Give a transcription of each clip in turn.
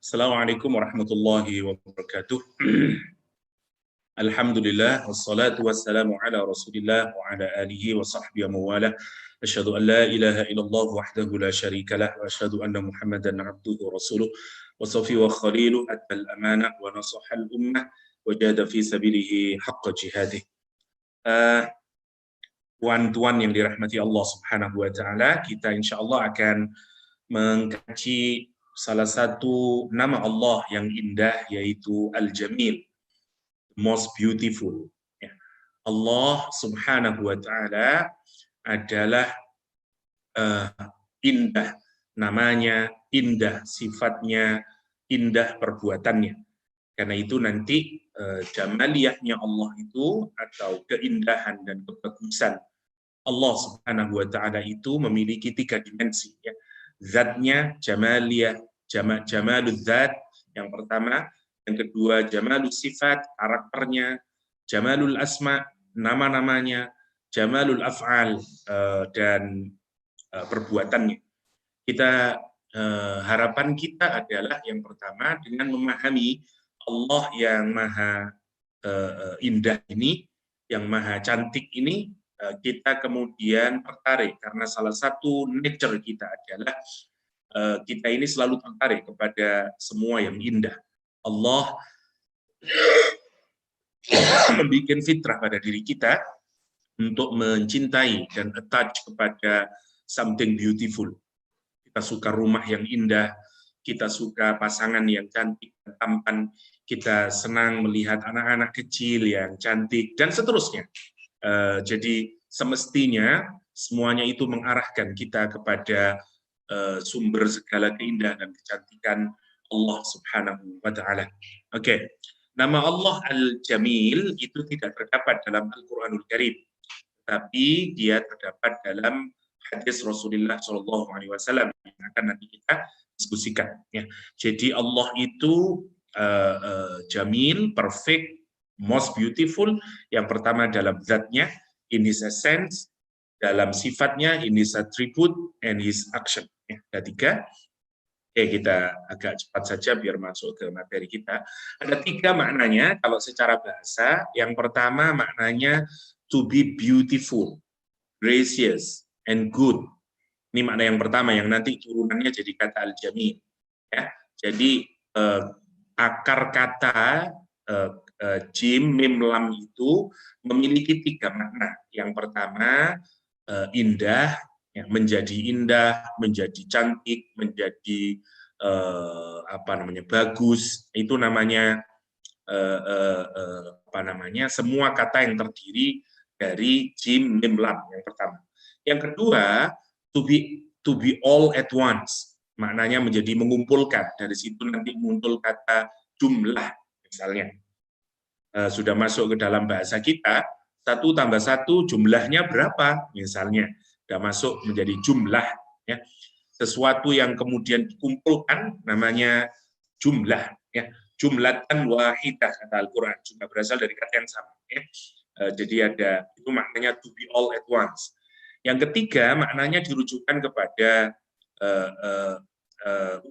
Assalamualaikum warahmatullahi wabarakatuh. Alhamdulillah, wassalatu wassalamu ala rasulillah wa ala alihi wa sahbihi wa mawalah. Asyhadu an la ilaha illallah wahdahu la syarikalah wa asyhadu anna Muhammadan abduhu wa rasuluh wa safi wa khaliluh addal amanah wa nasahal ummah wa jahada fi sabilihi haqqa jihadih. Tuan-tuan yang dirahmati Allah Subhanahu wa taala, kita insyaallah akan mengkaji salah satu nama Allah yang indah, yaitu Al-Jamil, most beautiful. Allah Subhanahu wa taala adalah indah namanya, indah sifatnya, indah perbuatannya. Karena itu nanti jamaliyahnya Allah itu, atau keindahan dan kebagusan Allah Subhanahu wa taala itu memiliki 3 dimensi, ya. Zatnya jamaliyah, jamalul zat yang pertama, yang kedua jamalul sifat, karakternya, jamalul asma, nama-namanya, jamalul af'al, dan perbuatannya. Kita harapan kita adalah yang pertama, dengan memahami Allah yang maha indah ini, yang maha cantik ini, kita kemudian tertarik, karena salah satu nature kita adalah kita ini selalu tertarik kepada semua yang indah. Allah membuat fitrah pada diri kita untuk mencintai dan attach kepada something beautiful. Kita suka rumah yang indah, kita suka pasangan yang cantik dan tampan, kita senang melihat anak-anak kecil yang cantik, dan seterusnya. Jadi semestinya semuanya itu mengarahkan kita kepada sumber segala keindahan dan kecantikan Allah Subhanahu wa taala. Oke. Nama Allah Al-Jamil itu tidak terdapat dalam Al-Qur'anul Karim, tapi dia terdapat dalam hadis Rasulullah Shallallahu alaihi wasallam yang akan nanti kita diskusikan, ya. Jadi Allah itu Jamil, perfect, most beautiful, yang pertama dalam zatnya, in his essence, dalam sifatnya, in his attribute, and his action. Ya, ada 3. Kita agak cepat saja biar masuk ke materi kita. Ada 3 maknanya kalau secara bahasa. Yang pertama maknanya to be beautiful, gracious, and good. Ini makna yang pertama, yang nanti turunannya jadi kata Al-Jamil. Ya, jadi akar kata jim, mim, lam itu memiliki 3 makna. Yang pertama indah, ya, menjadi indah, menjadi cantik, menjadi bagus. Itu namanya semua kata yang terdiri dari jim, mim, lam, yang pertama. Yang kedua, to be all at once, maknanya menjadi mengumpulkan. Dari situ nanti muncul kata jumlah, misalnya. Sudah masuk ke dalam bahasa kita, 1 tambah 1 jumlahnya berapa, misalnya. Sudah masuk menjadi jumlah, ya. Sesuatu yang kemudian dikumpulkan namanya jumlah, ya. Jumlatan wahidah, kata Al-Quran, juga berasal dari kata yang sama, ya. Jadi ada, itu maknanya to be all at once. Yang ketiga maknanya dirujukan kepada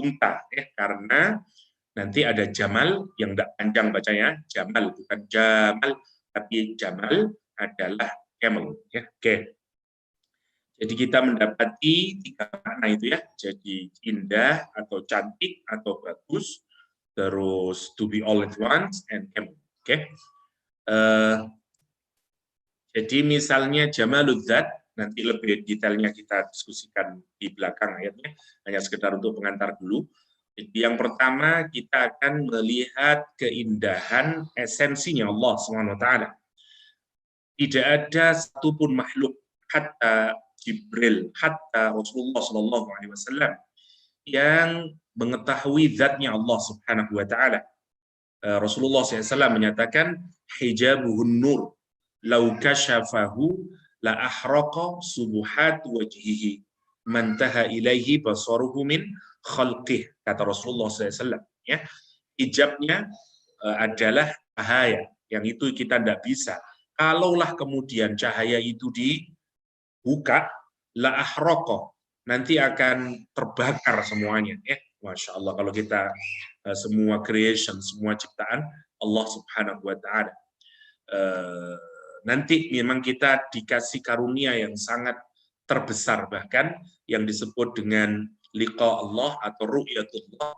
unta, ya, karena nanti ada Jamal yang tidak panjang bacanya, Jamal, bukan Jamal, tapi Jamal adalah camel. Ya. Oke. Jadi kita mendapati 3 makna itu, ya. Jadi indah atau cantik atau bagus, terus to be all at once, and camel. Oke. Jadi misalnya Jamalul Zat, nanti lebih detailnya kita diskusikan di belakang ayatnya, hanya sekedar untuk pengantar dulu. Jadi yang pertama kita akan melihat keindahan esensinya Allah SWT. Tidak ada satupun makhluk, hatta Jibril, hatta Rasulullah SAW, yang mengetahui zatnya Allah Subhanahu wa taala. Rasulullah SAW menyatakan, hijabuhun nur, lau kasyafahu la ahraqa subuhat wajhihi mantaha ilaihi basaruhu min khalqih, kata Rasulullah SAW. Ya, hijabnya adalah cahaya, yang itu kita tidak bisa. Kalaulah kemudian cahaya itu dibuka, la ahraqa, nanti akan terbakar semuanya. Ya. Masya Allah, kalau kita semua creation, semua ciptaan Allah Subhanahu wa Ta'ala. Nanti memang kita dikasih karunia yang sangat terbesar, bahkan yang disebut dengan liqa Allah atau ru'yatullah,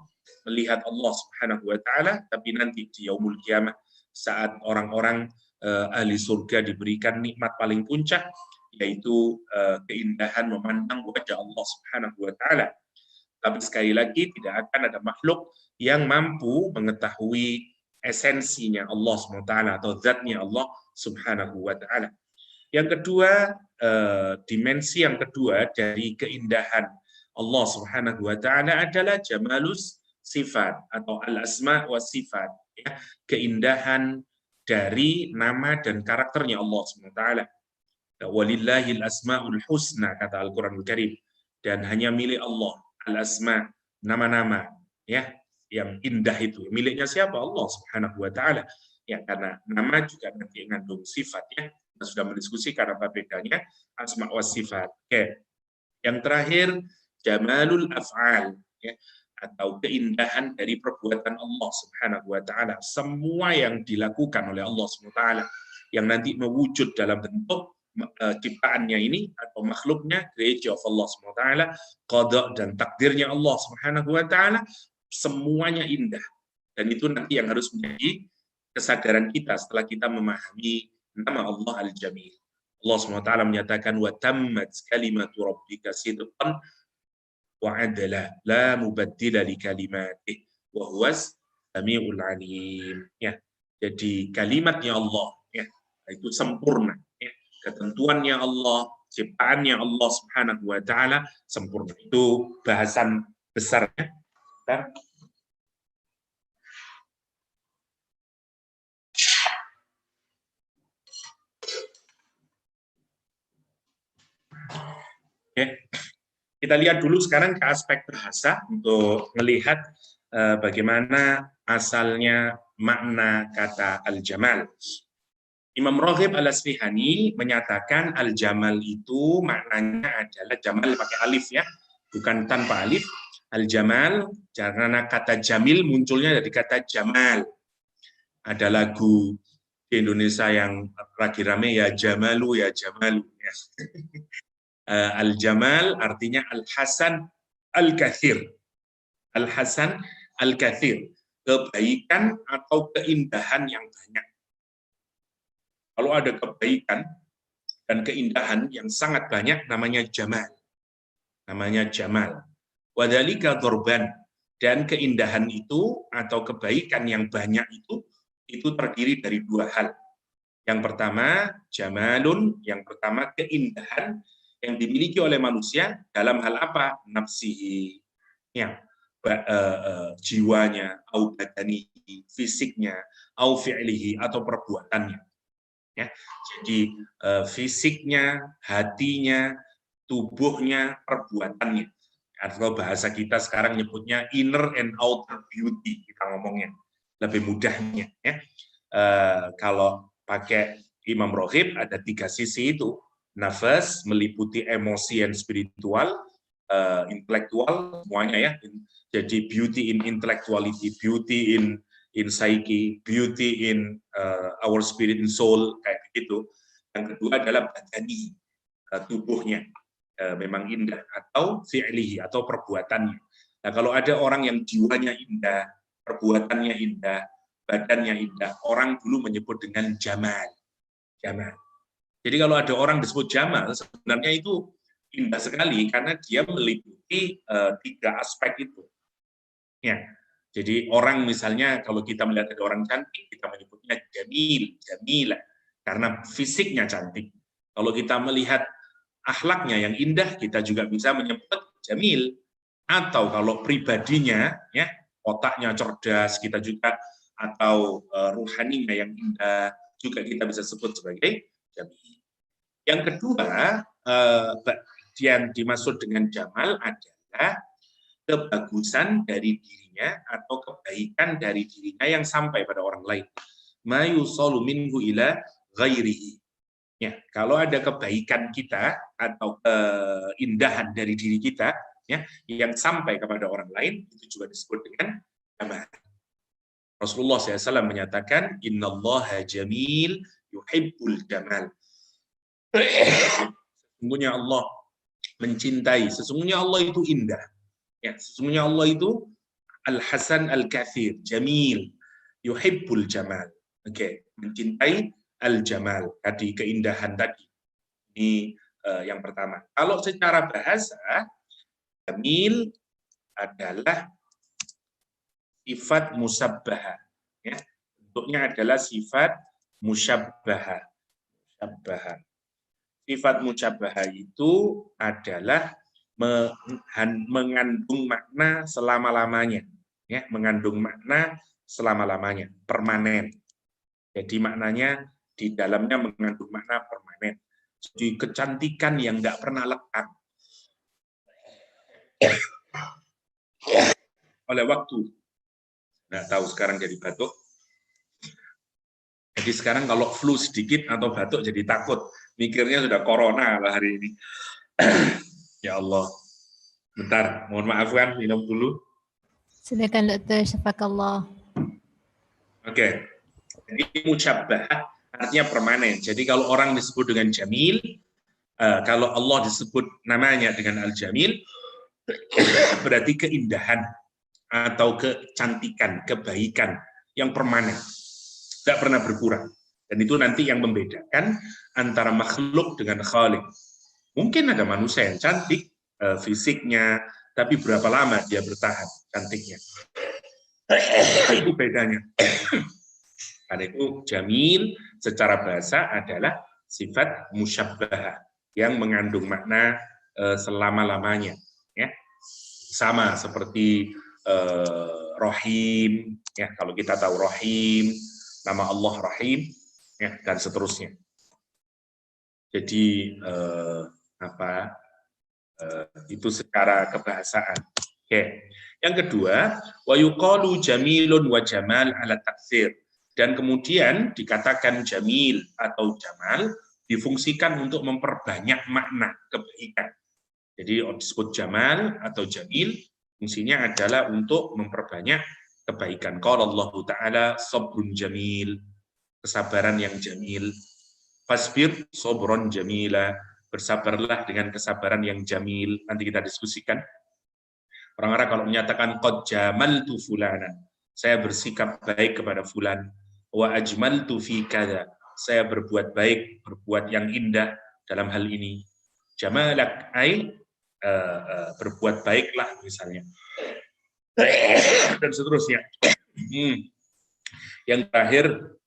melihat Allah Subhanahu wa Ta'ala. Tapi nanti di yaumul kiamah, saat orang-orang ahli surga diberikan nikmat paling puncak, yaitu keindahan memandang wajah Allah Subhanahu wa Ta'ala. Tapi sekali lagi, tidak akan ada makhluk yang mampu mengetahui esensinya Allah Subhanahu wa Ta'ala atau zatnya Allah Subhanahu wa Ta'ala. Yang kedua, dimensi yang kedua dari keindahan Allah Subhanahu wa Ta'ala adalah jamalus sifat atau al-asma wa sifat, ya, keindahan dari nama dan karakternya Allah Subhanahu wa Ta'ala. Walillahil asmaul husna, kata Al-Qur'anul Karim, dan hanya milik Allah al-asma, nama-nama, ya, yang indah itu miliknya siapa? Allah Subhanahu wa Ta'ala. Ya, karena nama juga nanti mengandung sifat, ya. Kita sudah mendiskusikan apa bedanya asma wa sifat. Oke. Yang terakhir, jamalul af'al, ya, atau keindahan dari perbuatan Allah Subhanahu wa Ta'ala. Semua yang dilakukan oleh Allah Subhanahu wa Ta'ala yang nanti mewujud dalam bentuk ciptaannya ini atau makhluknya, creation of Allah Subhanahu wa Ta'ala, qada dan takdirnya Allah Subhanahu wa Ta'ala, semuanya indah. Dan itu nanti yang harus menjadi kesadaran kita setelah kita memahami nama Allah Al-Jamil. Allah Subhanahu wa Ta'ala menyatakan wa tammat kalimatu rabbika sidqan wa adla la mubaddila li kalimatih wa huwas samiul alim. Ya. Jadi kalimatnya Allah, ya, itu sempurna, ya. Ketentuannya Allah, ciptaannya Allah Subhanahu wa Ta'ala sempurna. Itu bahasan besarnya. Dan oke. Kita lihat dulu sekarang ke aspek bahasa untuk melihat bagaimana asalnya makna kata al-jamal. Imam Raghib Al-Asfihani menyatakan al-jamal itu maknanya adalah jamal pakai alif, ya, bukan tanpa alif. Al-jamal karena kata jamil munculnya dari kata jamal. Ada lagu di Indonesia yang lagi rame, ya jamalu ya jamalu, ya. Al-jamal artinya al-hasan al-kathir. Al-hasan al-kathir, kebaikan atau keindahan yang banyak. Kalau ada kebaikan dan keindahan yang sangat banyak, namanya jamal. Namanya jamal. Wadzalika dzurban, dan keindahan itu atau kebaikan yang banyak itu terdiri dari dua hal. Yang pertama, jamalun, yang pertama keindahan yang dimiliki oleh manusia dalam hal apa? Nafsihi, ya, jiwanya, au badanihi, fisiknya, au fi'lihi, atau perbuatannya. Ya, jadi fisiknya, hatinya, tubuhnya, perbuatannya. Atau bahasa kita sekarang nyebutnya inner and outer beauty, kita ngomongnya lebih mudahnya. Ya. Kalau pakai Imam Raghib ada tiga sisi itu. Nafas meliputi emosi dan spiritual, intelektual, semuanya, ya. Jadi beauty in intellectuality, beauty in psyche, beauty in our spirit and soul, kayak begitu. Yang kedua adalah badani, tubuhnya, memang indah, atau fi'lihi, atau perbuatannya. Nah, kalau ada orang yang jiwanya indah, perbuatannya indah, badannya indah, orang dulu menyebut dengan jamal. Jamal. Jadi kalau ada orang disebut jamal, sebenarnya itu indah sekali karena dia meliputi tiga aspek itu. Ya. Jadi orang misalnya kalau kita melihat ada orang cantik, kita menyebutnya jamil, jamila, karena fisiknya cantik. Kalau kita melihat akhlaknya yang indah, kita juga bisa menyebut jamil. Atau kalau pribadinya, ya, otaknya cerdas, kita juga, atau ruhaninya yang indah, juga kita bisa sebut sebagai jamil. Yang kedua, yang dimaksud dengan jamal adalah kebagusan dari dirinya atau kebaikan dari dirinya yang sampai pada orang lain. Ma yusalu minhu ila ghairihi. Ya, kalau ada kebaikan kita atau keindahan dari diri kita ya, yang sampai kepada orang lain itu juga disebut dengan jamal. Rasulullah SAW menyatakan, Innallaha jamil yuhibbul jamal. Sesungguhnya Allah mencintai, sesungguhnya Allah itu indah. Ya, sesungguhnya Allah itu Al-Hasan Al-Kathir, Jamil, yuhibbul jamal. Oke, mencintai al-jamal, tadi keindahan tadi. Ini yang pertama. Kalau secara bahasa, jamil adalah sifat musyabbahah. Ya, bentuknya adalah sifat musyabbahah. Sifat musyabbahah itu adalah mengandung makna selama-lamanya, ya, mengandung makna selama-lamanya, permanen. Jadi maknanya di dalamnya mengandung makna permanen. Jadi kecantikan yang tidak pernah lekang oleh waktu. Nggak tahu sekarang jadi batuk. Jadi sekarang kalau flu sedikit atau batuk jadi takut. Mikirnya sudah corona lah hari ini. Ya Allah. Bentar, mohon maaf kan, minum dulu. Silakan Dokter, syafakallah. Oke. Jadi musyabbah artinya permanen. Jadi kalau orang disebut dengan jamil, kalau Allah disebut namanya dengan al-jamil, berarti keindahan atau kecantikan, kebaikan yang permanen. Tidak pernah berkurang. Dan itu nanti yang membedakan antara makhluk dengan khalik. Mungkin ada manusia yang cantik, fisiknya, tapi berapa lama dia bertahan cantiknya. Itu bedanya. Karena itu jamil secara bahasa adalah sifat musyabbah yang mengandung makna selama-lamanya. Ya. Sama seperti Rahim, ya, kalau kita tahu Rahim, nama Allah Rahim, ya, dan seterusnya. Jadi itu secara kebahasaan. Oke. Yang kedua, wa yuqalu jamilun wa jamal ala taksir. Dan kemudian dikatakan jamil atau jamal difungsikan untuk memperbanyak makna kebaikan. Jadi disebut jamal atau jamil fungsinya adalah untuk memperbanyak kebaikan. Qala Allah Ta'ala sabrun jamil, kesabaran yang jamil. Fasbir sobron jamila, bersabarlah dengan kesabaran yang jamil. Nanti kita diskusikan. Orang Arab kalau menyatakan qad jamaltu fulanan, saya bersikap baik kepada fulan, wa ajmaltu fi kada, saya berbuat baik, berbuat yang indah dalam hal ini. Jamalak ai berbuat baiklah misalnya. Dan seterusnya. Yang terakhir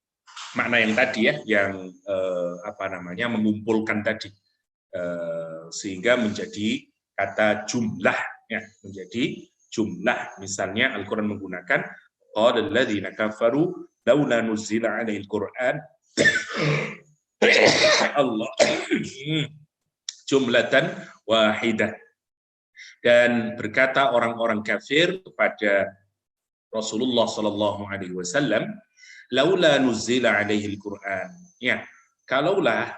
makna yang tadi ya, yang mengumpulkan tadi, sehingga menjadi kata jumlah, ya, menjadi jumlah. Misalnya Al-Quran menggunakan qala alladziina kafaru laula nuzila 'alaihil Qur'an Allah jumlatan wahidah. Dan berkata orang-orang kafir kepada Rasulullah sallallahu alaihi wasallam, laula nuzila 'alaihil Qur'an. Ya, kalaulah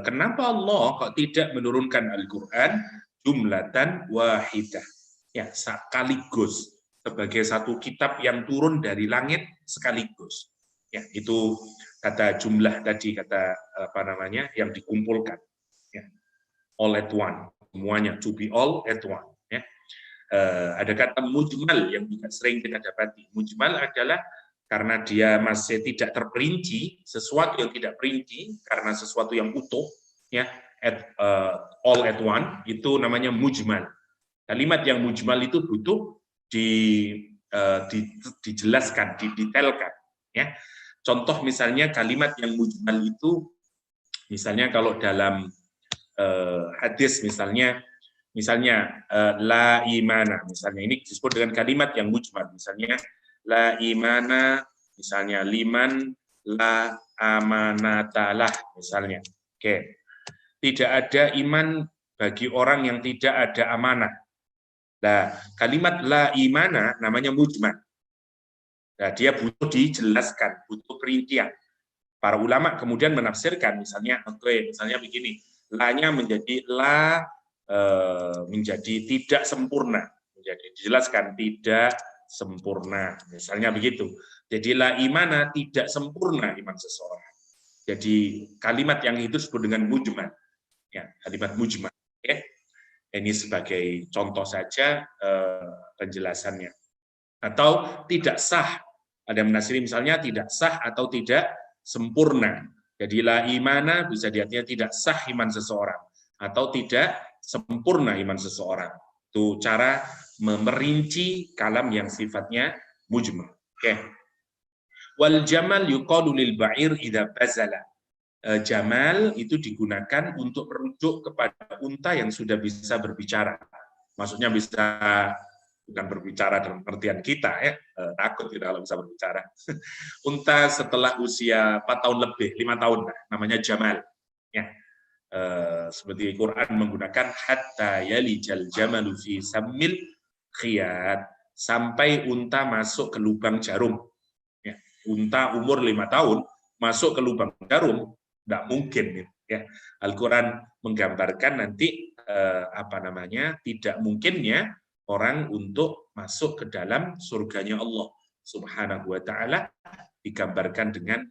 kenapa Allah kok tidak menurunkan Al-Qur'an jumlatan wahidah. Ya, sekaligus, sebagai satu kitab yang turun dari langit sekaligus. Ya, itu kata jumlah tadi, kata yang dikumpulkan. Ya. All at one, semuanya, to be all at one. Ya. Ada kata mujmal yang juga sering kita dapati. Mujmal adalah karena dia masih tidak terperinci, sesuatu yang tidak perinci karena sesuatu yang utuh, ya, all at one, itu namanya mujmal. Kalimat yang mujmal itu butuh dijelaskan, didetailkan. Ya. Contoh misalnya kalimat yang mujmal itu, misalnya kalau dalam hadis misalnya la imana, misalnya ini disebut dengan kalimat yang mujmal. Misalnya la imana, misalnya liman la amanatalah, misalnya. Oke. Tidak ada iman bagi orang yang tidak ada amanah. Nah, kalimat la imana namanya mujmal. Nah, dia butuh dijelaskan, butuh perincian. Para ulama kemudian menafsirkan, misalnya begini, la-nya menjadi la menjadi tidak sempurna, menjadi dijelaskan tidak sempurna, misalnya begitu. Jadi la imana, tidak sempurna iman seseorang. Jadi kalimat yang itu disebut dengan mujmal, ya, kalimat mujmal. Ya. Ini sebagai contoh saja penjelasannya. Atau tidak sah, ada menafsiri misalnya tidak sah atau tidak sempurna. Jadi la imana bisa diartikan tidak sah iman seseorang atau tidak sempurna iman seseorang. Itu cara memerinci kalam yang sifatnya mujmal. Oke. Wal jamal yuqalu lil ba'ir idza bazala. Jamal itu digunakan untuk merujuk kepada unta yang sudah bisa berbicara. Maksudnya bisa, bukan berbicara dalam artian kita ya, takut kita kalau bisa berbicara. Unta setelah usia 4 tahun lebih, 5 tahun, namanya jamal. Ya. Seperti Quran menggunakan hatta yalijal jamalu fi sammil khiyat, sampai unta masuk ke lubang jarum. Ya. Unta umur 5 tahun masuk ke lubang jarum, tidak mungkin. Ya. Al-Quran menggambarkan nanti tidak mungkinnya orang untuk masuk ke dalam surganya Allah Subhanahu wa taala, digambarkan dengan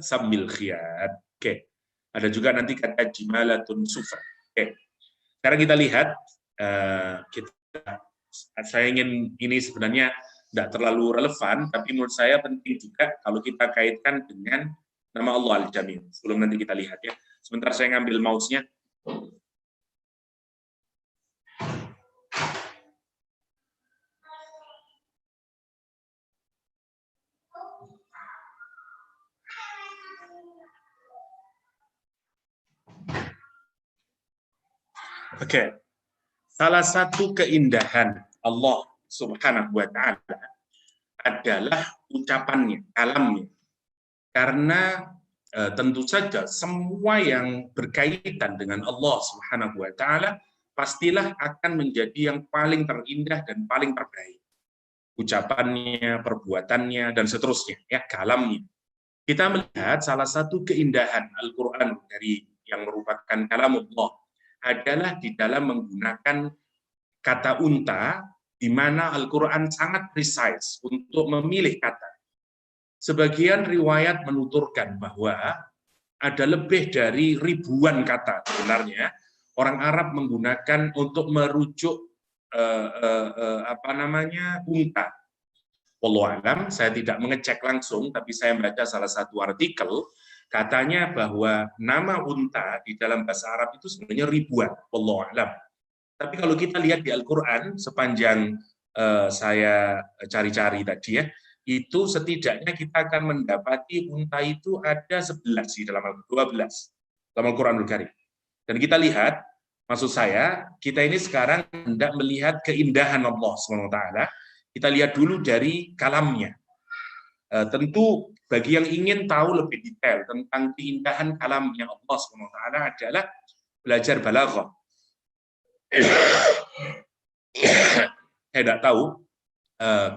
sambil khiyat. Oke. Ada juga nanti kata jimalatun sufra. Oke. Sekarang kita lihat, saya ingin, ini sebenarnya tidak terlalu relevan, tapi menurut saya penting juga kalau kita kaitkan dengan nama Allah Al-Jamil. Sebelum nanti kita lihat ya. Sebentar saya ngambil mouse-nya. Oke. Salah satu keindahan Allah Subhanahu wa taala adalah ucapannya, kalamnya. Karena tentu saja semua yang berkaitan dengan Allah Subhanahu wa taala pastilah akan menjadi yang paling terindah dan paling terbaik. Ucapannya, perbuatannya, dan seterusnya, ya, kalamnya. Kita melihat salah satu keindahan Al-Qur'an dari yang merupakan kalamullah adalah di dalam menggunakan kata unta, di mana Al-Quran sangat precise untuk memilih kata. Sebagian riwayat menuturkan bahwa ada lebih dari ribuan kata sebenarnya orang Arab menggunakan untuk merujuk unta. Wallahu a'lam, saya tidak mengecek langsung, tapi saya membaca salah satu artikel, katanya bahwa nama unta di dalam bahasa Arab itu sebenarnya ribuan. Wallahu a'lam. Tapi kalau kita lihat di Al-Quran, sepanjang saya cari-cari tadi ya, itu setidaknya kita akan mendapati unta itu ada 11 di dalam Al-Quran, 12 dalam Al-Quranul Karim. Dan kita lihat, maksud saya, kita ini sekarang hendak melihat keindahan Allah SWT. Kita lihat dulu dari kalamnya. Tentu bagi yang ingin tahu lebih detail tentang keindahan kalamnya Allah SWT adalah belajar balaghah. Saya tidak tahu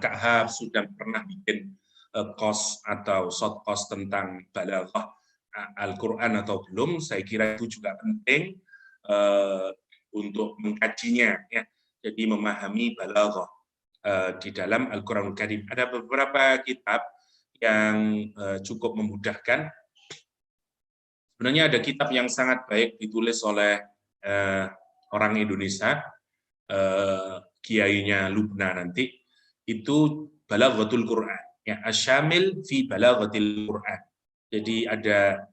Kak Hab sudah pernah bikin kos atau short kos tentang balaghah Al-Quran atau belum. Saya kira itu juga penting untuk mengkajinya, ya. Jadi memahami balaghah di dalam Al-Quranul Karim. Ada beberapa kitab yang cukup memudahkan. Sebenarnya ada kitab yang sangat baik ditulis oleh orang Indonesia, kiainya Lubna nanti, itu Balaghatul Quran, ya, Asyamil fi Balaghatil Quran. Jadi ada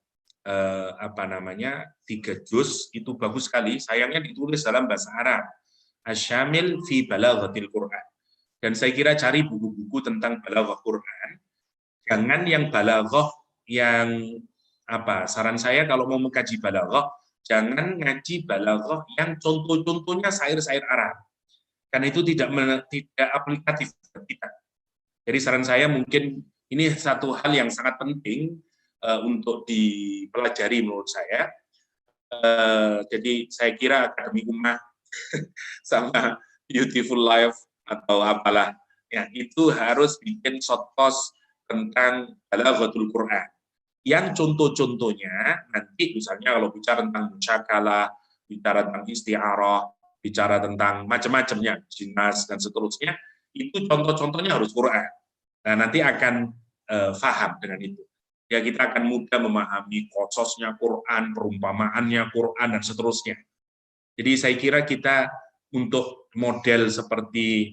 3 juz, itu bagus sekali, sayangnya ditulis dalam bahasa Arab. Asyamil fi Balaghatil Quran. Dan saya kira cari buku-buku tentang balaghah Quran, jangan yang balaghah yang saran saya kalau mau mengkaji balaghah, jangan ngaji balaghah yang contoh-contohnya syair-syair Arab. Karena itu tidak aplikatif kita. Jadi saran saya mungkin ini satu hal yang sangat penting untuk dipelajari menurut saya. Jadi saya kira Akademi Ummah sama Beautiful Life atau apalah, ya, itu harus bikin short course tentang Balaghatul Quran. yang contoh-contohnya nanti misalnya kalau bicara tentang musyakalah, bicara tentang isti'arah, bicara tentang macam-macamnya, jinas dan seterusnya, itu contoh-contohnya harus Quran. Nah, nanti akan paham dengan itu. Ya, kita akan mudah memahami kososnya Quran, perumpamaannya Quran, dan seterusnya. Jadi saya kira kita untuk model seperti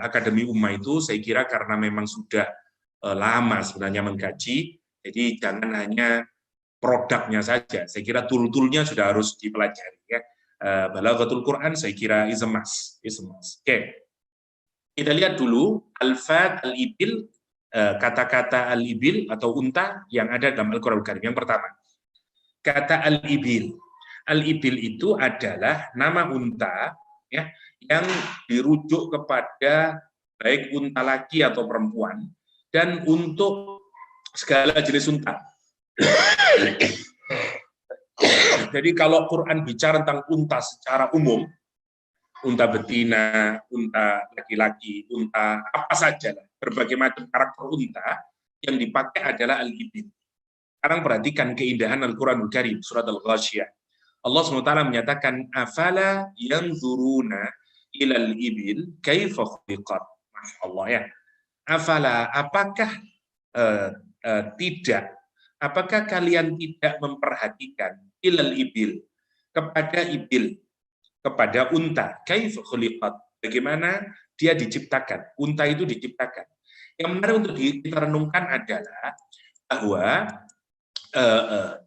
Akademi Ummah itu, saya kira karena memang sudah lama sebenarnya mengkaji, jadi jangan hanya produknya saja. Saya kira tool-toolnya sudah harus dipelajari. Ya. Balaghatul Quran saya kira is a must. Oke. Kita lihat dulu al-fat al-ibil, kata-kata al-ibil atau unta yang ada dalam Al-Quran Karim. Yang pertama, kata al-ibil. Al-ibil itu adalah nama unta ya, yang dirujuk kepada baik unta laki atau perempuan, dan untuk segala jenis unta. Jadi kalau Quran bicara tentang unta secara umum, unta betina, unta laki-laki, unta apa saja, berbagai macam karakter unta, yang dipakai adalah al-ibil. Sekarang perhatikan keindahan Al-Quranul Karim, surat Al-Ghasyiyah. Allah SWT menyatakan, afala yanzuruna ilal ibil kaifa khuliqat. Masya Allah ya. Afala, apakah tidak, apakah kalian tidak memperhatikan ilal ibil, kepada unta, kaifa khuliqat, bagaimana dia diciptakan, unta itu diciptakan. Yang menarik untuk kita renungkan adalah bahwa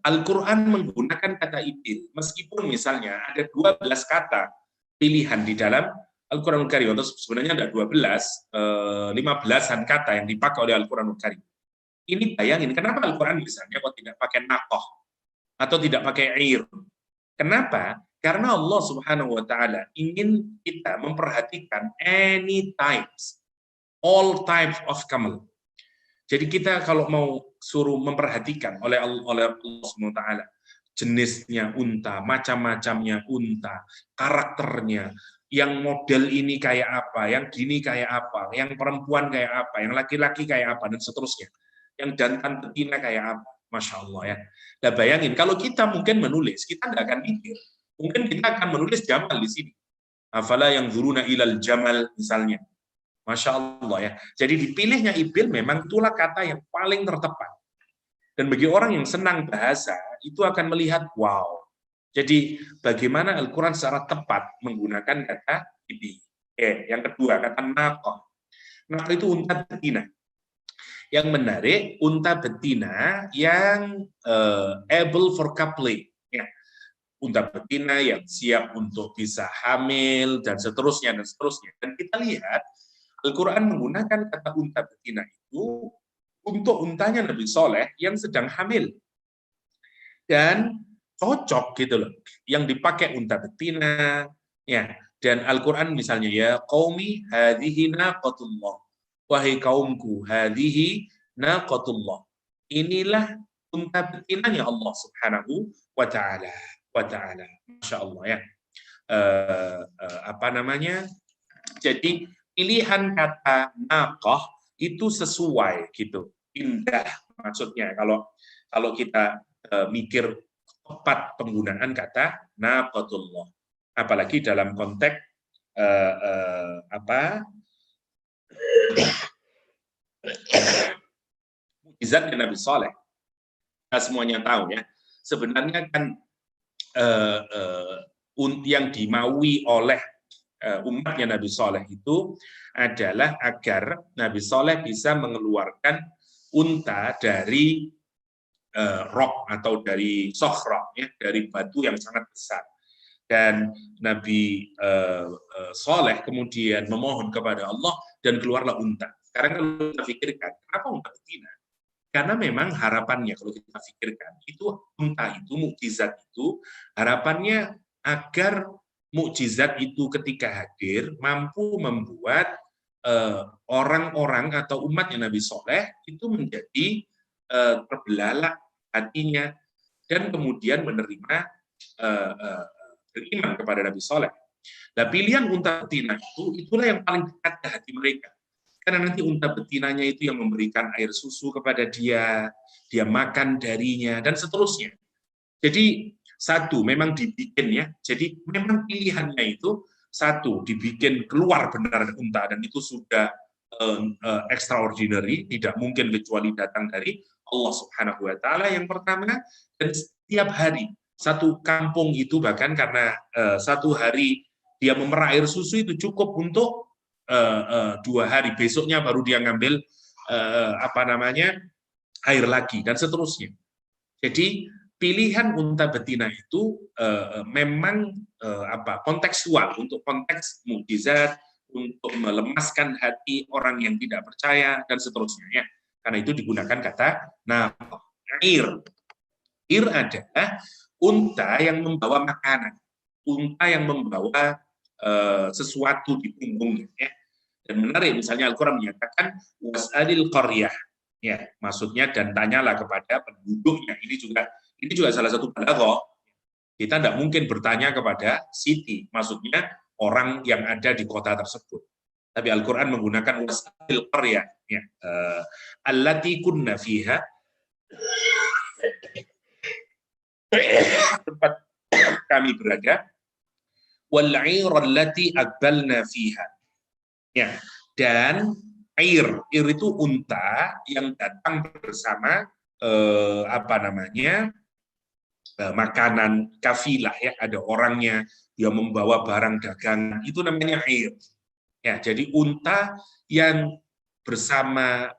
Al-Quran menggunakan kata ibil, meskipun misalnya ada 12 kata pilihan di dalam Al-Quranul Karim, atau sebenarnya ada 15-an kata yang dipakai oleh Al-Quranul Karim. Ini bayangin, kenapa Al-Quran misalnya kok tidak pakai naqah atau tidak pakai air? Kenapa? Karena Allah Subhanahu wa Ta'ala ingin kita memperhatikan all types of camel. Jadi kita kalau mau suruh memperhatikan oleh Allah Subhanahu wa Ta'ala jenisnya unta, macam-macamnya unta, karakternya, yang model ini kayak apa, yang gini kayak apa, yang perempuan kayak apa, yang laki-laki kayak apa, dan seterusnya. Yang jantan betina kayak apa, Masya Allah ya. Nah bayangin, kalau kita mungkin menulis, kita nggak akan mikir. Mungkin kita akan menulis jamal di sini. Afala yang zuruna ilal jamal misalnya. Masya Allah ya. Jadi dipilihnya ibil memang itulah kata yang paling tertepat. Dan bagi orang yang senang bahasa, itu akan melihat, wow. Jadi bagaimana Al-Quran secara tepat menggunakan kata ibil. Yang kedua, kata naqah. Naqah itu unta betina. Yang menarik, unta betina yang able for coupling. Ya. Unta betina yang siap untuk bisa hamil, dan seterusnya, dan seterusnya. Dan kita lihat, Al-Quran menggunakan kata unta betina itu untuk untanya Nabi Soleh yang sedang hamil. Dan cocok gitu loh. Yang dipakai unta betina, ya. Dan Al-Quran misalnya, ya qaumi hadhihi naqatullah. Wahai kaumku, hadhihi naqatullah. Inilah unta betinanya Allah Subhanahu wa Ta'ala. Masya Allah ya. Apa namanya? Jadi pilihan kata naqah itu sesuai gitu, indah maksudnya kalau kita mikir tepat penggunaan kata naqatullah, apalagi dalam konteks mukjizat Nabi Saleh. Kita semuanya tahu ya, sebenarnya kan yang dimaui oleh umatnya Nabi Saleh itu adalah agar Nabi Saleh bisa mengeluarkan unta dari rock atau dari sokhra, ya, dari batu yang sangat besar. Dan Nabi Saleh kemudian memohon kepada Allah dan keluarlah unta. Sekarang kalau kita pikirkan, kenapa unta betina? Karena memang harapannya kalau kita pikirkan, itu unta itu, mukjizat itu, harapannya agar mukjizat itu ketika hadir mampu membuat orang-orang atau umatnya Nabi Soleh itu menjadi terbelalak hatinya dan kemudian menerima beriman kepada Nabi Soleh. Nah, pilihan unta betina itu itulah yang paling dekat ke hati mereka. Karena nanti unta betinanya itu yang memberikan air susu kepada dia makan darinya, dan seterusnya. Jadi satu, memang dibikin ya. Jadi memang pilihannya itu satu, dibikin keluar benar unta, dan itu sudah extraordinary, tidak mungkin kecuali datang dari Allah Subhanahu wa Ta'ala yang pertama. Dan setiap hari satu kampung itu, bahkan karena satu hari dia memerah air susu itu cukup untuk 2 hari, besoknya baru dia ngambil air lagi, dan seterusnya. Jadi pilihan unta betina itu memang kontekstual, untuk konteks mukjizat, untuk melemaskan hati orang yang tidak percaya, dan seterusnya. Karena itu digunakan kata ir. Ir adalah unta yang membawa makanan, unta yang membawa sesuatu di punggungnya. Ya. Dan menarik, misalnya Al-Quran menyatakan was'alil qaryah, ya, maksudnya dan tanyalah kepada penduduknya. Ini juga salah satu balaghah. Kita tidak mungkin bertanya kepada city, maksudnya orang yang ada di kota tersebut. Tapi Al-Quran menggunakan was'alil qaryah, ya, allati kunna fiha, tempat kami berada, wal 'ir allati aqbalna fiha. Ya, dan ir itu unta yang datang bersama makanan kafilah, ya, ada orangnya, dia membawa barang dagangan, itu namanya ir. Ya, jadi unta yang bersama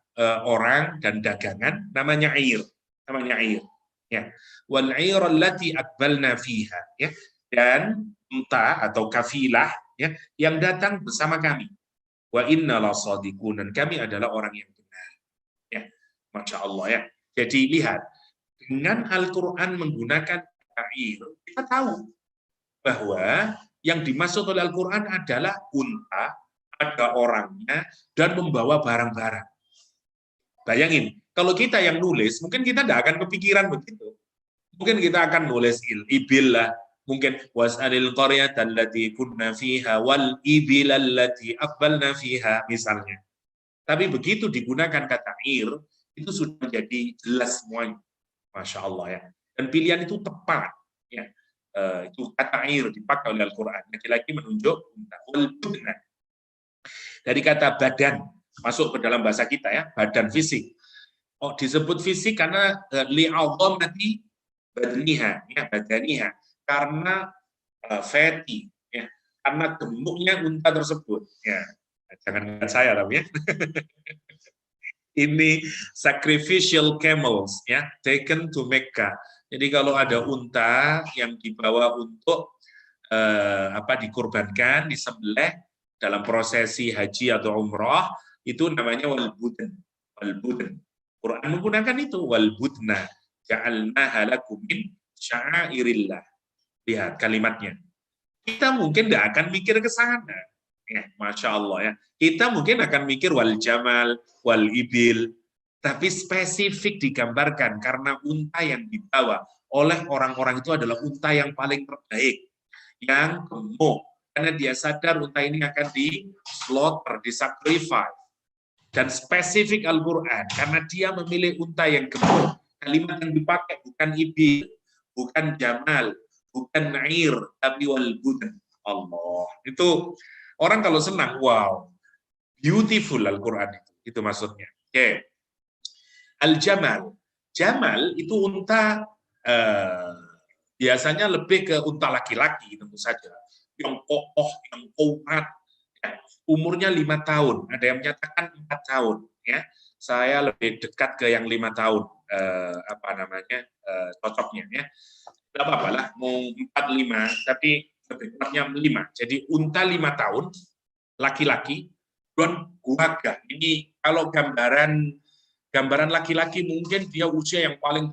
orang dan dagangan namanya ir, Ya. Wal 'ir allati aqbalna fiha, ya. Dan unta atau kafilah, ya, yang datang bersama kami. Wa inna lasadiqun, dan kami adalah orang yang benar. Ya, Masya Allah, ya. Jadi lihat, dengan Al-Quran menggunakan ir, kita tahu bahwa yang dimaksud oleh Al-Quran adalah unta, ada orangnya, dan membawa barang-barang. Bayangin, kalau kita yang nulis, mungkin kita tidak akan kepikiran begitu. Mungkin kita akan nulis ibil lah, mungkin was'alil qaryata allati kunna fiha wal ibil allati aqbalna fiha, misalnya. Tapi begitu digunakan kata ir, itu sudah jadi jelas semuanya. Masya Allah, ya. Dan pilihan itu tepat, ya. Itu kata ir dipakai oleh Al-Quran. Lagi-lagi menunjuk dari kata badan, masuk ke dalam bahasa kita, ya, badan fisik. Oh, disebut fisik karena li'adhamati badniha, ya, badaniha, karena fatty, ya, karena gemuknya unta tersebut, ya. Jangan lihat saya tapi, ya. Ini sacrificial camels, ya, taken to Mecca. Jadi kalau ada unta yang dibawa untuk dikurbankan, disembelih dalam prosesi haji atau umrah, itu namanya walbuden. Walbuden. Quran menggunakan itu, walbudna ja'alnaha lakum min sya'airillah. Lihat kalimatnya. Kita mungkin tidak akan mikir ke sana. Ya, Masya Allah, ya. Kita mungkin akan mikir wal jamal, wal ibil, tapi spesifik digambarkan karena unta yang dibawa oleh orang-orang itu adalah unta yang paling terbaik, yang gemuk, karena dia sadar unta ini akan di-slaughter, di-sacrifice. Dan spesifik Al-Quran, karena dia memilih unta yang gemuk, kalimat yang dipakai bukan ibil, bukan jamal, bukan nair, tapi wal budan. Allah. Itu orang kalau senang, wow, beautiful Al-Quran itu maksudnya. Oke. Al-Jamal. Jamal itu unta biasanya lebih ke unta laki-laki, tentu saja. Yang kokoh, yang kuat. Ya. Umurnya 5 tahun. Ada yang menyatakan 4 tahun. Ya. Saya lebih dekat ke yang 5 tahun. Cocoknya. Ya. Tidak apa-apa lah, mau 4-5, tapi lebih tepatnya 5. Jadi unta 5 tahun, laki-laki, dan gagah. Ini kalau gambaran laki-laki mungkin dia usia yang paling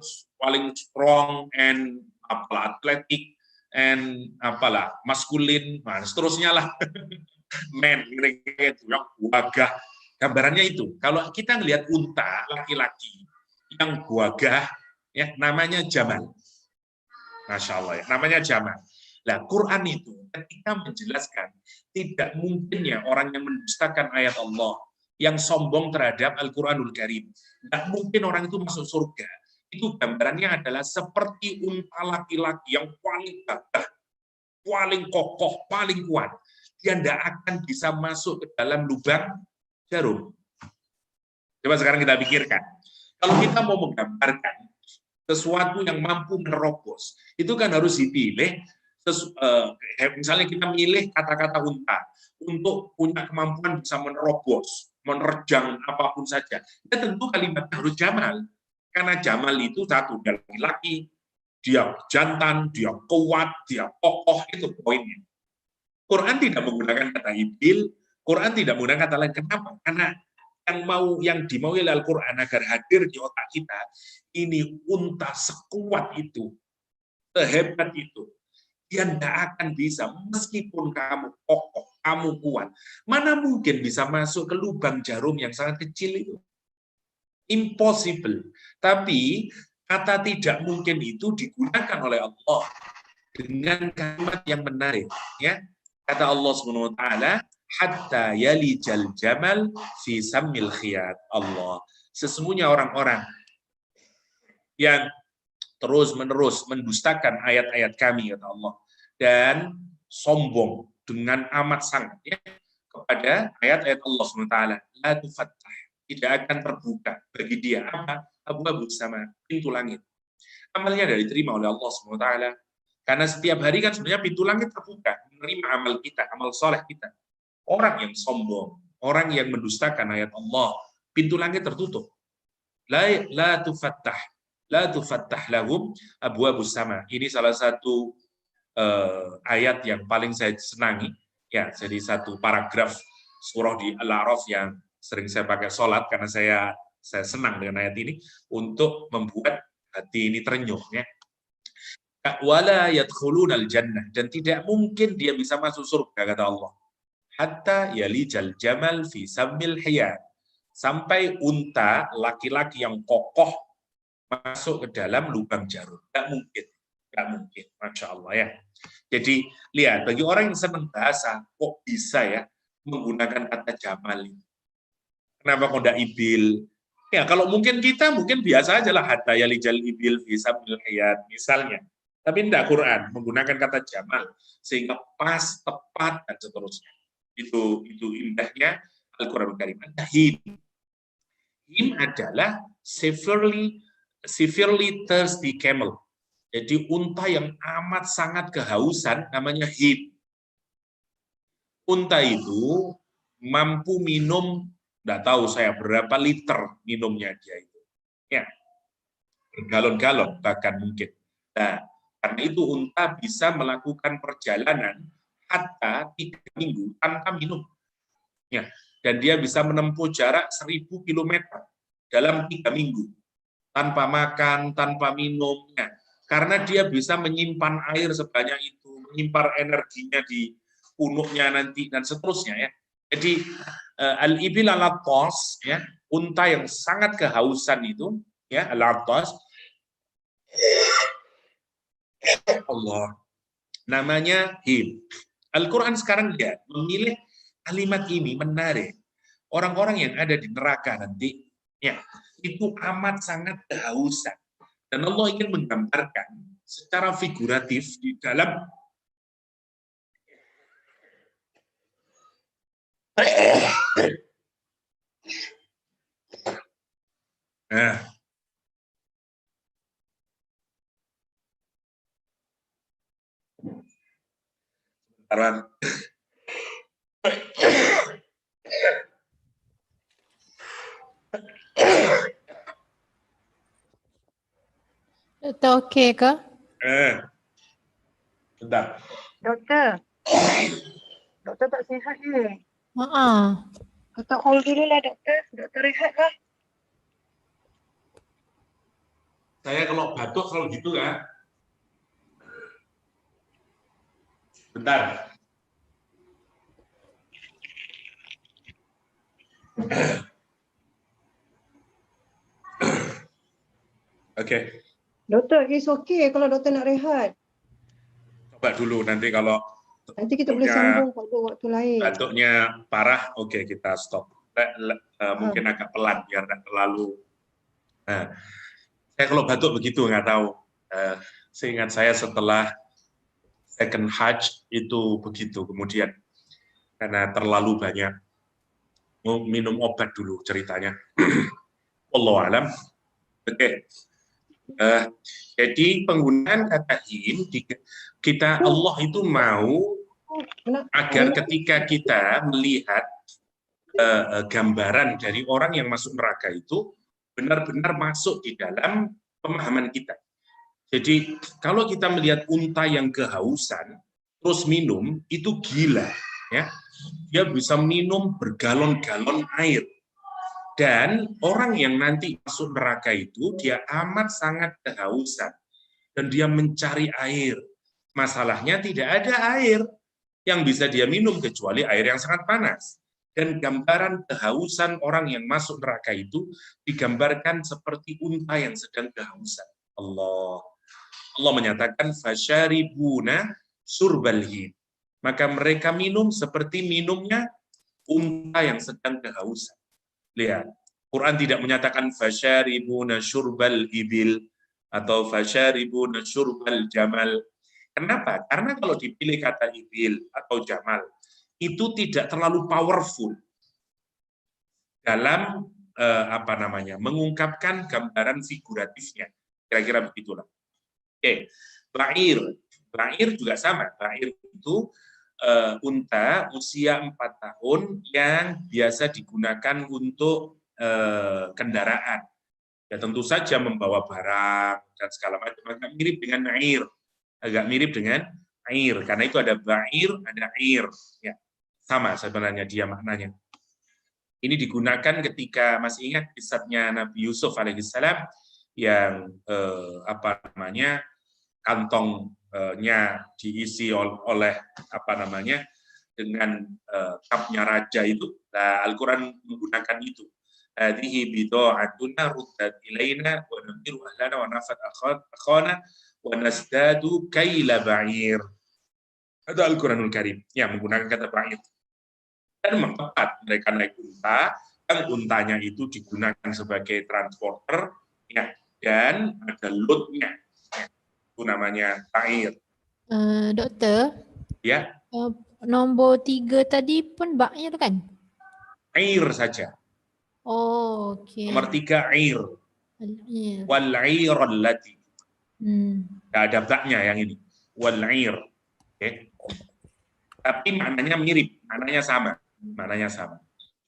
strong and athletic and maskulin, nah, seterusnya lah. Men, gitu, yang gagah. Gambarannya itu. Kalau kita ngelihat unta laki-laki yang gagah, ya, namanya jamal. Masya Allah, ya, namanya jamal. Nah, Quran itu ketika menjelaskan tidak mungkinnya orang yang mendustakan ayat Allah, yang sombong terhadap Al-Quranul Karim. Nggak mungkin orang itu masuk surga. Itu gambarannya adalah seperti unta laki-laki yang paling gagah, paling kokoh, paling kuat. Dia tidak akan bisa masuk ke dalam lubang jarum. Coba sekarang kita pikirkan. Kalau kita mau menggambarkan sesuatu yang mampu menerobos, itu kan harus dipilih. Misalnya kita milih kata-kata unta untuk punya kemampuan bisa menerobos, menerjang apapun saja. Ya tentu kalimatnya harus jamal. Karena jamal itu satu, dia laki-laki, dia jantan, dia kuat, dia kokoh, itu poinnya. Quran tidak menggunakan kata ibil, Quran tidak menggunakan kata lain. Kenapa? Karena yang dimaui oleh Al-Quran agar hadir di otak kita, ini unta sekuat itu, sehebat itu. Dia tidak akan bisa, meskipun kamu kokoh, kamu kuat. Mana mungkin bisa masuk ke lubang jarum yang sangat kecil itu? Impossible. Tapi kata tidak mungkin itu digunakan oleh Allah dengan kalimat yang menarik. Ya, kata Allah Subhanahu Wa Taala, hatta yalijal jamal fi sammil khiyat. Allah. Sesungguhnya orang-orang yang terus-menerus mendustakan ayat-ayat kami, kata Allah, dan sombong dengan amat sangat ya, kepada ayat-ayat Allah SWT, la tufattah, tidak akan terbuka bagi dia apa? Abu-abu sama pintu langit. Amalnya dari diterima oleh Allah SWT, karena setiap hari kan sebenarnya pintu langit terbuka, menerima amal kita, amal soleh kita. Orang yang sombong, orang yang mendustakan ayat Allah, pintu langit tertutup. La tufattah, la tufattah lahum abwabus sama. Ini salah satu ayat yang paling saya senangi. Ya, jadi satu paragraf surah di Al-A'raf yang sering saya pakai sholat karena saya senang dengan ayat ini untuk membuat hati ini terenyuh. Ya. Wala yadkhulunal jannah, dan tidak mungkin dia bisa masuk surga, kata Allah. Hatta yalijal jamal fi sammil hiyat, sampai unta laki-laki yang kokoh masuk ke dalam lubang jarum. Tidak mungkin. Tidak mungkin. Masya Allah ya. Jadi lihat, bagi orang yang senang bahasa, kok bisa ya menggunakan kata jamal ini. Kenapa kok tidak ibil? Ya kalau mungkin kita mungkin biasa aja lah, hatta yalijal ibil fi sammil hiyat misalnya. Tapi tidak, Quran menggunakan kata jamal sehingga pas, tepat, dan seterusnya. Itu indahnya Al-Quran Karim. Him. Him adalah severely thirsty camel. Jadi unta yang amat sangat kehausan, namanya him. Unta itu mampu minum, tidak tahu saya berapa liter minumnya dia itu. Ya, bergalon-galon bahkan mungkin. Nah, karena itu unta bisa melakukan perjalanan hatta 3 minggu tanpa minum. Ya, dan dia bisa menempuh jarak 1000 km dalam 3 minggu tanpa makan, tanpa minum. Ya, karena dia bisa menyimpan air sebanyak itu, menyimpan energinya di punuknya nanti dan seterusnya ya. Jadi al-ibil al-attas ya, unta yang sangat kehausan itu ya, al-attas Allah, namanya him. Al-Quran sekarang dia memilih kalimat ini menarik. Orang-orang yang ada di neraka nanti, ya, itu amat sangat kehausan. Dan Allah ingin menggambarkan secara figuratif di dalam Doktor okey ke? Bentar. Doktor. Doktor tak sihat ni. Haa. Doktor hold dulu lah doktor. Doktor rehat lah. Saya kalau batuk selalu gitu kan. Bentar. Oke. Doktor, it's okay kalau doktor nak rehat. Coba dulu nanti kalau Nanti kita boleh sambung pada waktu lain. batuknya parah, oke kita stop. mungkin agak pelan biar nggak terlalu. Saya kalau batuk begitu nggak tahu. Seingat saya setelah second Hajj itu begitu kemudian karena terlalu banyak minum obat dulu ceritanya. Wallahu alam. Oke. Jadi penggunaan kata hin kita Allah itu mau agar ketika kita melihat gambaran dari orang yang masuk neraka itu benar-benar masuk di dalam pemahaman kita. Jadi kalau kita melihat unta yang kehausan terus minum itu gila, ya. Dia bisa minum bergalon-galon air. Dan orang yang nanti masuk neraka itu dia amat sangat kehausan dan dia mencari air. Masalahnya tidak ada air yang bisa dia minum kecuali air yang sangat panas. Dan gambaran kehausan orang yang masuk neraka itu digambarkan seperti unta yang sedang kehausan. Allah menyatakan fasyaribuna syurbal hin. Maka mereka minum seperti minumnya unta yang sedang kehausan. Lihat, Quran tidak menyatakan fasyaribuna syurbal ibil atau fasyaribuna syurbal jamal. Kenapa? Karena kalau dipilih kata ibil atau jamal itu tidak terlalu powerful dalam mengungkapkan gambaran figuratifnya. Kira-kira begitulah. Oke, Ba'ir juga sama. Ba'ir itu unta usia 4 tahun yang biasa digunakan untuk kendaraan. Ya tentu saja membawa barang dan segala macam. Agak mirip dengan air. Agak mirip dengan air. Karena itu ada ba'ir, ada air. Ya, sama sebenarnya dia maknanya. Ini digunakan ketika masih ingat kisahnya Nabi Yusuf alaihissalam yang kantongnya diisi oleh dengan kapnya raja itu. Nah, Al-Quran menggunakan itu. Hadhihi bida'atuna ruddat ilaina wa namiru ahlana wa nafat akhana wa nasdadu kaila ba'ir. Itu Al-Quranul Karim yang menggunakan kata ba'ir. Dan memang tepat mereka naik unta, dan untanya itu digunakan sebagai transporter, ya, dan ada loadnya, itu namanya ba'ir. Doktor, Ya, nombor 3 tadi pun ba'ir kan? air saja. Oh, okey. Nomor 3 air. Al-air. Wal air allati. Tidak ada baknya yang ini. Wal air. Okay. Tapi maknanya mirip, maknanya sama.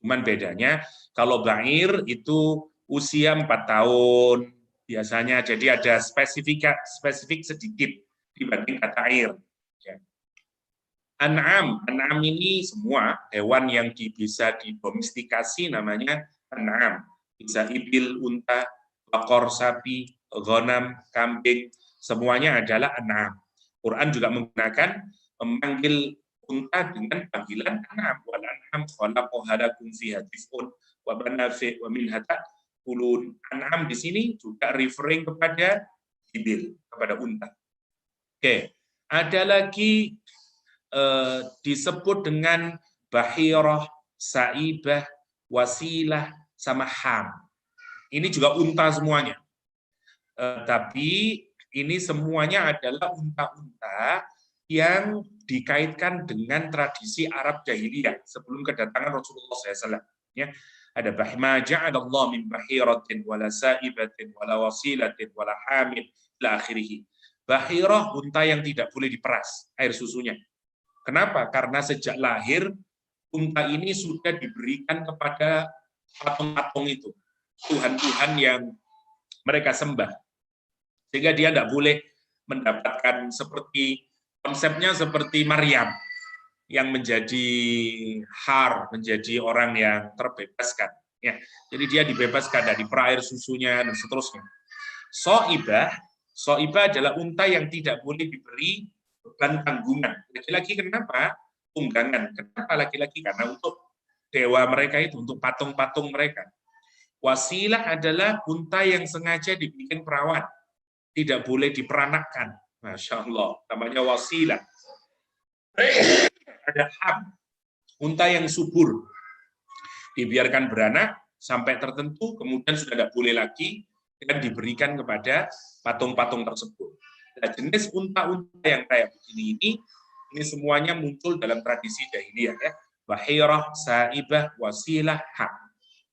Cuman bedanya kalau ba'ir itu usia 4 tahun biasanya, jadi ada spesifik sedikit dibanding kata air. Ya. An'am ini semua hewan yang bisa didomestikasi namanya an'am. Bisa ibil, unta, bakor, sapi, ghanam, kambing, semuanya adalah an'am. Quran juga memanggil unta dengan panggilan an'am. Wal an'am khalaqaha lakum fiha dif'un wa manafi' wa minha ta'kulun. An'am di sini juga referring kepada ibil, kepada unta. Oke, ada lagi disebut dengan bahirah, sa'ibah, wasilah, sama ham. Ini juga unta semuanya. Tapi ini semuanya adalah unta-unta yang dikaitkan dengan tradisi Arab jahiliyah sebelum kedatangan Rasulullah SAW. Ya, ada ma ja'alallah min bahiratin wala sa'ibatin wala wasilatin wala hamid ila akhirih. Bahirah unta yang tidak boleh diperas air susunya. Kenapa? Karena sejak lahir unta ini sudah diberikan kepada patung-patung itu, Tuhan-Tuhan yang mereka sembah. Sehingga dia tidak boleh mendapatkan konsepnya seperti Maryam yang menjadi menjadi orang yang terbebaskan. Ya, jadi dia dibebaskan dari perair susunya dan seterusnya. So'ibah adalah unta yang tidak boleh diberi beban tanggungan. Laki-laki kenapa? Tunggangan. Kenapa laki-laki? Karena untuk dewa mereka itu, untuk patung-patung mereka. Wasilah adalah unta yang sengaja dibikin perawan. Tidak boleh diperanakkan. Masya Allah, namanya wasilah. Ada ham, unta yang subur. Dibiarkan beranak sampai tertentu, kemudian sudah tidak boleh lagi, dan diberikan kepada patung-patung tersebut. Nah, jenis unta-unta yang kayak begini ini semuanya muncul dalam tradisi jahiliyah ya. Bahirah, saibah, wasilah, hak.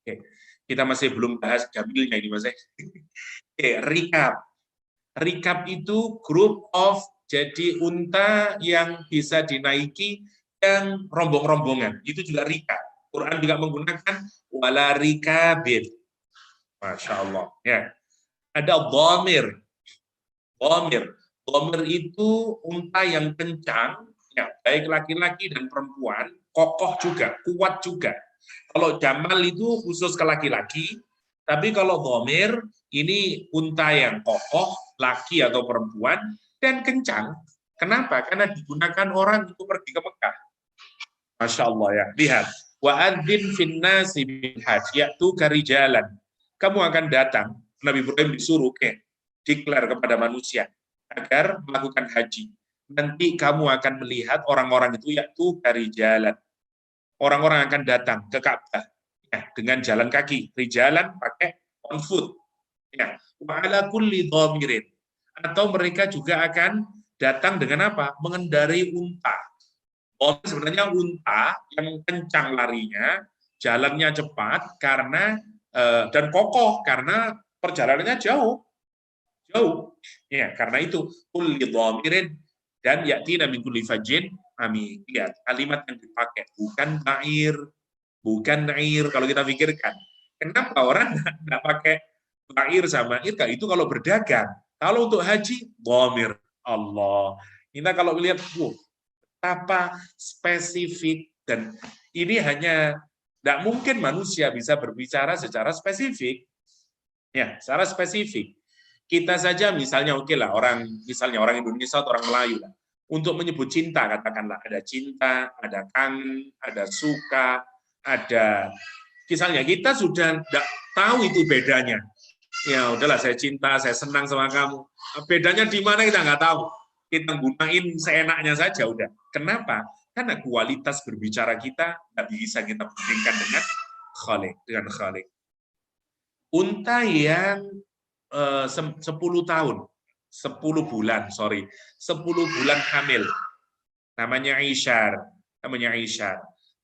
Oke. Kita masih belum bahas jamilnya ini Mas. Oke, recap. Recap itu group of, jadi unta yang bisa dinaiki yang rombong-rombongan. Itu juga recap. Quran juga menggunakan wala rikabin. Masya Allah. Ya. Ada dhamir. Dhamir itu unta yang kencang, ya, baik laki-laki dan perempuan, kokoh juga, kuat juga. Kalau jamal itu khusus ke laki-laki, tapi kalau dhamir ini unta yang kokoh, laki atau perempuan, dan kencang. Kenapa? Karena digunakan orang untuk pergi ke Mekah. Masya Allah ya. Lihat. Wa adzin finnasi bil hajj ya'tuka rijalan. Kamu akan datang, Nabi Ibrahim disuruh declare kepada manusia agar melakukan haji. Nanti kamu akan melihat orang-orang itu ya'tuka rijalan. Orang-orang akan datang ke Ka'bah ya, dengan jalan kaki, rijalan pakai on foot. Ya, wa ala kulli dhamirin. Atau mereka juga akan datang dengan apa? Mengendarai unta. Sebenarnya unta yang kencang larinya, jalannya cepat karena dan kokoh karena perjalanannya jauh. Ya, karena itu kulli dhamirin dan yatina min kulli fajjin amin. Lihat, kalimat yang dipakai bukan nair kalau kita pikirkan. Kenapa orang nggak pakai nair sama irka? Itu kalau berdagang. Kalau untuk haji, dhamir. Allah. Kita kalau melihat, betapa spesifik, dan ini hanya tidak mungkin manusia bisa berbicara secara spesifik. Ya, secara spesifik. Kita saja misalnya lah misalnya orang Indonesia atau orang Melayu lah. Untuk menyebut cinta, katakanlah ada cinta, ada kangen, ada suka, ada misalnya kita sudah tidak tahu itu bedanya. Ya udahlah, saya cinta, saya senang sama kamu. Bedanya di mana kita nggak tahu. Kita gunain seenaknya saja udah. Kenapa? Karena kualitas berbicara kita nggak bisa kita bandingkan dengan Khalik. Unta yang 10 tahun, 10 bulan hamil. Namanya Ishar.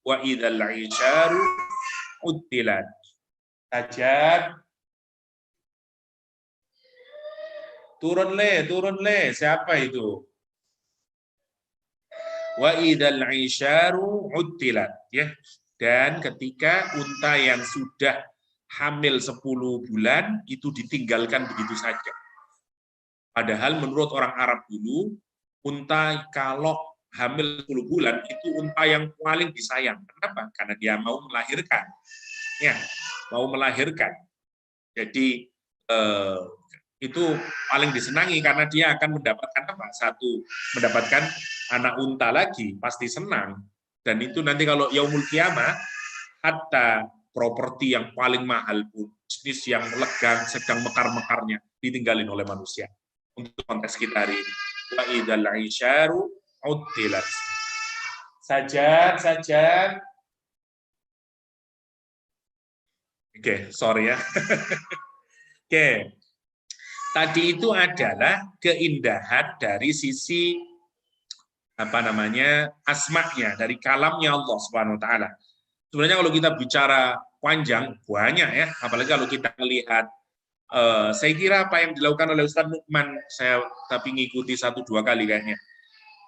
Wa idzal isharu uttilat. Sajad. Turun le, siapa itu? Wa idzal isharu uttilat, ya. Dan ketika unta yang sudah hamil 10 bulan itu ditinggalkan begitu saja. Padahal menurut orang Arab dulu, unta kalau hamil 10 bulan itu unta yang paling disayang. Kenapa? Karena dia mau melahirkan. Ya, mau melahirkan. Jadi itu paling disenangi karena dia akan mendapatkan apa? Satu, mendapatkan anak unta lagi, pasti senang. Dan itu nanti kalau yaumul kiamah, hatta properti yang paling mahal pun, bisnis yang lega, sedang mekar-mekarnya, ditinggalin oleh manusia. Untuk konteks kita hari ini. Wa idzal isyaru uttilat. Sajad. Oke, sorry ya. Oke. Tadi itu adalah keindahan dari sisi asma'nya, dari kalamnya Allah Subhanahu wa taala. Sebenarnya kalau kita bicara panjang banyak ya, apalagi kalau kita melihat saya kira apa yang dilakukan oleh Ustaz Nukman, saya tapi ngikuti 1-2 kali kayaknya.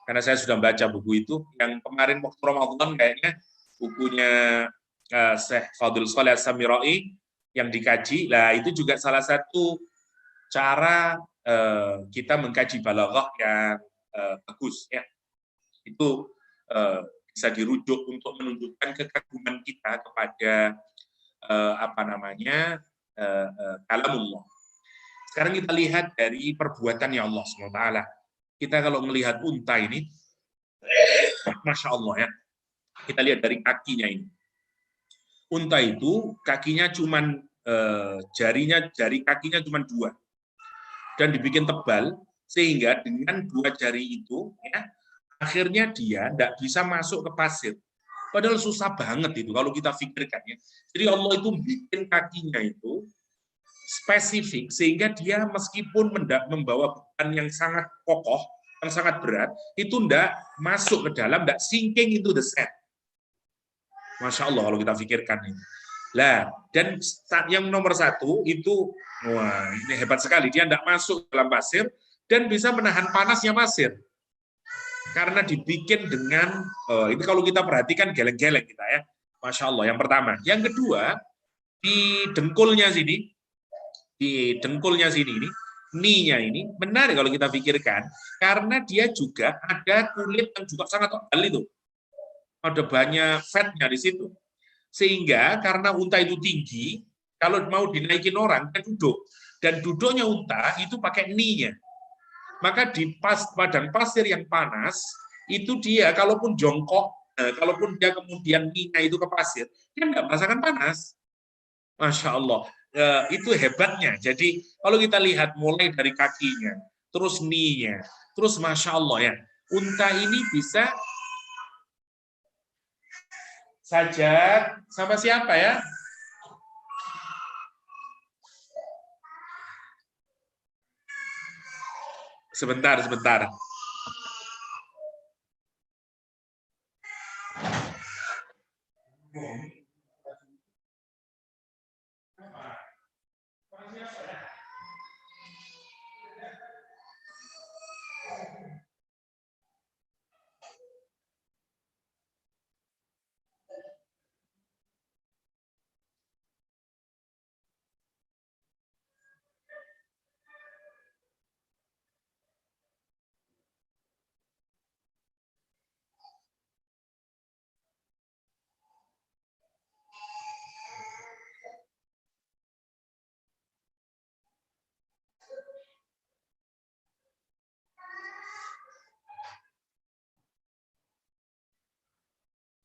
Karena saya sudah baca buku itu, yang kemarin waktu Ramadan kayaknya bukunya Syekh Fadil Shalih As-Samirai yang dikaji. Lah itu juga salah satu cara kita mengkaji balaghah yang bagus ya. Itu bisa dirujuk untuk menunjukkan kekaguman kita kepada kalamullah. Sekarang kita lihat dari perbuatannya Allah SWT. Kita kalau melihat unta ini, Masya Allah ya, kita lihat dari kakinya ini. Unta itu kakinya cuman jari kakinya cuma 2. Dan dibikin tebal, sehingga dengan 2 jari itu, ya, akhirnya dia tidak bisa masuk ke pasir. Padahal susah banget itu kalau kita pikirkan ya. Jadi Allah itu bikin kakinya itu spesifik sehingga dia meskipun membawa beban yang sangat kokoh, yang sangat berat, itu tidak masuk ke dalam, tidak sinking into the sand. Masya Allah kalau kita pikirkan ini. Lah, dan yang nomor satu itu, wah ini hebat sekali, dia tidak masuk dalam pasir dan bisa menahan panasnya pasir. Karena dibikin dengan, ini kalau kita perhatikan geleng-geleng kita ya, Masya Allah, yang pertama. Yang kedua, di dengkulnya sini, ini, knee-nya ini, menarik kalau kita pikirkan, karena dia juga ada kulit yang juga sangat tebal itu. Ada banyak fat-nya di situ. Sehingga karena unta itu tinggi, kalau mau dinaikin orang, dia duduk. Dan duduknya unta itu pakai knee-nya. Maka di padang pasir yang panas, itu dia kalaupun jongkok, kalaupun dia kemudian knee-nya itu ke pasir, dia nggak merasakan panas. Masya Allah. Itu hebatnya. Jadi kalau kita lihat mulai dari kakinya, terus knee-nya, terus Masya Allah ya, unta ini bisa saja sama siapa ya? Sebentar.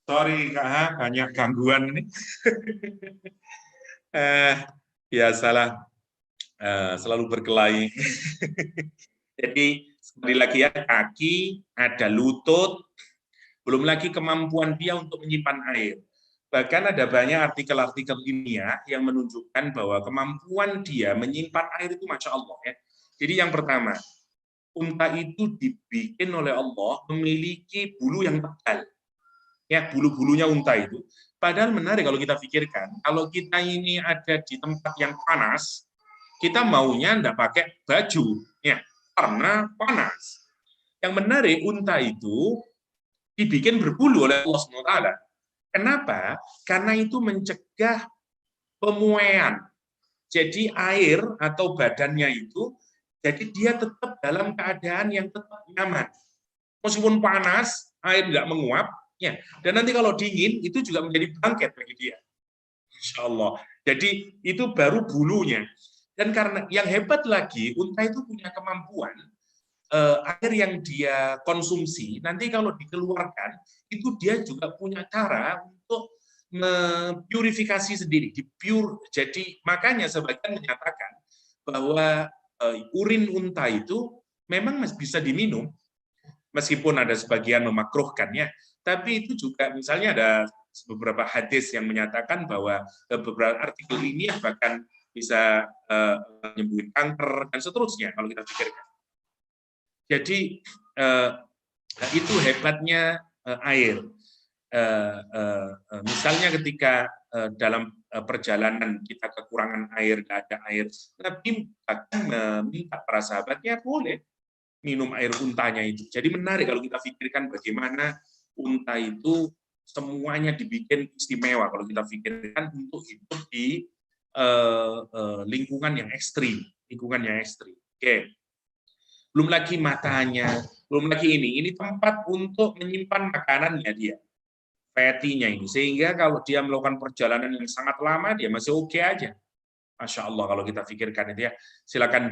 Sorry Kak, banyak gangguan ini. Biasalah, selalu berkelahi. Jadi sekali lagi ya, kaki, ada lutut, belum lagi kemampuan dia untuk menyimpan air. Bahkan ada banyak artikel-artikel ilmiah yang menunjukkan bahwa kemampuan dia menyimpan air itu Masya Allah ya. Jadi yang pertama, unta itu dibikin oleh Allah memiliki bulu yang tebal. Ya, bulu-bulunya unta itu. Padahal menarik kalau kita pikirkan, kalau kita ini ada di tempat yang panas, kita maunya enggak pakai baju, ya, karena panas. Yang menarik, unta itu dibikin berbulu oleh Allah SWT. Kenapa? Karena itu mencegah pemuaian. Jadi air atau badannya itu, jadi dia tetap dalam keadaan yang tetap nyaman. Meskipun panas, air nggak menguap, ya. Dan nanti kalau dingin, itu juga menjadi bangkit bagi dia. Insya Allah. Jadi itu baru bulunya. Dan karena yang hebat lagi, unta itu punya kemampuan, air yang dia konsumsi, nanti kalau dikeluarkan, itu dia juga punya cara untuk purifikasi sendiri, Jadi makanya sebagian menyatakan bahwa urin unta itu memang bisa diminum, meskipun ada sebagian memakruhkannya, tapi itu juga misalnya ada beberapa hadis yang menyatakan bahwa beberapa artikel ini bahkan bisa menyembuhkan kanker dan seterusnya kalau kita pikirkan. Jadi itu hebatnya air. Misalnya ketika dalam perjalanan kita kekurangan air, tidak ada air, Nabi akan meminta para sahabatnya boleh minum air untanya itu. Jadi menarik kalau kita pikirkan bagaimana unta itu semuanya dibikin istimewa kalau kita pikirkan untuk hidup di lingkungan yang ekstrim, Oke. Belum lagi matanya, belum lagi ini tempat untuk menyimpan makanannya dia, fatty-nya ini, sehingga kalau dia melakukan perjalanan yang sangat lama dia masih oke aja. Masya Allah kalau kita pikirkan itu ya. Silakan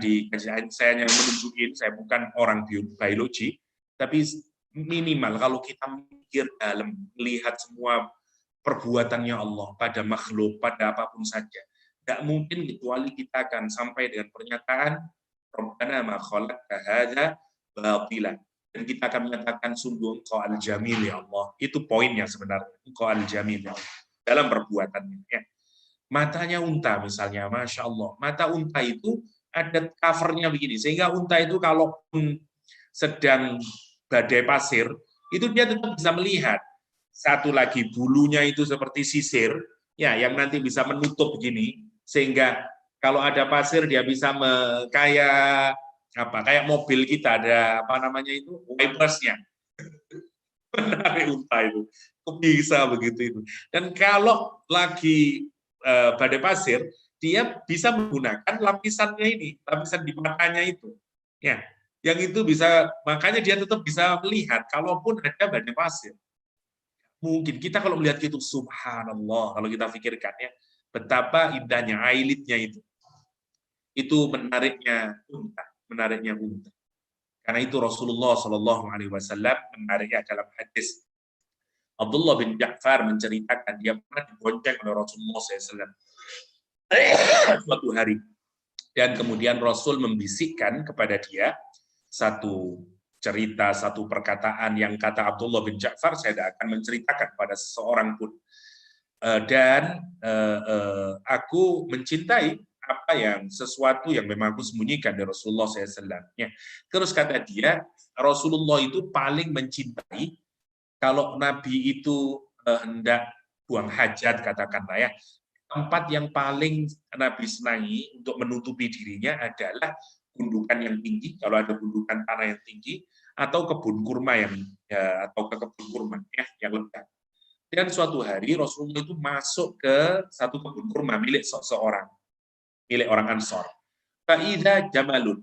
saya hanya menunjukin, saya bukan orang biologi, tapi minimal kalau kita mikir dalam, melihat semua perbuatannya Allah pada makhluk, pada apapun saja, tidak mungkin kecuali kita akan sampai dengan pernyataan Rabbana ma khalaqta hadza batilan. dan kita akan menyatakan sungguh Engkau Al-Jamil ya Allah. Itu poinnya sebenarnya, Engkau Al-Jamil ya Allah, dalam perbuatannya. Ya. Matanya unta misalnya, Masya Allah. Mata unta itu ada covernya begini, sehingga unta itu kalaupun sedang badai pasir, itu dia tetap bisa melihat. Satu lagi bulunya itu seperti sisir, ya, yang nanti bisa menutup begini, sehingga kalau ada pasir dia bisa kayak mobil kita ada apa namanya itu wipersnya, menarik unta itu bisa begitu itu. Dan kalau lagi badai pasir, dia bisa menggunakan lapisannya ini, lapisan di matanya itu, ya, yang itu bisa, makanya dia tetap bisa melihat kalaupun ada badai pasir. Mungkin kita kalau melihat itu, subhanallah, kalau kita pikirkan ya, betapa indahnya eyelidnya itu menariknya unta. Karena itu Rasulullah Shallallahu Alaihi Wasallam menariknya dalam hadis. Abdullah bin Ja'far menceritakan dia pernah dibonceng oleh Rasulullah SAW suatu hari, dan kemudian Rasul membisikkan kepada dia satu cerita, satu perkataan yang kata Abdullah bin Ja'far, saya tidak akan menceritakan pada seseorang pun. Dan aku mencintai apa yang sesuatu yang memang aku sembunyikan dari Rasulullah SAW. Ya. Terus kata dia, Rasulullah itu paling mencintai kalau Nabi itu hendak buang hajat, katakanlah ya, tempat yang paling Nabi senangi untuk menutupi dirinya adalah gundukan yang tinggi, kalau ada gundukan tanah yang tinggi, atau kebun kurma atau ke kebun kurma ya, yang lebat. Dan suatu hari Rasulullah itu masuk ke satu kebun kurma milik seseorang, milik orang Ansor. Fa'idha jamalun,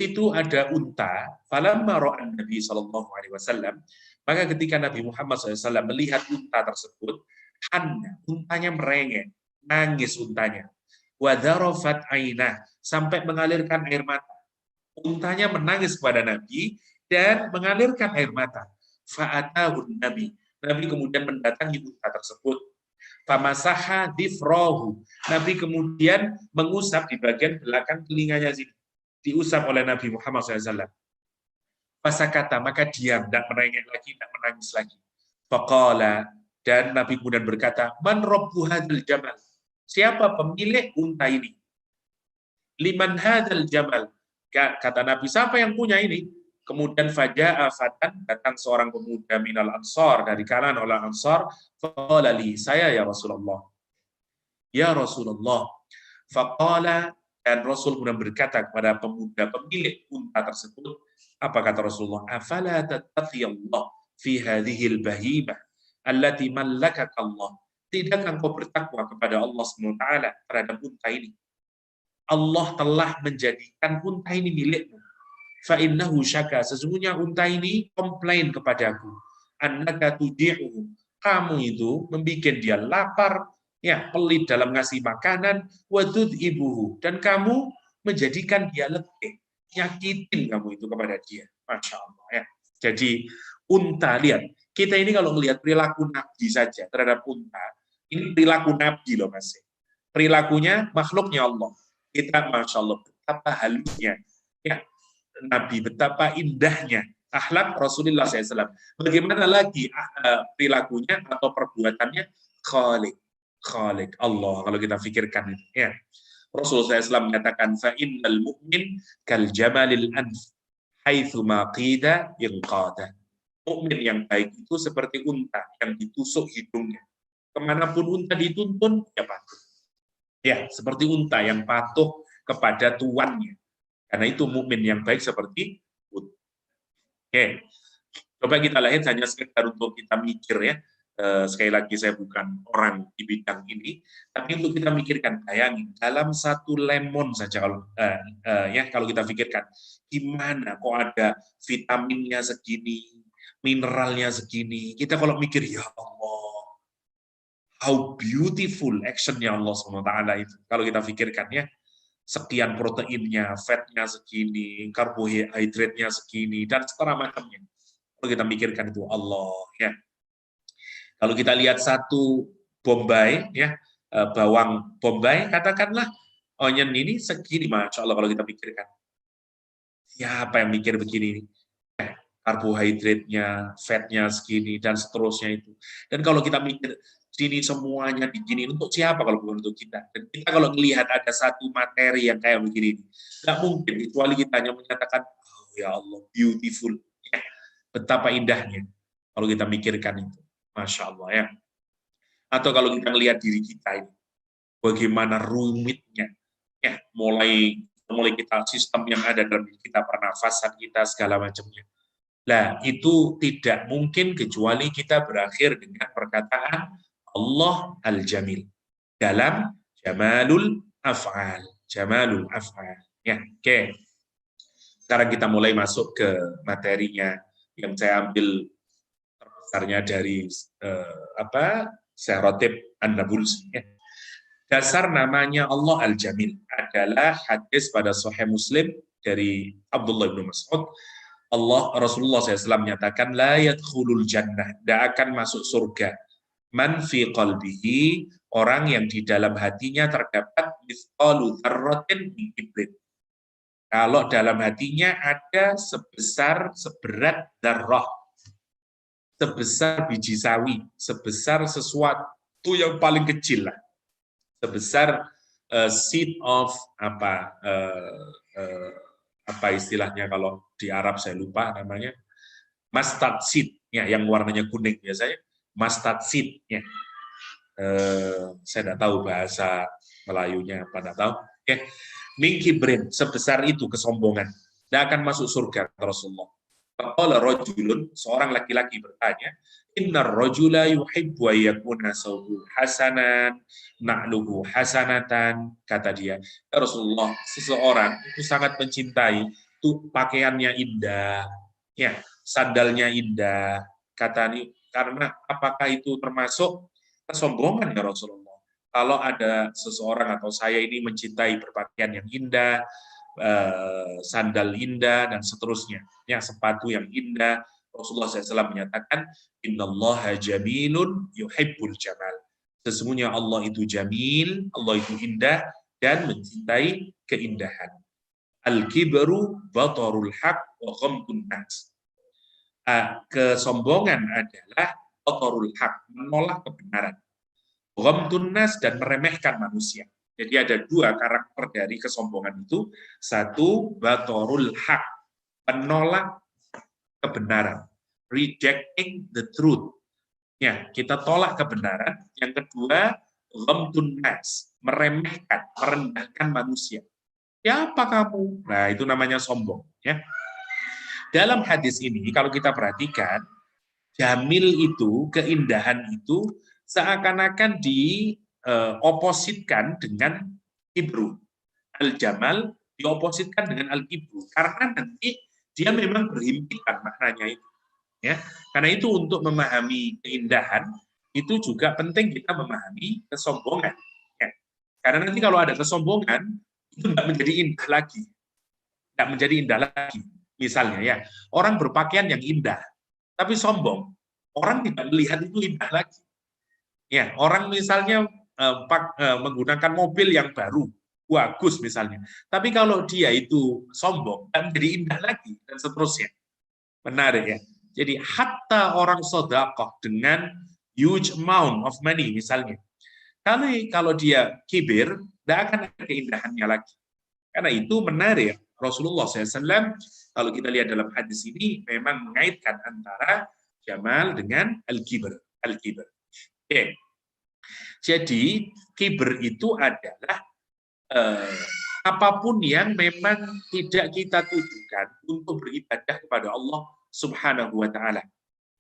itu ada unta. Falamma ra'an Nabi Shallallahu Alaihi Wasallam, maka ketika Nabi Muhammad SAW melihat unta tersebut, untanya merengek, nangis untanya. Wadharofat ainah, sampai mengalirkan air mata. Untanya menangis kepada Nabi dan mengalirkan air mata. Fa'atahun Nabi. Nabi kemudian mendatangi unta tersebut. Famasaha difrohu. Nabi kemudian mengusap di bagian belakang telinganya sini. Diusap oleh Nabi Muhammad SAW. Fasakata, maka diam, tidak merengek lagi, tidak menangis lagi. Faqala, dan Nabi kemudian berkata, Man rabbu hadzal jamal? Siapa pemilik unta ini? Liman hadzal jamal? Kata Nabi, siapa yang punya ini? Kemudian faja'a fatan, datang seorang pemuda minal ansar, dari kalangan orang ansar, faqala li, saya ya Rasulullah. Ya Rasulullah. Faqala, dan Rasul kemudian berkata kepada pemuda pemilik unta tersebut, apa kata Rasulullah? Afala tattaqiyallah fi hadhil bahimah allati mallakaka Allah. Tidakkah engkau bertakwa kepada Allah SWT terhadap unta ini? Allah telah menjadikan unta ini milikmu. Fa innahu syaka, sesungguhnya unta ini komplain kepadaku. Annaka tudi'uhu, kamu itu membuat dia lapar, ya, pelit dalam ngasih makanan, wa tud'ibuhu, dan kamu menjadikan dia letih, nyakitin kamu itu kepada dia. Masya Allah ya. Jadi unta, lihat, kita ini kalau melihat perilaku Nabi saja terhadap unta, ini perilaku Nabi loh Mas. Perilakunya makhluknya Allah. Kita Masya Allah betapa halusnya ya Nabi, betapa indahnya akhlak Rasulullah SAW. Bagaimana lagi perilakunya atau perbuatannya? Khaliq Allah, kalau kita pikirkan ya. Rasulullah SAW mengatakan fa'innal mu'min kal jamalil anf haitsu ma qida inqada. Mukmin yang baik itu seperti unta yang ditusuk hidungnya. Kemanapun unta dituntun, ya patuh. Ya, seperti unta yang patuh kepada tuannya. Karena itu mukmin yang baik seperti unta. Oke. Coba kita lihat hanya sekedar untuk kita mikir ya. Sekali lagi saya bukan orang di bidang ini, tapi untuk kita mikirkan, bayangin dalam satu lemon saja kalau kita pikirkan, gimana kok ada vitaminnya segini, mineralnya segini. Kita kalau mikir, ya Allah, how beautiful actionnya Allah SWT itu. Kalau kita pikirkan ya, sekian proteinnya, fatnya segini, karbohidratnya segini, dan setara macamnya. Kalau kita mikirkan itu Allah ya. Kalau kita lihat satu bombay ya, bawang bombay, katakanlah onion ini segini, Masya Allah kalau kita pikirkan. Siapa yang mikir begini? karbohidratnya, fatnya segini, dan seterusnya itu. Dan kalau kita mikir, sini semuanya begini, untuk siapa kalau bukan untuk kita? Dan kita kalau melihat ada satu materi yang kayak begini, nggak mungkin, kecuali kita hanya menyatakan, oh ya Allah, beautiful. Ya, betapa indahnya kalau kita mikirkan itu. Masya Allah ya. Atau kalau kita melihat diri kita ini, bagaimana rumitnya, ya, mulai kita sistem yang ada dalam diri kita, pernafasan kita, segala macamnya. Nah, itu tidak mungkin kecuali kita berakhir dengan perkataan Allah Al-Jamil dalam Jamalul Af'al. Jamalul Af'al. Ya, oke. Sekarang kita mulai masuk ke materinya yang saya ambil terbesarnya dari Syekh Ratib An-Nabulsi. Ya. Dasar namanya Allah Al-Jamil adalah hadis pada Sahih Muslim dari Abdullah bin Mas'ud. Rasulullah SAW menyatakan, la yadkhulul jannah, tidak akan masuk surga. Man fi qalbihi, orang yang di dalam hatinya terdapat mithqalu dzarratin min kibrin. Kalau dalam hatinya ada seberat dzarrah, sebesar biji sawi, sebesar sesuatu yang paling kecil lah. Sebesar seed of apa istilahnya kalau di Arab saya lupa namanya, mustard seed ya, yang warnanya kuning biasanya, mustard seed ya. Saya tidak tahu bahasa Melayunya apa, tidak tahu. Oke, mingkibrin, sebesar itu kesombongan, tidak akan masuk surga, Rasulullah. Qala rajulun, seorang laki-laki bertanya, innar rajula yuhibbu ayyakuna sawbu hasanan, na'luhu hasanatan, kata dia, ya Rasulullah, seseorang itu sangat mencintai itu pakaiannya indah, ya, sandalnya indah, kata ini, karena apakah itu termasuk kesombongan ya Rasulullah? Kalau ada seseorang atau saya ini mencintai berpakaian yang indah, sandal indah, dan seterusnya, ya, sepatu yang indah, Rasulullah SAW menyatakan, innallaha jamilun yuhibbul jamal. Sesungguhnya Allah itu jamil, Allah itu indah, dan mencintai keindahan. Al-kibru batarul haq wa ghamtun nas. Kesombongan adalah batarul haq, menolak kebenaran. Ghamtun nas, dan meremehkan manusia. Jadi ada dua karakter dari kesombongan itu. Satu, batarul haq, menolak kebenaran. Rejecting the truth. Ya, kita tolak kebenaran. Yang kedua, ghamtun nas, meremehkan, merendahkan manusia. Siapa kamu? Nah, itu namanya sombong. Ya. Dalam hadis ini, kalau kita perhatikan, jamil itu, keindahan itu, seakan-akan diopositkan dengan kibru. Al-jamal diopositkan dengan al-kibru. Karena nanti dia memang berhimpitan maknanya itu. Ya. Karena itu untuk memahami keindahan, itu juga penting kita memahami kesombongan. Ya. Karena nanti kalau ada kesombongan, itu tidak menjadi indah lagi. Tidak menjadi indah lagi. Misalnya ya, orang berpakaian yang indah, tapi sombong. Orang tidak melihat itu indah lagi. Ya, orang misalnya menggunakan mobil yang baru, bagus misalnya. Tapi kalau dia itu sombong, tidak menjadi indah lagi, dan seterusnya. Menarik ya. Jadi hatta orang sedekah dengan huge amount of money misalnya, kalau dia kibir, tidak akan ada keindahannya lagi. Karena itu menarik ya. Rasulullah SAW, kalau kita lihat dalam hadis ini, memang mengaitkan antara jamal dengan al-kibr. Al-kibr. Oke. Jadi kibr itu adalah apapun yang memang tidak kita tujukan untuk beribadah kepada Allah Subhanahu wa Ta'ala.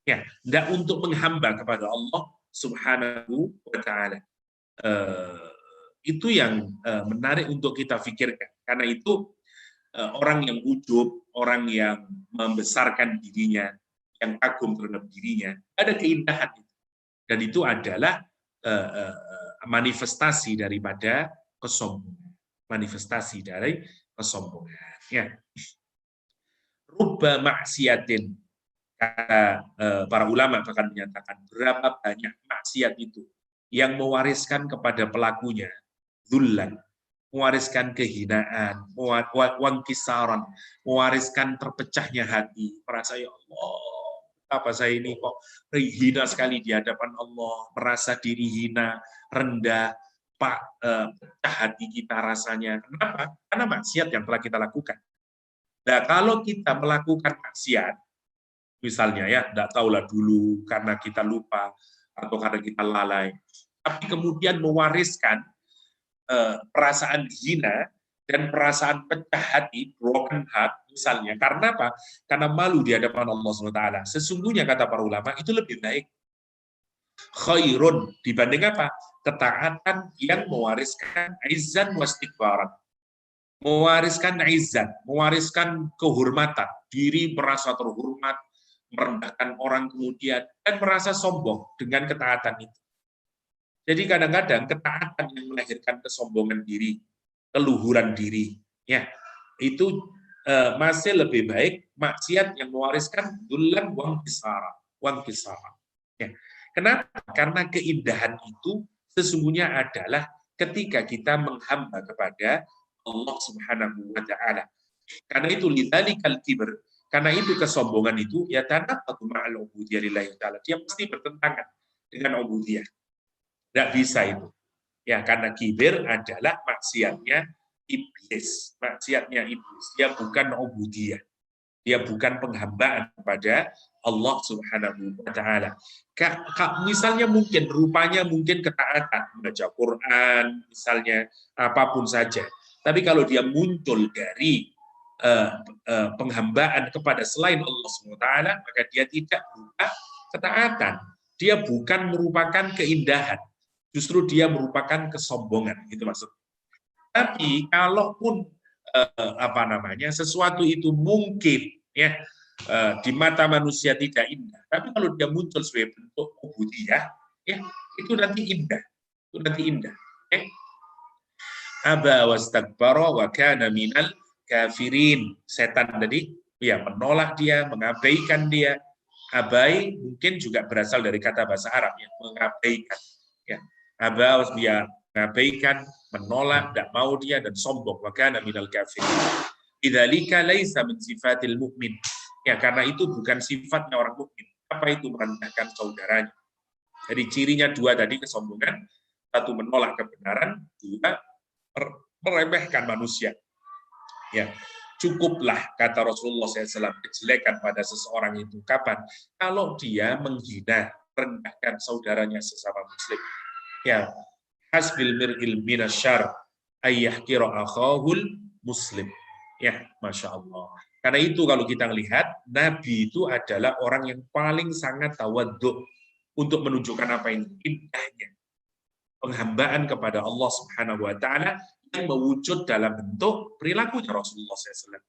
Ya, tidak untuk menghamba kepada Allah Subhanahu wa Ta'ala. Itu yang menarik untuk kita pikirkan. Karena itu orang yang ujub, orang yang membesarkan dirinya, yang kagum terhadap dirinya, ada keindahan itu. Dan itu adalah manifestasi daripada kesombongan. Manifestasi dari kesombongan. Ya. Rubba maksiatin. Kata para ulama bahkan menyatakan berapa banyak maksiat itu yang mewariskan kepada pelakunya dzullan, mewariskan kehinaan, wangkisaran, mewariskan terpecahnya hati, merasa ya Allah, apa saya ini kok hina sekali di hadapan Allah, merasa diri hina, rendah, pecah hati kita rasanya. Kenapa? Karena maksiat yang telah kita lakukan. Nah, kalau kita melakukan maksiat, misalnya ya, tidak tahulah dulu karena kita lupa atau karena kita lalai, tapi kemudian mewariskan perasaan hina dan perasaan pecah hati, broken heart, misalnya. Karena apa? Karena malu di hadapan Allah SWT. Sesungguhnya, kata para ulama, itu lebih baik. Khairun, dibanding apa? Ketaatan yang mewariskan izzan wastikbaran. Mewariskan izzan, mewariskan kehormatan. Diri merasa terhormat, merendahkan orang kemudian, dan merasa sombong dengan ketaatan itu. Jadi kadang-kadang ketaatan yang melahirkan kesombongan diri, keluhuran diri, ya itu masih lebih baik maksiat yang mewariskan dulan wang kisara. Ya. Kenapa? Karena keindahan itu sesungguhnya adalah ketika kita menghamba kepada Allah Subhanahu wa Ta'ala. Karena itu lidzalikal kibr, karena itu kesombongan itu ya tanaqatu ma'al ubudiyah lillahi ta'ala. Dia pasti bertentangan dengan ubudiyah. Tidak bisa itu. Ya, karena kibir adalah maksiatnya iblis. Maksiatnya iblis. Dia bukan ubudiyah. Dia bukan penghambaan kepada Allah Subhanahu wa Ta'ala. Misalnya mungkin rupanya mungkin ketaatan, membaca Quran, misalnya apapun saja. Tapi kalau dia muncul dari penghambaan kepada selain Allah Subhanahu wa Ta'ala, maka dia tidak berupa ketaatan. Dia bukan merupakan keindahan. Justru dia merupakan kesombongan, itu maksud. Tapi kalaupun sesuatu itu mungkin ya di mata manusia tidak indah, tapi kalau dia muncul sebagai bentuk ubudiyah, ya itu nanti indah, itu nanti indah. Aba wastakbara wa kana minal kafirin. Setan tadi ya menolak dia, mengabaikan dia. Abai mungkin juga berasal dari kata bahasa Arab ya, mengabaikan. Ya. Aba dia mengabaikan, menolak, tidak mau dia dan sombong. Wa kana minal kafirin. Idzalika laisa min sifatil mukmin. Ya, karena itu bukan sifatnya orang mukmin. Apa itu merendahkan saudaranya? Jadi cirinya dua tadi, kesombongan, satu menolak kebenaran, dua meremehkan manusia. Ya, cukuplah kata Rasulullah SAW kejelekan pada seseorang itu kapan? Kalau dia menghina, merendahkan saudaranya sesama muslim. Ya, hasbil mir'il minasyar ayyahkira akhahul muslim. Ya, Masya Allah. Karena itu kalau kita lihat, Nabi itu adalah orang yang paling sangat tawadhu untuk menunjukkan apa ini indahnya penghambaan kepada Allah Subhanahu wa Ta'ala yang mewujud dalam bentuk perilakunya Rasulullah SAW.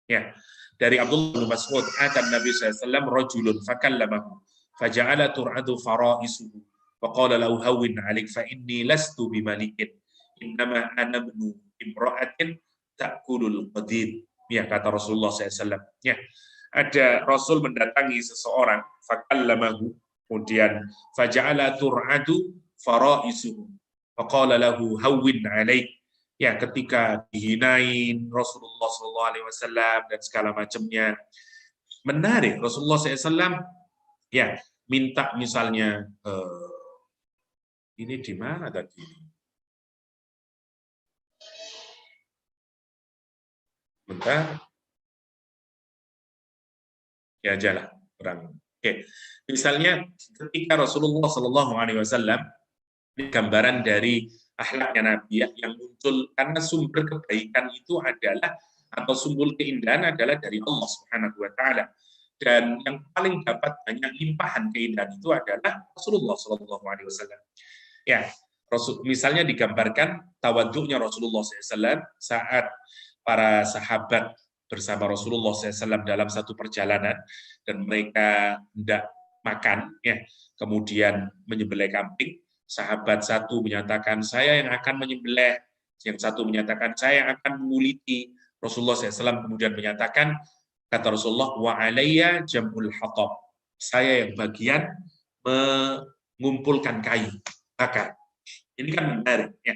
Ya, dari Abdullah bin Mas'ud, atan Nabi SAW rajulun fakallamahu faja'ala tur'adu fara'isuhu wa qala lahu hawwin 'alaik fa inni lastu bimalikin innama ana ibnu imra'atin ta'kulul qadid. Ya, kata Rasulullah SAW. Ya, ada Rasul mendatangi seseorang fakallamahu, kemudian faja'ala tur'adu fara'isuhu faqala lahu hawwin 'alaik. Ya, ketika dihinain Rasulullah SAW dan segala macamnya, menarik Rasulullah SAW ya minta misalnya ini di mana tadi? Bentar. Ya jalan orang. Oke. Misalnya ketika Rasulullah SAW, ini gambaran dari akhlaknya Nabi yang muncul karena sumber kebaikan itu adalah atau sumber keindahan adalah dari Allah Subhanahu wa Ta'ala. Dan yang paling dapat banyak limpahan keindahan itu adalah Rasulullah SAW. Ya, misalnya digambarkan tawaduknya Rasulullah SAW saat para sahabat bersama Rasulullah SAW dalam satu perjalanan dan mereka hendak makan, ya, kemudian menyembelih kambing. Sahabat satu menyatakan saya yang akan menyembelih, yang satu menyatakan saya yang akan menguliti. Rasulullah SAW kemudian menyatakan, kata Rasulullah, wa alayya jam'ul hatab, saya yang bagian mengumpulkan kayu bakar. Ini kan menarik ya.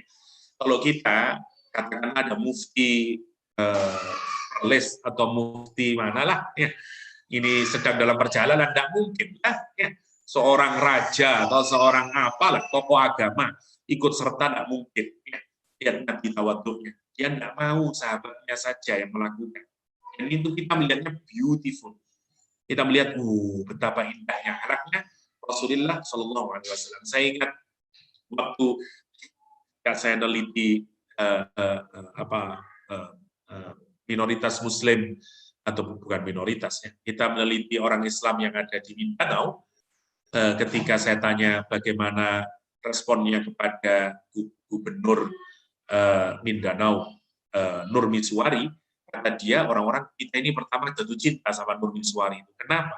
Kalau kita katakanlah ada mufti les atau mufti manalah ya, ini sedang dalam perjalanan, tidak mungkin lah ya, seorang raja atau seorang apalah tokoh agama ikut serta, tidak mungkin ya. Lihat Nabi tawaduknya, dia tidak mau sahabatnya saja yang melakukan, dan itu kita melihatnya beautiful, kita melihat betapa indahnya akhlaknya Rasulullah Shallallahu Alaihi Wasallam. Saya ingat waktu saya meneliti minoritas Muslim, atau bukan minoritas ya, kita meneliti orang Islam yang ada di Mindanao. Ketika saya tanya bagaimana responnya kepada Gubernur Mindanao, Nur Miswari, kata dia, orang-orang kita ini pertama jatuh cinta sama Nur Miswari itu. Kenapa?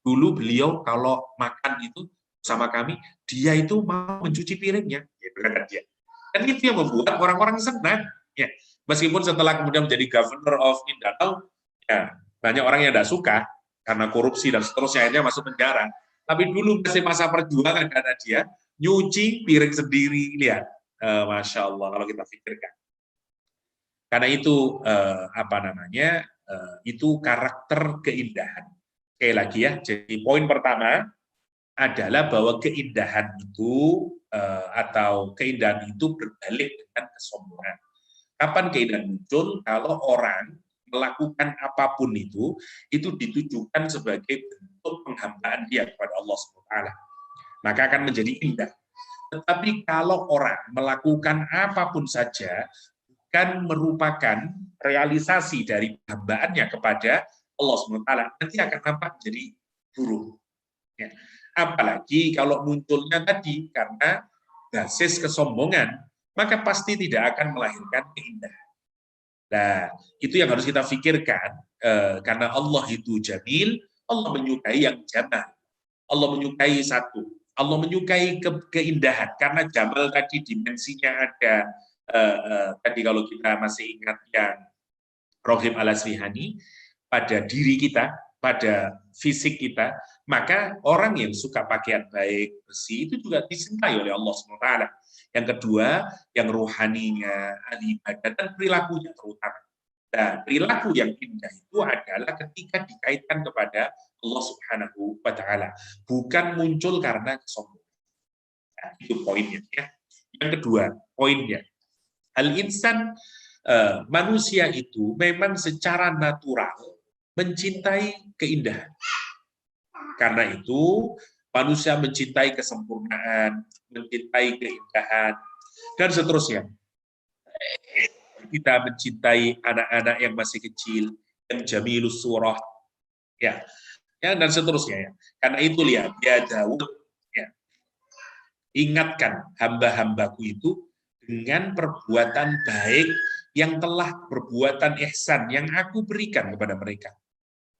Dulu beliau kalau makan itu sama kami, dia itu mau mencuci piringnya, gitu kata dia. Dan itu yang membuat orang-orang senang. Ya. Meskipun setelah kemudian menjadi Governor of Mindanao, ya, banyak orang yang tidak suka karena korupsi dan seterusnya, akhirnya masuk penjara. Tapi dulu masih masa perjuangan karena dia nyuci piring sendiri, lihat, masya Allah kalau kita pikirkan. Karena itu itu karakter keindahan. Sekali lagi ya, jadi poin pertama adalah bahwa keindahan itu atau keindahan itu berbalik dengan kesombongan. Kapan keindahan muncul? Kalau orang melakukan apapun itu ditujukan sebagai bentuk penghambaan dia kepada Allah SWT. Maka akan menjadi indah. Tetapi kalau orang melakukan apapun saja bukan merupakan realisasi dari hambaannya kepada Allah SWT, nanti akan nampak jadi buruk. Ya. Apalagi kalau munculnya tadi karena basis kesombongan, maka pasti tidak akan melahirkan keindahan. Nah, itu yang harus kita pikirkan, karena Allah itu jamil, Allah menyukai yang jamal. Allah menyukai satu, Allah menyukai keindahan, karena jamal tadi dimensinya ada, tadi kalau kita masih ingat yang Rohim Al-Asfihani, pada diri kita, pada fisik kita, maka orang yang suka pakaian baik, bersih, itu juga dicintai oleh Allah SWT. Yang kedua, yang rohaninya, ahli ibadah, dan perilakunya terutama. Nah, perilaku yang indah itu adalah ketika dikaitkan kepada Allah Subhanahu wa Ta'ala, bukan muncul karena kesombongan. Nah, itu poinnya ya. Yang kedua, poinnya, al-insan, manusia itu memang secara natural mencintai keindahan. Karena itu manusia mencintai kesempurnaan, mencintai keindahan, dan seterusnya. Kita mencintai anak-anak yang masih kecil, yang jamilus surah, ya, dan seterusnya. Ya. Karena itu lihat, ya Daud, ya, ingatkan hamba-hambaku itu dengan perbuatan baik yang telah perbuatan ihsan yang aku berikan kepada mereka.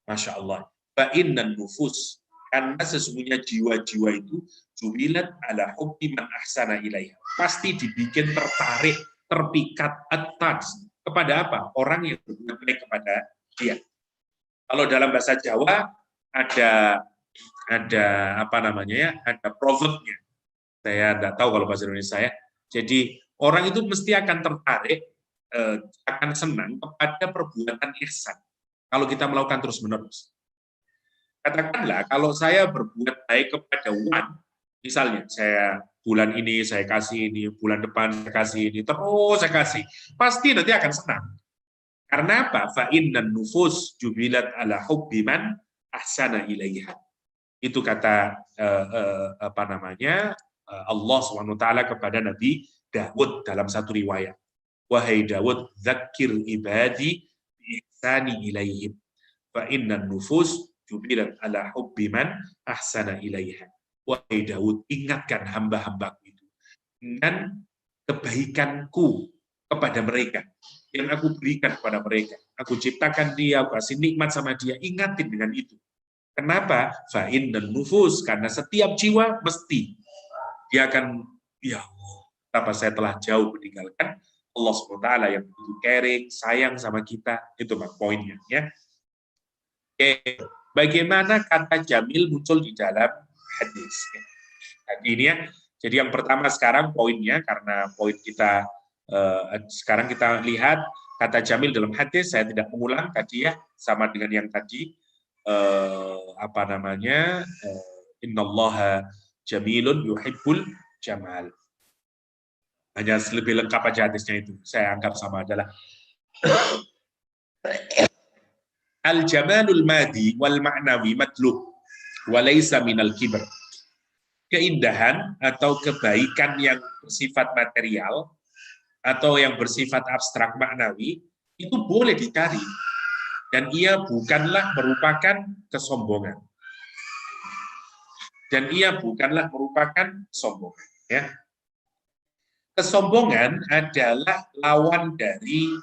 Masya Allah. Fa'innan nufus, karena sesungguhnya jiwa-jiwa itu jubilat ala hubbi man ahsana ilaiha. Pasti dibikin tertarik, terpikat, attached kepada apa? Orang yang berbuat baik kepada dia. Kalau dalam bahasa Jawa ada apa namanya ya? Ada proverb-nya. Saya tidak tahu kalau bahasa Indonesia ya. Jadi orang itu mesti akan tertarik, akan senang kepada perbuatan ihsan. Kalau kita melakukan terus-menerus. Katakanlah kalau saya berbuat baik kepada Wan, misalnya saya bulan ini saya kasih ini, bulan depan saya kasih ini, terus saya kasih, pasti nanti akan senang. Karena apa? Fa'innan nufus jubilat ala hubbi man ahsana ilaiha. Itu kata apa namanya Allah SWT kepada Nabi Daud dalam satu riwayat. Wahai Daud, dzakir ibadi bi ihsani ilaihim. Fa'innan nufus jubilat ala hubbi man ahsana ilaiha. Wahai Daud, ingatkan hamba-hambaku itu dengan kebaikanku kepada mereka yang aku berikan kepada mereka. Aku ciptakan dia, aku kasih nikmat sama dia, ingatin dengan itu. Kenapa? Fa'in dan nufus, karena setiap jiwa mesti dia akan, ya Allah, betapa saya telah jauh meninggalkan Allah SWT yang begitu caring, sayang sama kita. Itu poinnya ya. Oke. Bagaimana kata jamil muncul di dalam hadis. Tadi ini ya. Jadi yang pertama sekarang poinnya, karena poin kita Sekarang kita lihat kata jamil dalam hadis, saya tidak mengulang tadi ya, sama dengan yang tadi. Innallaha jamilun yuhibbul jamal. Hanya lebih lengkap aja hadisnya itu. Saya anggap sama adalah al-jamalul madi wal ma'nawi matlub wa laysa minal kibr. Keindahan atau kebaikan yang bersifat material atau yang bersifat abstrak maknawi itu boleh dicari dan ia bukanlah merupakan kesombongan. Dan ia bukanlah merupakan kesombongan, ya. Kesombongan adalah lawan dari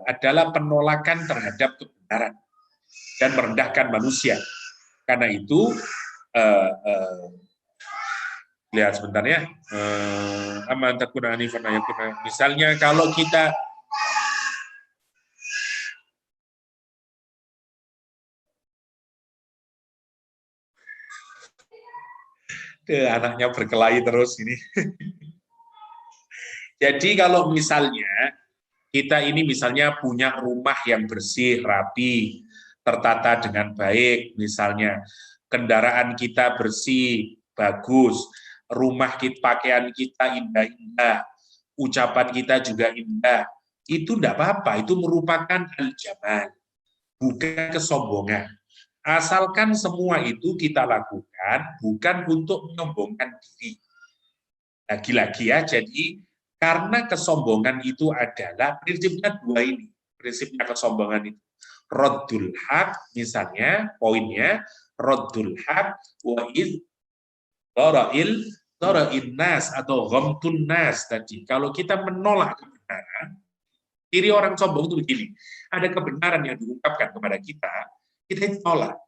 adalah penolakan terhadap kebenaran dan merendahkan manusia. Karena itu lihat sebentar ya. Misalnya kalau kita anaknya berkelahi terus ini. Jadi kalau misalnya kita ini misalnya punya rumah yang bersih, rapi, tertata dengan baik, misalnya kendaraan kita bersih, bagus, rumah kita, pakaian kita indah-indah, ucapan kita juga indah, itu tidak apa-apa, itu merupakan al-jamal, bukan kesombongan. Asalkan semua itu kita lakukan bukan untuk menyombongkan diri. Lagi-lagi ya, jadi karena kesombongan itu adalah prinsipnya dua ini. Prinsipnya kesombongan itu. Raddul haq, misalnya poinnya, Raddul haq wa idh dara'il nas atau ghamtun nas tadi. Kalau kita menolak kebenaran, ciri orang sombong itu begini. Ada kebenaran yang diungkapkan kepada kita itu tolak.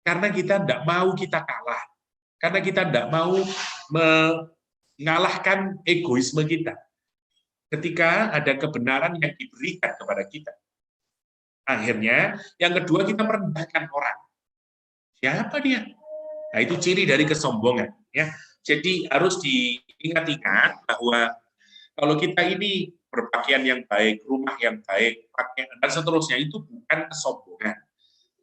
Karena kita tidak mau kita kalah. Karena kita tidak mau mengalahkan egoisme kita. Ketika ada kebenaran yang diberikan kepada kita. Akhirnya, yang kedua kita merendahkan orang. Siapa dia? Nah, itu ciri dari kesombongan. Ya. Jadi harus diingat-ingat bahwa kalau kita ini berpakaian yang baik, rumah yang baik, pakaian dan seterusnya, itu bukan kesombongan.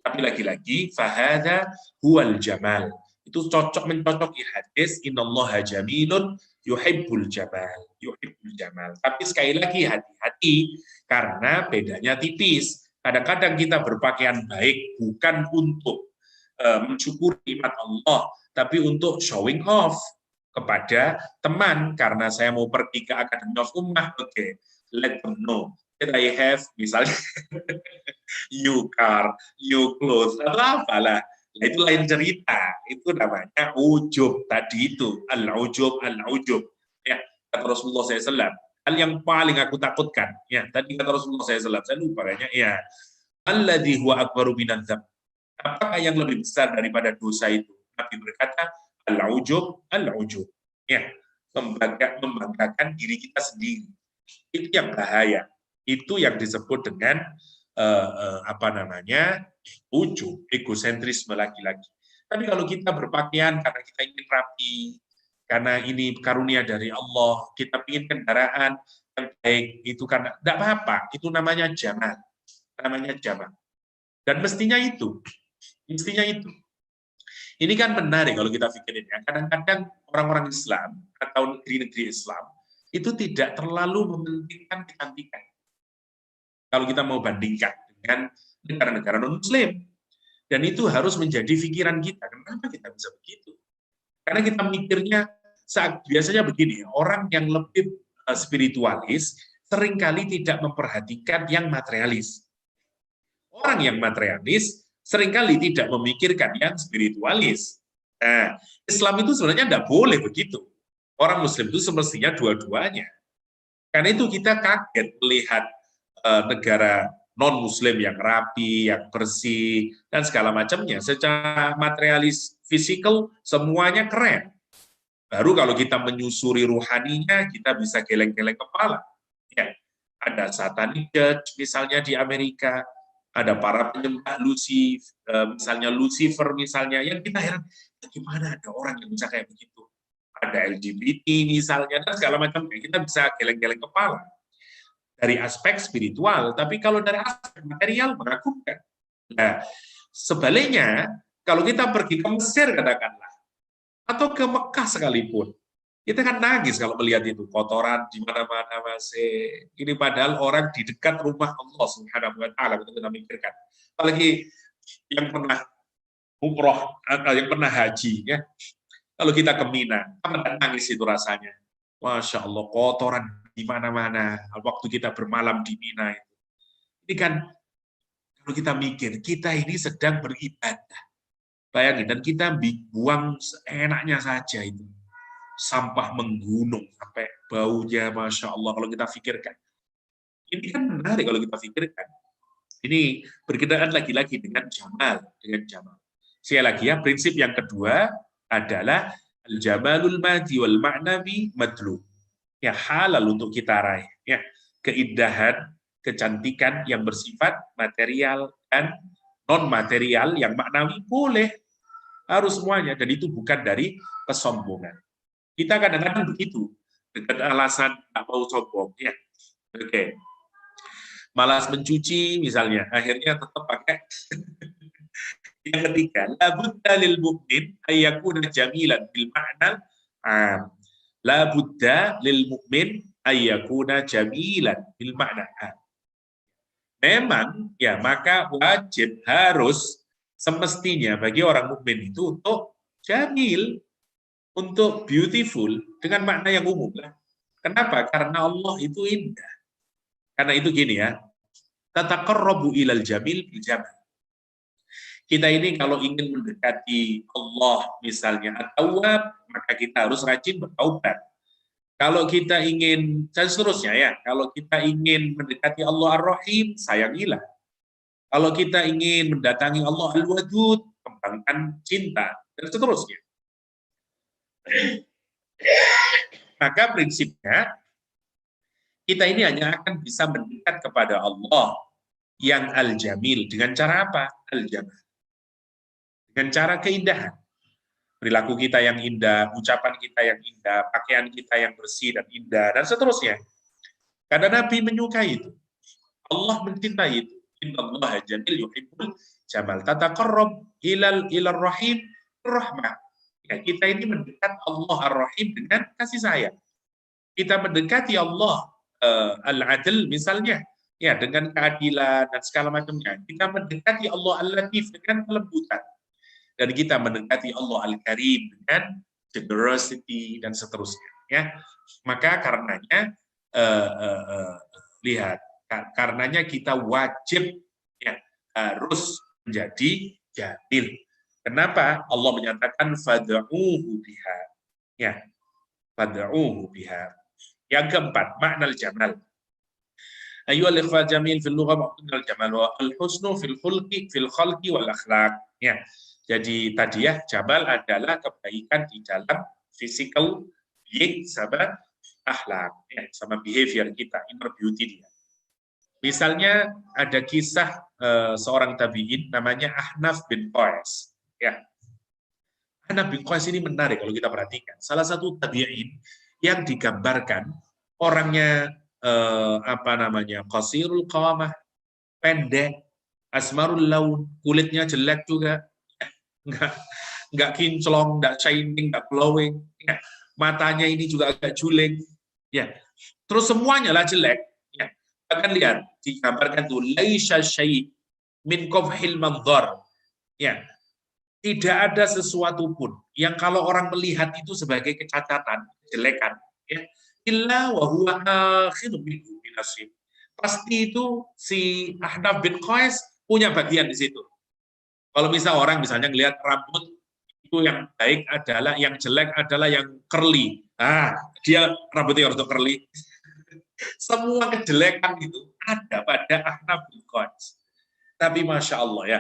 Tapi lagi-lagi, fahada huwal jamal. Itu cocok mencocoki hadis, innallaha jamilun yuhibbul jamal. Yuhibbul jamal. Tapi sekali lagi hati-hati, karena bedanya tipis. Kadang-kadang kita berpakaian baik bukan untuk mensyukuri nikmat Allah, tapi untuk showing off kepada teman. Karena saya mau pergi ke Academy of Ummah, oke, let them know that I have, misalnya, you car, you clothes, atau apalah. Nah, itu lain cerita. Itu namanya ujub tadi itu. Al-ujub, al-ujub. Ya, kata Rasulullah SAW. Hal yang paling aku takutkan. Ya, tadi kata Rasulullah SAW. Saya lupa kayaknya. Ya, alladzi huwa akbaru minan dzam. Apakah yang lebih besar daripada dosa itu? Nabi berkata, al-ujub, al-ujub. Ya, membanggakan diri kita sendiri. Itu yang bahaya. Itu yang disebut dengan ujub, egosentrisme lagi-lagi. Tapi kalau kita berpakaian karena kita ingin rapi, karena ini karunia dari Allah, kita ingin kendaraan yang baik, itu karena tidak apa-apa, itu namanya jamal. Namanya jamal. Dan mestinya itu. Ini kan menarik kalau kita pikirin ya. Kadang-kadang orang-orang Islam atau negeri-negeri Islam itu tidak terlalu mementingkan kecantikan. Kalau kita mau bandingkan dengan negara-negara non-Muslim. Dan itu harus menjadi pikiran kita. Kenapa kita bisa begitu? Karena kita mikirnya, biasanya begini, orang yang lebih spiritualis seringkali tidak memperhatikan yang materialis. Orang yang materialis seringkali tidak memikirkan yang spiritualis. Nah, Islam itu sebenarnya tidak boleh begitu. Orang Muslim itu semestinya dua-duanya. Karena itu kita kaget melihat negara non-Muslim yang rapi, yang bersih, dan segala macamnya. Secara materialis, fisikal, semuanya keren. Baru kalau kita menyusuri ruhaninya, kita bisa geleng-geleng kepala. Ya, ada satanic church, misalnya di Amerika, ada para penyembah misalnya Lucifer, misalnya, yang kita heran, gimana ada orang yang bisa kayak begitu? ada LGBT misalnya, dan segala macam, kita bisa geleng-geleng kepala dari aspek spiritual, tapi kalau dari aspek material mengagumkan. Nah, sebaliknya, kalau kita pergi ke Mesir katakanlah, atau ke Mekah sekalipun, kita kan nangis kalau melihat itu, kotoran di mana-mana masih. Ini padahal orang di dekat rumah Allah Subhanahu wa taala, itu kita mikirkan. Apalagi yang pernah umroh, yang pernah haji, ya. Kalau kita ke Mina, apa nangis itu rasanya? Masya Allah, kotoran di mana-mana. Waktu kita bermalam di Mina itu. Ini kan, kalau kita mikir, kita ini sedang beribadah. Bayangin, dan kita buang seenaknya saja itu. Sampah menggunung, sampai baunya, Masya Allah, kalau kita pikirkan. Ini kan menarik kalau kita pikirkan. Ini berkenaan lagi-lagi dengan jamal. Sekali lagi ya, prinsip yang kedua adalah al-jamalul madi wal ma'nawi madlub. Ya, halal untuk kita raih. Ya, keindahan, kecantikan yang bersifat material dan non-material yang maknawi boleh. Harus semuanya, dan itu bukan dari kesombongan. Kita kadang-kadang begitu, dengan alasan tak mau sombong. Ya. Oke. Malas mencuci misalnya, akhirnya tetap pakai. Yang ketiga, la budda lil mu'min ayyakuna jamilan bil ma'na am. La budda lil mu'min ayyakuna jamilan bil ma'na am. Memang ya, maka wajib, harus, semestinya bagi orang mukmin itu untuk jamil, untuk beautiful dengan makna yang umum lah. Kenapa? Karena Allah itu indah. Karena itu gini ya, tataqarrabu ilal jamil bil jamal. Kita ini kalau ingin mendekati Allah misalnya at-tawwab, maka kita harus rajin bertaubat. Kalau kita ingin, dan seterusnya ya, kalau kita ingin mendekati Allah Ar-Rahim, sayangilah. Kalau kita ingin mendatangi Allah Al-Wadud, kembangkan cinta, dan seterusnya. Maka prinsipnya, kita ini hanya akan bisa mendekat kepada Allah yang Al-Jamil. Dengan cara apa? Al-Jamal. Dengan cara keindahan. Perilaku kita yang indah, ucapan kita yang indah, pakaian kita yang bersih dan indah, dan seterusnya. Karena Nabi menyukai itu. Allah mencintai itu. Innallaha jamil yuhibbul jamal. Tataqarrab ilal rahim rahmah. Ya, kita ini mendekat Allah Ar-Rahim dengan kasih sayang. Kita mendekati Allah Al-Adil misalnya, ya, dengan keadilan dan segala macamnya. Kita mendekati Allah Al-Latif dengan kelembutan. Dan kita mendekati Allah Al-Karim dengan generosity dan seterusnya. Ya, maka karenanya lihat, karenanya kita wajib, ya, harus menjadi jamil. Kenapa? Allah menyatakan fad'uhu biha. Ya, fad'uhu biha. Yang keempat, makna al-jamal. Ayyuhal ikhwal jamil fil lugha ma'na al-jamal wa al-husnu fil khalqi wal akhlaq. Ya. Jadi tadi ya, jamal adalah kebaikan di dalam physical being sama akhlak, ya, sama behavior kita, inner beauty dia. Misalnya ada kisah seorang tabi'in namanya Ahnaf bin Qais. Ya. Ahnaf bin Qais ini menarik kalau kita perhatikan. Salah satu tabi'in yang digambarkan orangnya qasirul qawamah, pendek, asmarul laun, kulitnya jelek juga. Nggak kinclong, nggak shining, nggak glowing, ya. Matanya ini juga agak juling, ya. Terus semuanya lah jelek, ya. Bahkan lihat digambarkan tuh laisa syai' min qafhil manzar, ya. Tidak ada sesuatu pun yang kalau orang melihat itu sebagai kecacatan, kejelekan, ya, illa wa huwa akhidun minhu binasib. Pasti itu si Ahnaf bin Qais punya bagian di situ. Kalau orang misalnya ngelihat rambut itu yang baik adalah, yang jelek adalah yang curly. Dia rambutnya untuk curly. Semua kejelekan itu ada pada Ahnaf bin Qais. Tapi Masya Allah ya,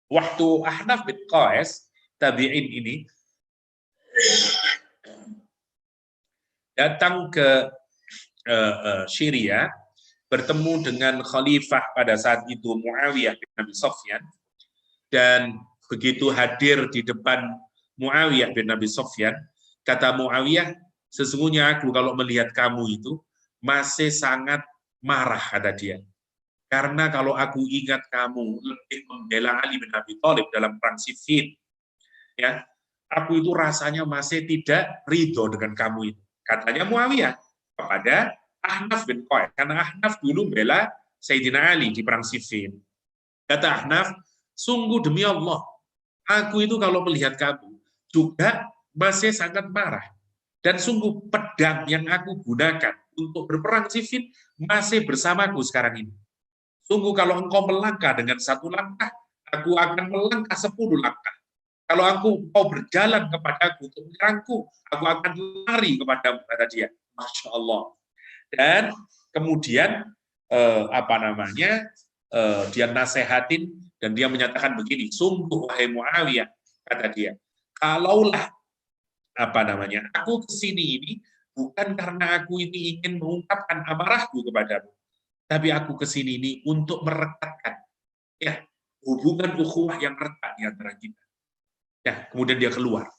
waktu Ahnaf bin Qais, tabi'in ini, datang ke Syria, bertemu dengan khalifah pada saat itu Muawiyah bin Abi Sufyan, dan begitu hadir di depan Muawiyah bin Abi Sufyan, Kata Muawiyah, sesungguhnya aku kalau melihat kamu itu masih sangat marah, kata dia. Karena kalau aku ingat kamu lebih membela Ali bin Abi Thalib dalam perang Siffin, ya, aku itu rasanya masih tidak ridho dengan kamu itu. Katanya Muawiyah kepada Ahnaf bin Qais, karena Ahnaf dulu bela Sayyidina Ali di perang Siffin. Kata Ahnaf, sungguh demi Allah, aku itu kalau melihat kamu juga masih sangat marah. Dan sungguh pedang yang aku gunakan untuk berperang Siffin masih bersamaku sekarang ini. Sungguh kalau engkau melangkah dengan 1 langkah, aku akan melangkah 10 langkah. Kalau kau berjalan kepadaku untuk menyerangku, aku akan lari kepadamu, kata dia. Masya Allah. Dan kemudian dia nasehatin dan dia menyatakan begini, sungguh wahai Muawiyah, kata dia, kalaulah aku kesini ini bukan karena aku ini ingin mengungkapkan amarahku kepadamu, tapi aku kesini ini untuk merekatkan ya hubungan ukhuwah yang rekat di antara kita. Ya, kemudian dia keluar.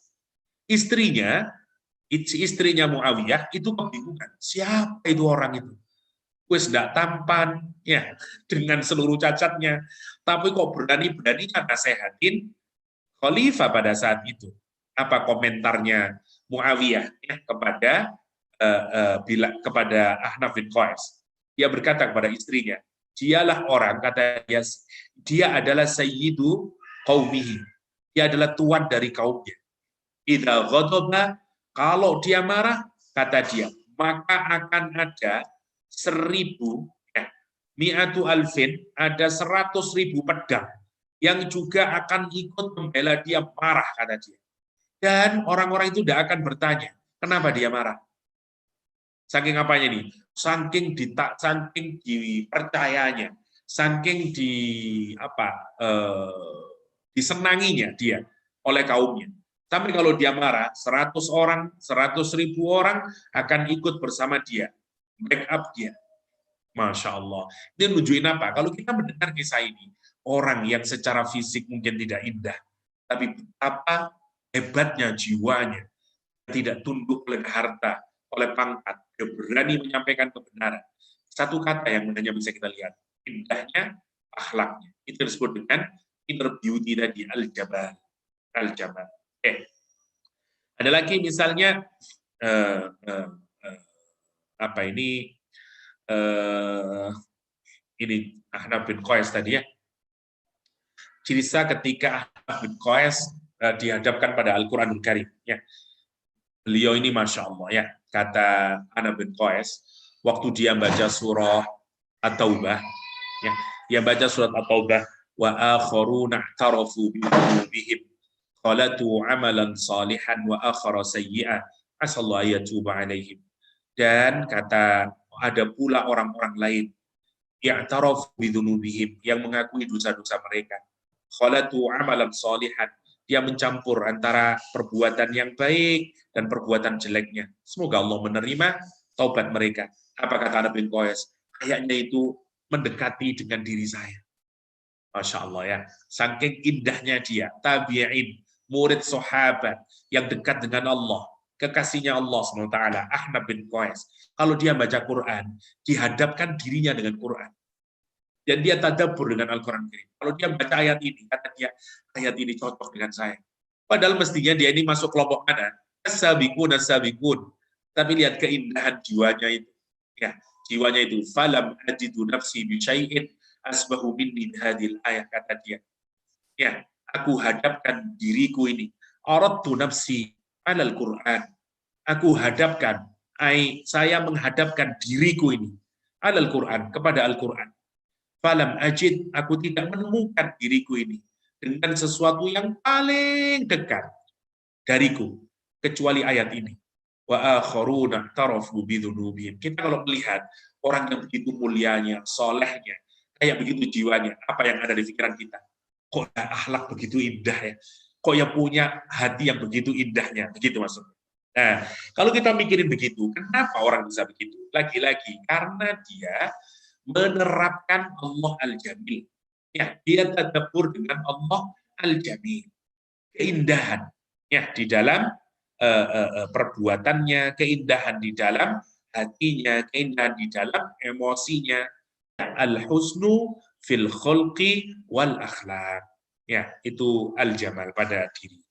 Istrinya Muawiyah itu kebingungan. Siapa itu orang itu? Wes nggak tampan, ya, dengan seluruh cacatnya. Tapi kok berani-beraninya nasehatin khalifah pada saat itu. Apa komentarnya Muawiyah ya, kepada Ahnaf bin Qais? Dia berkata kepada istrinya, dialah orang, kata dia adalah sayyidu qaumihi. Dia adalah tuan dari kaumnya. Idza ghadaba, kalau dia marah, kata dia, maka akan ada 1.000, mi'atu alfin, ada 100.000 pedang yang juga akan ikut membela dia marah, kata dia. Dan orang-orang itu tidak akan bertanya, kenapa dia marah? Saking apanya nih? Saking dipercayanya, saking disenanginya dia oleh kaumnya. Tapi kalau dia marah, 100 orang, 100.000 orang akan ikut bersama dia, backup dia. Masya Allah. Ini nunjukin apa? Kalau kita mendengar kisah ini, orang yang secara fisik mungkin tidak indah, tapi betapa hebatnya jiwanya, tidak tunduk oleh harta, oleh pangkat, dia berani menyampaikan kebenaran. Satu kata yang hanya bisa kita lihat, indahnya akhlaknya. Itu disebut dengan inner beauty tadi, al-jamal. Al-jamal. Ada lagi misalnya ini Ahnaf bin Qais tadi ya. Cerita ketika Ahnaf bin Qais dihadapkan pada Al-Qur'anul Karim ya. Beliau ini Masya Allah ya, kata Ahnaf bin Qais, waktu dia baca surah At-Taubah ya, dia baca surat At-Taubah, wa akharuna i'tarafu bi dzunubihim qalatu amalan salihan wa akhara sayyi'an asallahu ayatuba alaihim. Dan kata ada pula orang-orang lain i'tarafu bi dzunubihim, yang mengakui dosa-dosa mereka, qalatu amalan salihan, dia mencampur antara perbuatan yang baik dan perbuatan jeleknya. Semoga Allah menerima taubat mereka. Apa kata Ahnaf bin Qais? Kayaknya itu mendekati dengan diri saya. Masya Allah ya. Saking indahnya dia. Tabi'in, murid sahabat yang dekat dengan Allah. Kekasihnya Allah SWT. Ahnaf bin Qais. Kalau dia baca Quran, dihadapkan dirinya dengan Quran. Dan dia tadabbur dengan Al-Quran. Kalau dia baca ayat ini, kata dia, ayat ini cocok dengan saya. Padahal mestinya dia ini masuk kelompok mana? As-sabiqun, as-sabiqun. Tapi lihat keindahan jiwanya itu. Ya, jiwanya itu. Falam ajidu nafsi bi syai'in asbahu minni hadhil ayat, kata dia. Ya, aku hadapkan diriku ini. Aradtu nafsi alal Quran. Aku hadapkan, saya menghadapkan diriku ini alal Quran, kepada Al-Quran. Falam ajid, aku tidak menemukan diriku ini dengan sesuatu yang paling dekat dariku kecuali ayat ini. Wa akharuna tarafu bidzunubihim. Kita kalau melihat orang yang begitu mulianya, solehnya, kayak begitu jiwanya, apa yang ada di pikiran kita? Kok ada akhlak begitu indah ya? Kok yang punya hati yang begitu indahnya? Begitu maksudnya. Nah, kalau kita mikirin begitu, kenapa orang bisa begitu? Lagi-lagi karena dia menerapkan Allah Al-Jamil. Ya, dia tadabbur dengan Allah Al-Jamil. Keindahan ya di dalam perbuatannya, keindahan di dalam hatinya, keindahan di dalam emosinya. Al-husnu fil khulqi wal akhlaq. Ya, itu al-jamal pada diri.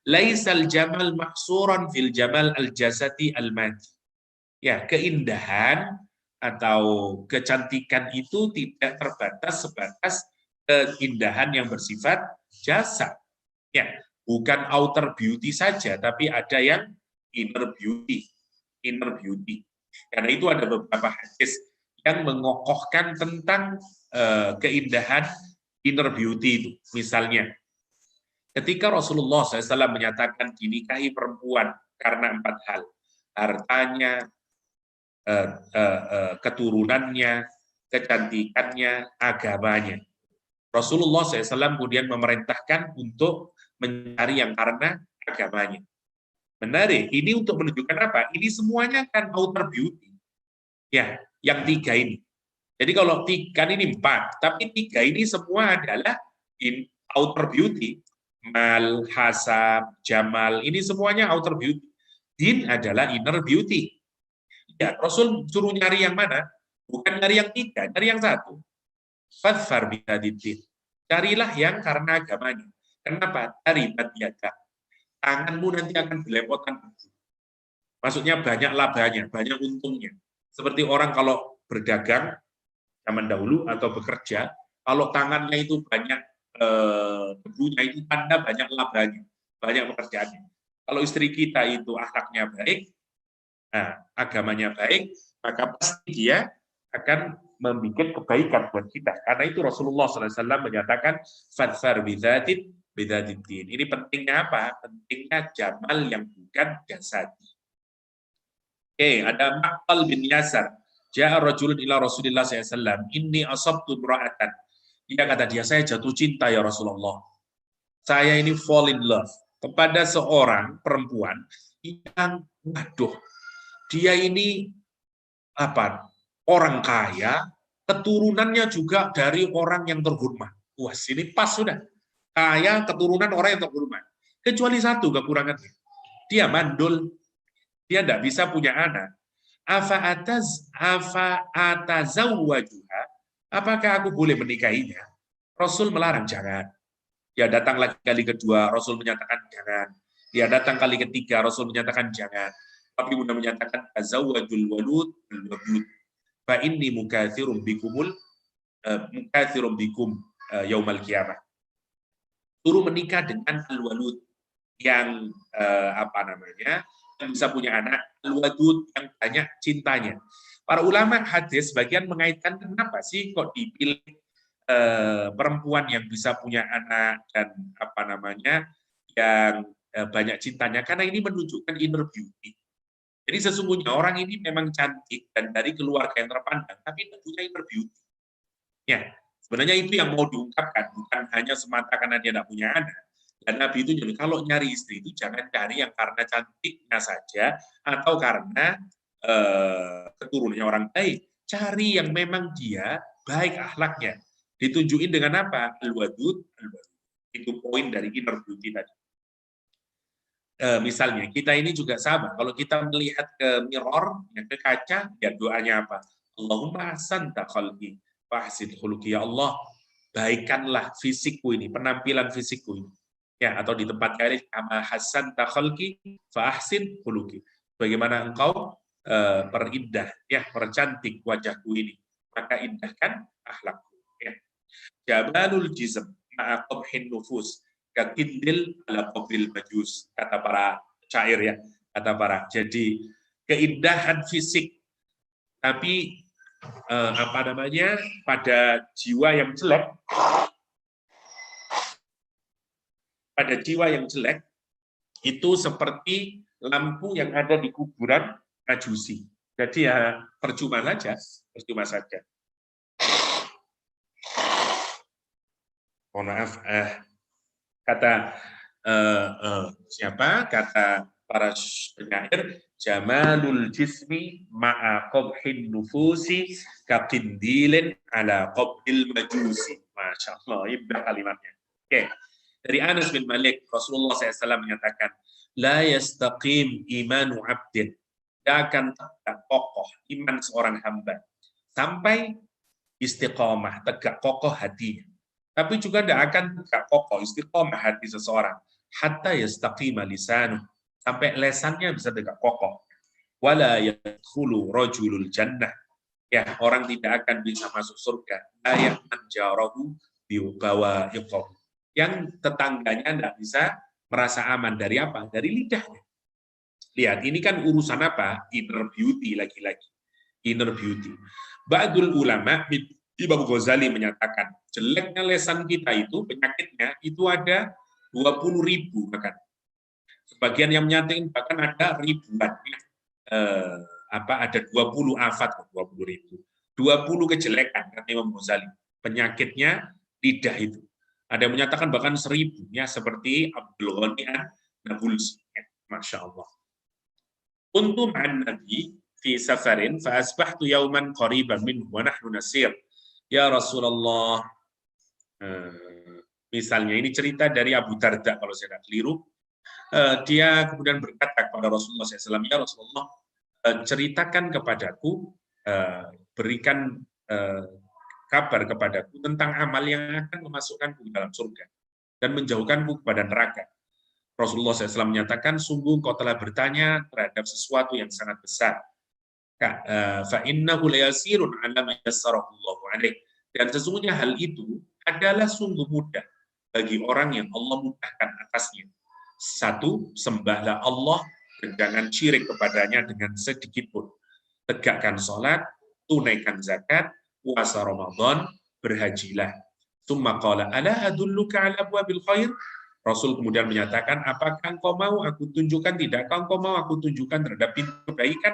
Laisal jamal mahsuran fil jamal al-jasadi al-madi. Ya, keindahan atau kecantikan itu tidak terbatas sebatas keindahan yang bersifat jasad. Ya, bukan outer beauty saja, tapi ada yang inner beauty. Inner beauty. Karena itu ada beberapa hadis yang mengokohkan tentang keindahan inner beauty itu. Misalnya, ketika Rasulullah SAW menyatakan dinikahi perempuan karena 4 hal, hartanya, keturunannya, kecantikannya, agamanya. Rasulullah SAW kemudian memerintahkan untuk mencari yang karena agamanya. Menarik, ini untuk menunjukkan apa? Ini semuanya kan outer beauty. Ya, yang 3 ini. Jadi kalau 3 kan ini 4, tapi 3 ini semua adalah outer beauty. Mal, hasab, jamal, ini semuanya outer beauty. Din adalah inner beauty. Ya, Rasul suruh nyari yang mana? Bukan nyari yang 3, nyari yang 1. Fadfar bihadidin. Carilah yang karena agamanya. Kenapa? Taribat yada. Tanganmu nanti akan belepotan. Maksudnya banyak labanya, banyak untungnya. Seperti orang kalau berdagang zaman dahulu atau bekerja, kalau tangannya itu banyak debunya, itu tanda banyak labanya, banyak pekerjaannya. Kalau istri kita itu akhlaknya baik, nah, agamanya baik, maka pasti dia akan membuat kebaikan buat kita. Karena itu Rasulullah SAW menyatakan fadfar bidzatid bidzatiddin. Ini pentingnya apa? Pentingnya jamal yang bukan jasadi. Ada Maqal bin Yasar. Ja'a rajulun ila Rasulillah SAW. Inni asabtu imra'atan. Dia kata dia, saya jatuh cinta ya Rasulullah. Saya ini fall in love kepada seorang perempuan yang, waduh, dia ini apa? Orang kaya, keturunannya juga dari orang yang terhormat. Wah, sini pas sudah. Kaya, keturunan orang yang terhormat. Kecuali satu kekurangannya. Dia mandul. Dia tidak bisa punya anak. Atazawwajuha? Apakah aku boleh menikahinya? Rasul melarang, jangan. Dia datang lagi kali kedua, Rasul menyatakan jangan. Dia datang kali ketiga, Rasul menyatakan jangan. Tapi Bunda menyatakan azawwajul walud bil wadud. Fa inni mukatsirum bikum yaumal qiyamah. Suruh menikah dengan al-walud yang yang bisa punya anak, al-wadud yang banyak cintanya. Para ulama hadis sebagian mengaitkan kenapa sih kok dipilih perempuan yang bisa punya anak dan yang banyak cintanya, karena ini menunjukkan inner beauty. Jadi sesungguhnya orang ini memang cantik dan dari keluarga yang terpandang, tapi punya inner beauty. Ya, sebenarnya itu yang mau diungkapkan, bukan hanya semata karena dia tidak punya anak. Dan Nabi itu nyuruh, kalau nyari istri itu jangan cari yang karena cantiknya saja atau karena keturunannya orang baik. Cari yang memang dia baik akhlaknya. Ditunjukin dengan apa? Al-wadud. Itu poin dari inner beauty tadi. Misalnya, kita ini juga sama. Kalau kita melihat ke mirror, ke kaca, ya doanya apa? Allahumma ahsanta khalqi wa ahsin khuluqi. Ya Allah, baikkanlah fisikku ini, penampilan fisikku ini. Ya, atau di tempat lain, kama hasanta khalqi fa ahsin khuluqi. Bagaimana engkau perindah, ya, percantik wajahku ini, maka indahkan akhlakku. Ya. Jabalul jism ma'a qabhin nufus kakindil ala qabil majus, kata para syair, ya, kata para. Jadi keindahan fisik tapi pada jiwa yang jelek, itu seperti lampu yang ada di kuburan Majusi. Jadi ya percuma saja. Mohon maaf, kata para penyair, jamalul jismi ma'a qabhin nufusi kaqindilin ala qabil majusi. Masya Allah, indah kalimatnya. Oke. Dari Anas bin Malik, Rasulullah SAW menyatakan, la yastaqim imanu abdin. Tidak akan tegak kokoh iman seorang hamba sampai istiqomah, tegak kokoh hatinya. Tapi juga tidak akan tegak kokoh istiqomah hati seseorang hatta yastaqima lisanu, sampai lesannya bisa tegak kokoh. Wala yadkhulu rajulul jannah, ya orang tidak akan bisa masuk surga. La ya'man jarahu biwa'iqahu, yang tetangganya tidak bisa merasa aman dari apa? Dari lidahnya. Lihat, ini kan urusan apa? Inner beauty lagi-lagi. Inner beauty. Ba'dul ulama, Imam Ghazali menyatakan, jeleknya lesan kita itu, penyakitnya, itu ada 20.000 bahkan. Sebagian yang menyatakan bahkan ada ribuan. Ada 20 afat, 20.000. 20 kejelekan, kata Imam Ghazali. Penyakitnya lidah itu. Ada yang menyatakan bahkan 1000, ya, seperti Abdul Ghani An-Nabulsi. Masya Allah. Kuntu ma'an Nabi fi safarin fa asbahtu yawman qariban minhu wa nahnu nasir. Ya Rasulullah. Misalnya ini cerita dari Abu Darda kalau saya tidak keliru. Dia kemudian berkata kepada Rasulullah SAW, ya Rasulullah, ceritakan kepadaku, berikan kabar kepadaku tentang amal yang akan memasukkanku ke dalam surga dan menjauhkanku kepada neraka. Rasulullah SAW menyatakan, sungguh kau telah bertanya terhadap sesuatu yang sangat besar. فَإِنَّهُ لَيَسِيرٌ عَلَى مَا يَسَّرَهُ اللَّهُ عَلَيْهِ. Dan sesungguhnya hal itu adalah sungguh mudah bagi orang yang Allah mudahkan atasnya. Satu, sembahlah Allah dan jangan syirik kepadanya dengan sedikit pun. Tegakkan sholat, tunaikan zakat, puasa Ramadan, berhajilah. Tsumma qala ala adulluka ala abwabil khair. Rasul kemudian menyatakan, apakah engkau mau aku tunjukkan, tidakkah engkau mau aku tunjukkan terhadap pintu kebaikan?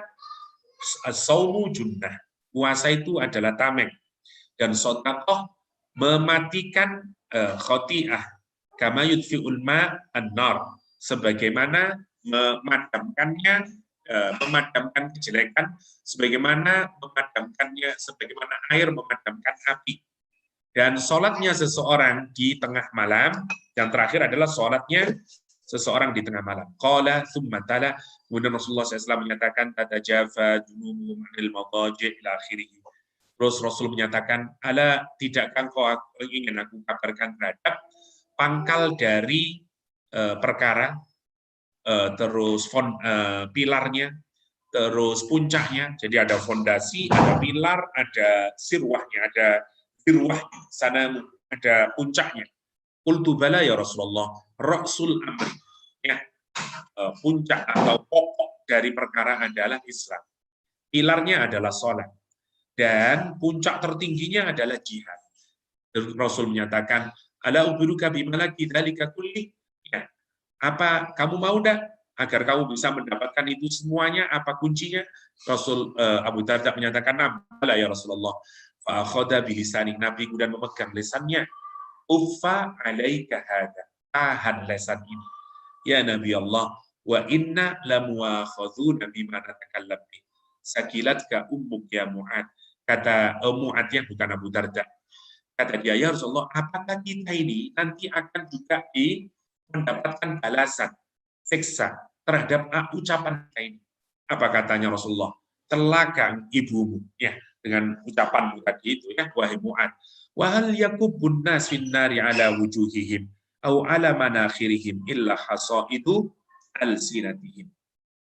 As-saumu junnah. Puasa itu adalah tameng. Dan sedekah mematikan khoti'ah. Kama yudfi'ul ma an-nar. Sebagaimana memadamkannya, memadamkan kejelekan, sebagaimana air memadamkan api. Dan sholatnya seseorang di tengah malam, yang terakhir adalah sholatnya seseorang di tengah malam. Qala thumma tala, kemudian Rasulullah SAW menyatakan, tatajafa junubuhum 'anil madaji' ila akhirih. Terus Rasul menyatakan, ala tidakkah engkau ingin aku kabarkan terhadap pangkal dari perkara, terus pilarnya, terus puncaknya. Jadi ada fondasi, ada pilar, ada sirwahnya, ada dirwah sana, ada puncaknya. Qultu bala ya Rasulullah, ra'sul amri. Ya, puncak atau pokok dari perkara adalah Islam. Pilarnya adalah sholat. Dan puncak tertingginya adalah jihad. Rasul menyatakan, ala ubiruka bimalaki dzalika kulli. Ya. Apa kamu mau dah agar kamu bisa mendapatkan itu semuanya? Apa kuncinya? Rasul Abu Darda menyatakan, "Bala ya Rasulullah." Fa akhadha bilisani, Nabi kemudian memegang lisannya. Uffa alaika hada, tahan lisan ini. Ya Nabi Allah, wa inna lamuakhadzuna bima natakallam bi. Sakilatka ummuk ya Mu'ad. Kata Mu'ad, bukan Abu Darda. Kata dia, ya Rasulullah, apakah kita ini nanti akan juga mendapatkan balasan, siksa terhadap ucapan kita ini? Apa katanya Rasulullah? Celaka ibumu, ya, dengan ucapanmu tadi itu, ya, wahai Mu'ad. Wa hal yakubbun nas fin nari ala wujuhihim au ala manakhirihim illa hasaidu alsinatihim.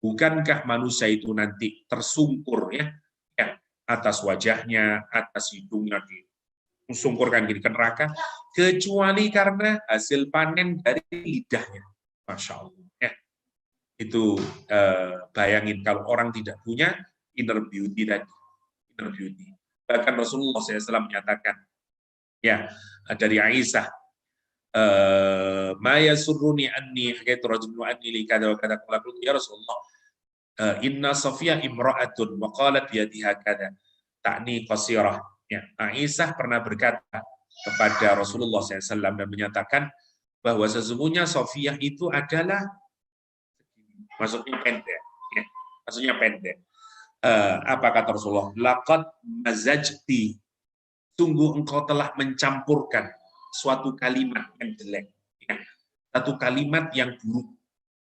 Bukankah manusia itu nanti tersungkur, ya, atas wajahnya, atas hidungnya, disungkurkan ke neraka, kecuali karena hasil panen dari lidahnya. Masya Allah. Ya. Itu bayangin kalau orang tidak punya inner beauty tadi. Inner beauty. Bahkan Rasulullah SAW menyatakan, ya, dari Aisyah, ma yasurruni anni hakaitu rajulun anni li kada wa kada, qala ya Rasulullah, inna Safiyah imra'atun wa qalat biyadiha kada ta'ni qasirah. Ya, Aisyah pernah berkata kepada Rasulullah SAW dan menyatakan bahwa sesungguhnya Safiyah itu adalah, maksudnya pendek, ya, maksudnya pendek. Apa kata Rasulullah? Laqad mazajti, sungguh engkau telah mencampurkan suatu kalimat yang jelek, ya, satu kalimat yang buruk.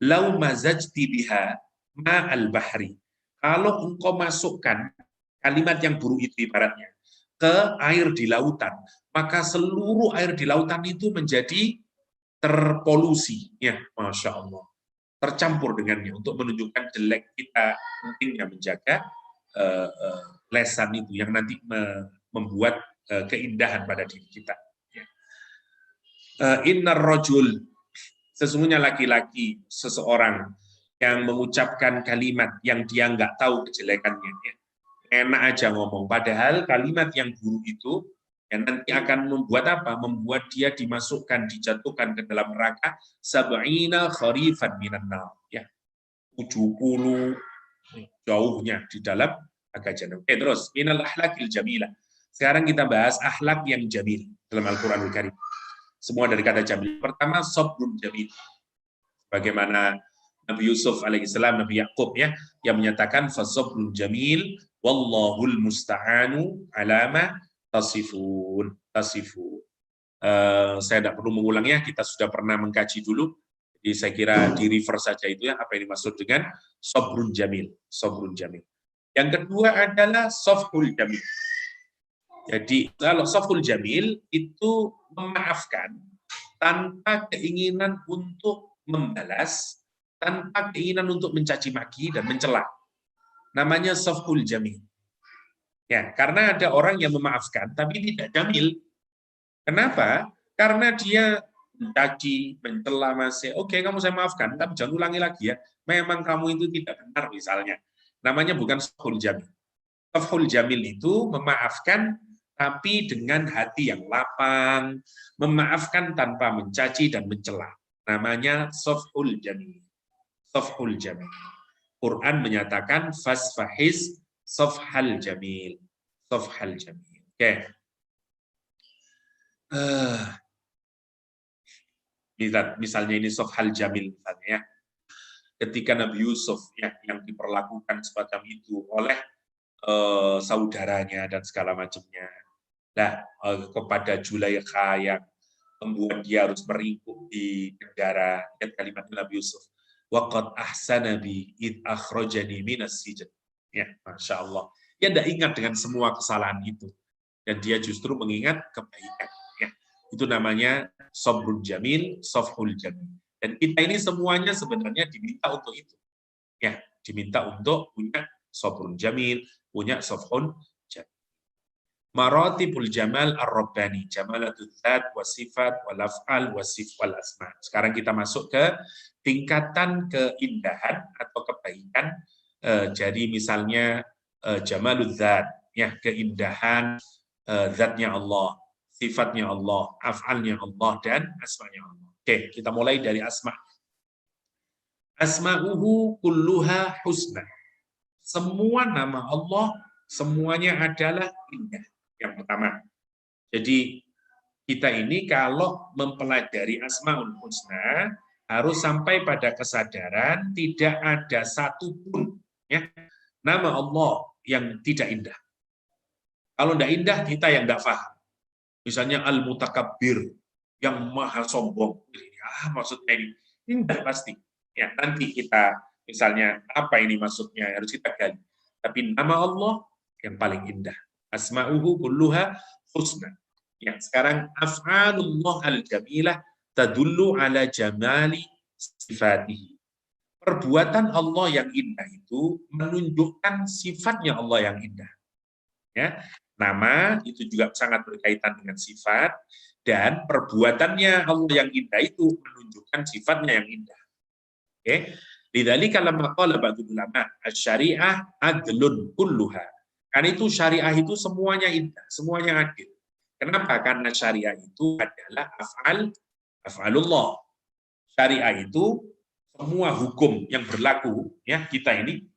lau mazajti biha ma'al bahri. Kalau engkau masukkan kalimat yang buruk itu ibaratnya ke air di lautan, maka seluruh air di lautan itu menjadi terpolusi. Ya, Masya Allah. Tercampur dengannya untuk menunjukkan jelek kita, pentingnya menjaga lesan itu yang nanti membuat keindahan pada diri kita. Innar rajul, sesungguhnya laki-laki, seseorang yang mengucapkan kalimat yang dia nggak tahu kejelekannya, enak aja ngomong, padahal kalimat yang buruk itu yang nanti akan membuat apa? Membuat dia dimasukkan, dijatuhkan ke dalam neraka sab'ina kharifan minan nar, ya, 70 jauhnya di dalam neraka jahanam. Terus minal akhlaqil jamilah. Sekarang kita bahas akhlak yang jamil dalam Al-Qur'anul Karim. Semua dari kata jamil. Pertama, sabrun jamil. Bagaimana Nabi Yusuf alaihissalam, Nabi Yakub ya, yang menyatakan fasabrun jamil wallahul musta'anu alama tasifun. Saya tidak perlu mengulangnya, kita sudah pernah mengkaji dulu. Jadi saya kira di reverse saja itu ya, apa yang dimaksud dengan sabrun jamil. Sabrun jamil. Yang kedua adalah safhul jamil. Jadi kalau safhul jamil itu memaafkan tanpa keinginan untuk membalas, tanpa keinginan untuk mencaci maki dan mencela. Namanya safhul jamil. Ya, karena ada orang yang memaafkan tapi tidak jamil. Kenapa? Karena dia mencaci, mencela masih, oke, kamu saya maafkan, tapi jangan ulangi lagi ya. Memang kamu itu tidak benar misalnya. Namanya bukan safhul jamil. Safhul jamil itu memaafkan tapi dengan hati yang lapang, memaafkan tanpa mencaci dan mencela. Namanya safhul jamil. Safhul jamil. Quran menyatakan fasfahiz safhal jamil. Safhal jamil. Oke. Misalnya ini safhal jamil misalnya ya. Ketika Nabi Yusuf ya, yang diperlakukan semacam itu oleh saudaranya dan segala macamnya. Nah, kepada Zulaikha yang membuat dia harus meringkuk di penjara, lihat kalimat Nabi Yusuf. Waqad ahsana bi id akhrajani minas sijn. Ya, Masya Allah. Dia tidak ingat dengan semua kesalahan itu. Dan dia justru mengingat kebaikan. Ya, itu namanya sabrun jamil, safhul jamil. Dan kita ini semuanya sebenarnya diminta untuk itu. Ya, diminta untuk punya sabrun jamil, punya safhun jamil. Maratibul jamal ar-rabbani, jamalatul dzat wa sifat wal af'al wa sif wal asma. Sekarang kita masuk ke tingkatan keindahan atau kebaikan. Jadi misalnya jamalul dzat, ya, keindahan zatnya Allah, sifatnya Allah, af'alnya Allah dan asmanya Allah. Oke, kita mulai dari asma. Asma'uhu kulluha husna. Semua nama Allah semuanya adalah indah. Yang pertama. Jadi kita ini kalau mempelajari Asmaul Husna harus sampai pada kesadaran tidak ada satupun ya nama Allah yang tidak indah. Kalau tidak indah kita yang tidak paham. Misalnya Al-Mutakabbir yang maha sombong. Maksudnya ini indah pasti. Ya, nanti kita misalnya apa ini maksudnya harus kita gali. Tapi nama Allah yang paling indah. Asma'uhu kulluha husna. Ya, sekarang af'alullah al-jamilah tadullu ala jamali sifatihi. Perbuatan Allah yang indah itu menunjukkan sifatnya Allah yang indah. Ya, nama itu juga sangat berkaitan dengan sifat dan perbuatannya Allah yang indah itu menunjukkan sifatnya yang indah. Oke. Lidzalika lamma qala ba'dul ulama asy-syari'ah adlun kulluha. Karena itu syariah itu semuanya indah, semuanya adil. Kenapa? Karena syariah itu adalah af'alullah. Syariah itu semua hukum yang berlaku ya kita ini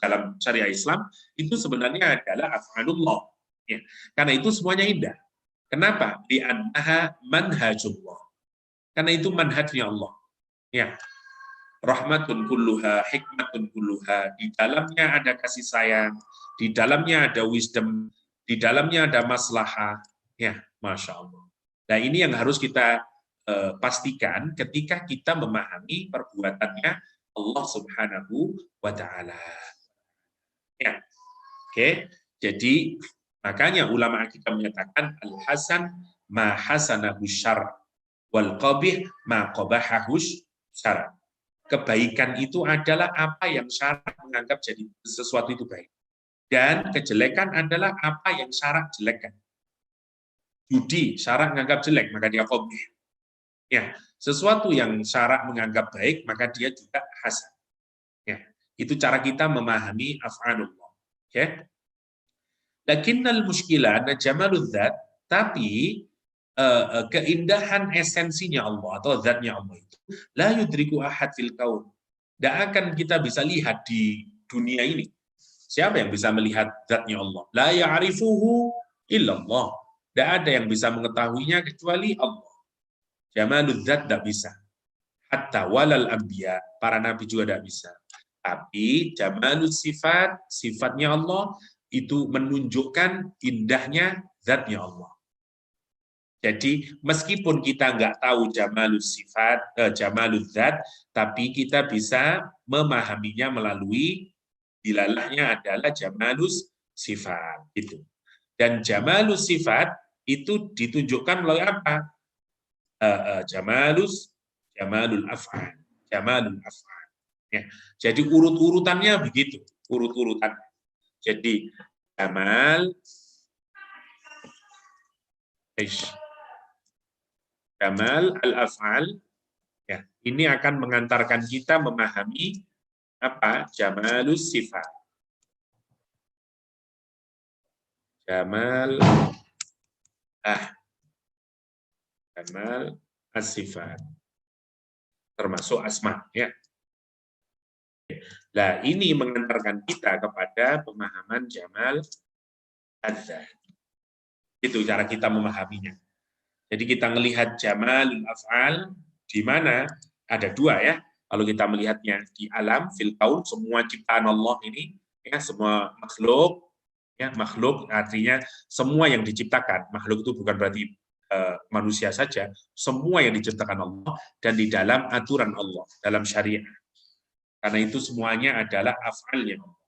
dalam syariah Islam itu sebenarnya adalah af'alullah. Ya. Karena itu semuanya indah. Kenapa? Li'annaha manhajullah. Karena itu manhajnya Allah. Ya. Rahmatun kulluha, hikmatun kulluha. Di dalamnya ada kasih sayang, di dalamnya ada wisdom, di dalamnya ada maslahah. Ya, Masya Allah. Nah ini yang harus kita pastikan ketika kita memahami perbuatannya Allah Subhanahu wa Ta'ala. Ya. Oke, jadi makanya ulama kita menyatakan al-hasan ma hasanahu syara wal qabih ma qabahahu syara. Kebaikan itu adalah apa yang syarak menganggap jadi sesuatu itu baik. Dan kejelekan adalah apa yang syarak jelekkan. Judi, syarak menganggap jelek, maka dia qabih. Ya, sesuatu yang syarak menganggap baik, maka dia juga hasan. Ya, itu cara kita memahami af'alullah. Ya. Lakinnal muskilah dan jamalul dzat, tapi keindahan esensinya Allah atau zatnya Allah itu la yudriku ahad fil kaun. Tidak akan kita bisa lihat di dunia ini. Siapa yang bisa melihat zatnya Allah? La ya'rifuhu illallah. Tidak ada yang bisa mengetahuinya kecuali Allah. Jamalul dzat tidak bisa. Hatta walal anbiya, para nabi juga tidak bisa. Tapi jamalul sifat, sifatnya Allah itu menunjukkan indahnya zatnya Allah. Jadi meskipun kita nggak tahu jamalus sifat, jamalul zat, tapi kita bisa memahaminya melalui dilalahnya adalah jamalus sifat itu. Dan jamalus sifat itu ditunjukkan melalui apa? Jamalul af'al, jamalul af'al. Ya. Jadi urut-urutannya begitu, urut-urutan. Jadi jamal Jamal al-af'al, ya, ini akan mengantarkan kita memahami apa? Jamalus sifat. Jamal Jamal as-sifat. Termasuk asma, ya. Nah, ini mengantarkan kita kepada pemahaman jamal az-zat. Itu cara kita memahaminya. Jadi kita melihat jamalul af'al di mana ada dua ya. Kalau kita melihatnya di alam fil kaun, semua ciptaan Allah ini ya, semua makhluk ya, makhluk artinya semua yang diciptakan. Makhluk itu bukan berarti manusia saja, semua yang diciptakan Allah dan di dalam aturan Allah, dalam syariat. Karena itu semuanya adalah af'alnya Allah.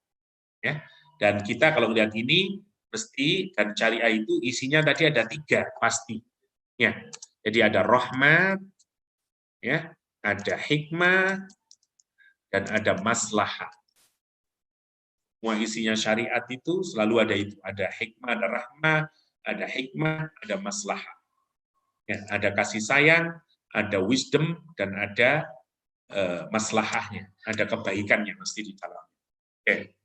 Ya. Dan kita kalau melihat ini mesti dan syariah itu isinya tadi ada 3 pasti. Ya, jadi ada rahmat, ya, ada hikmah, dan ada maslahah. Semua isinya syariat itu selalu ada itu, ada hikmah, ada rahmah, ada hikmah, ada maslahah. Ya, ada kasih sayang, ada wisdom, dan ada maslahahnya, ada kebaikannya mesti di dalam. Oke.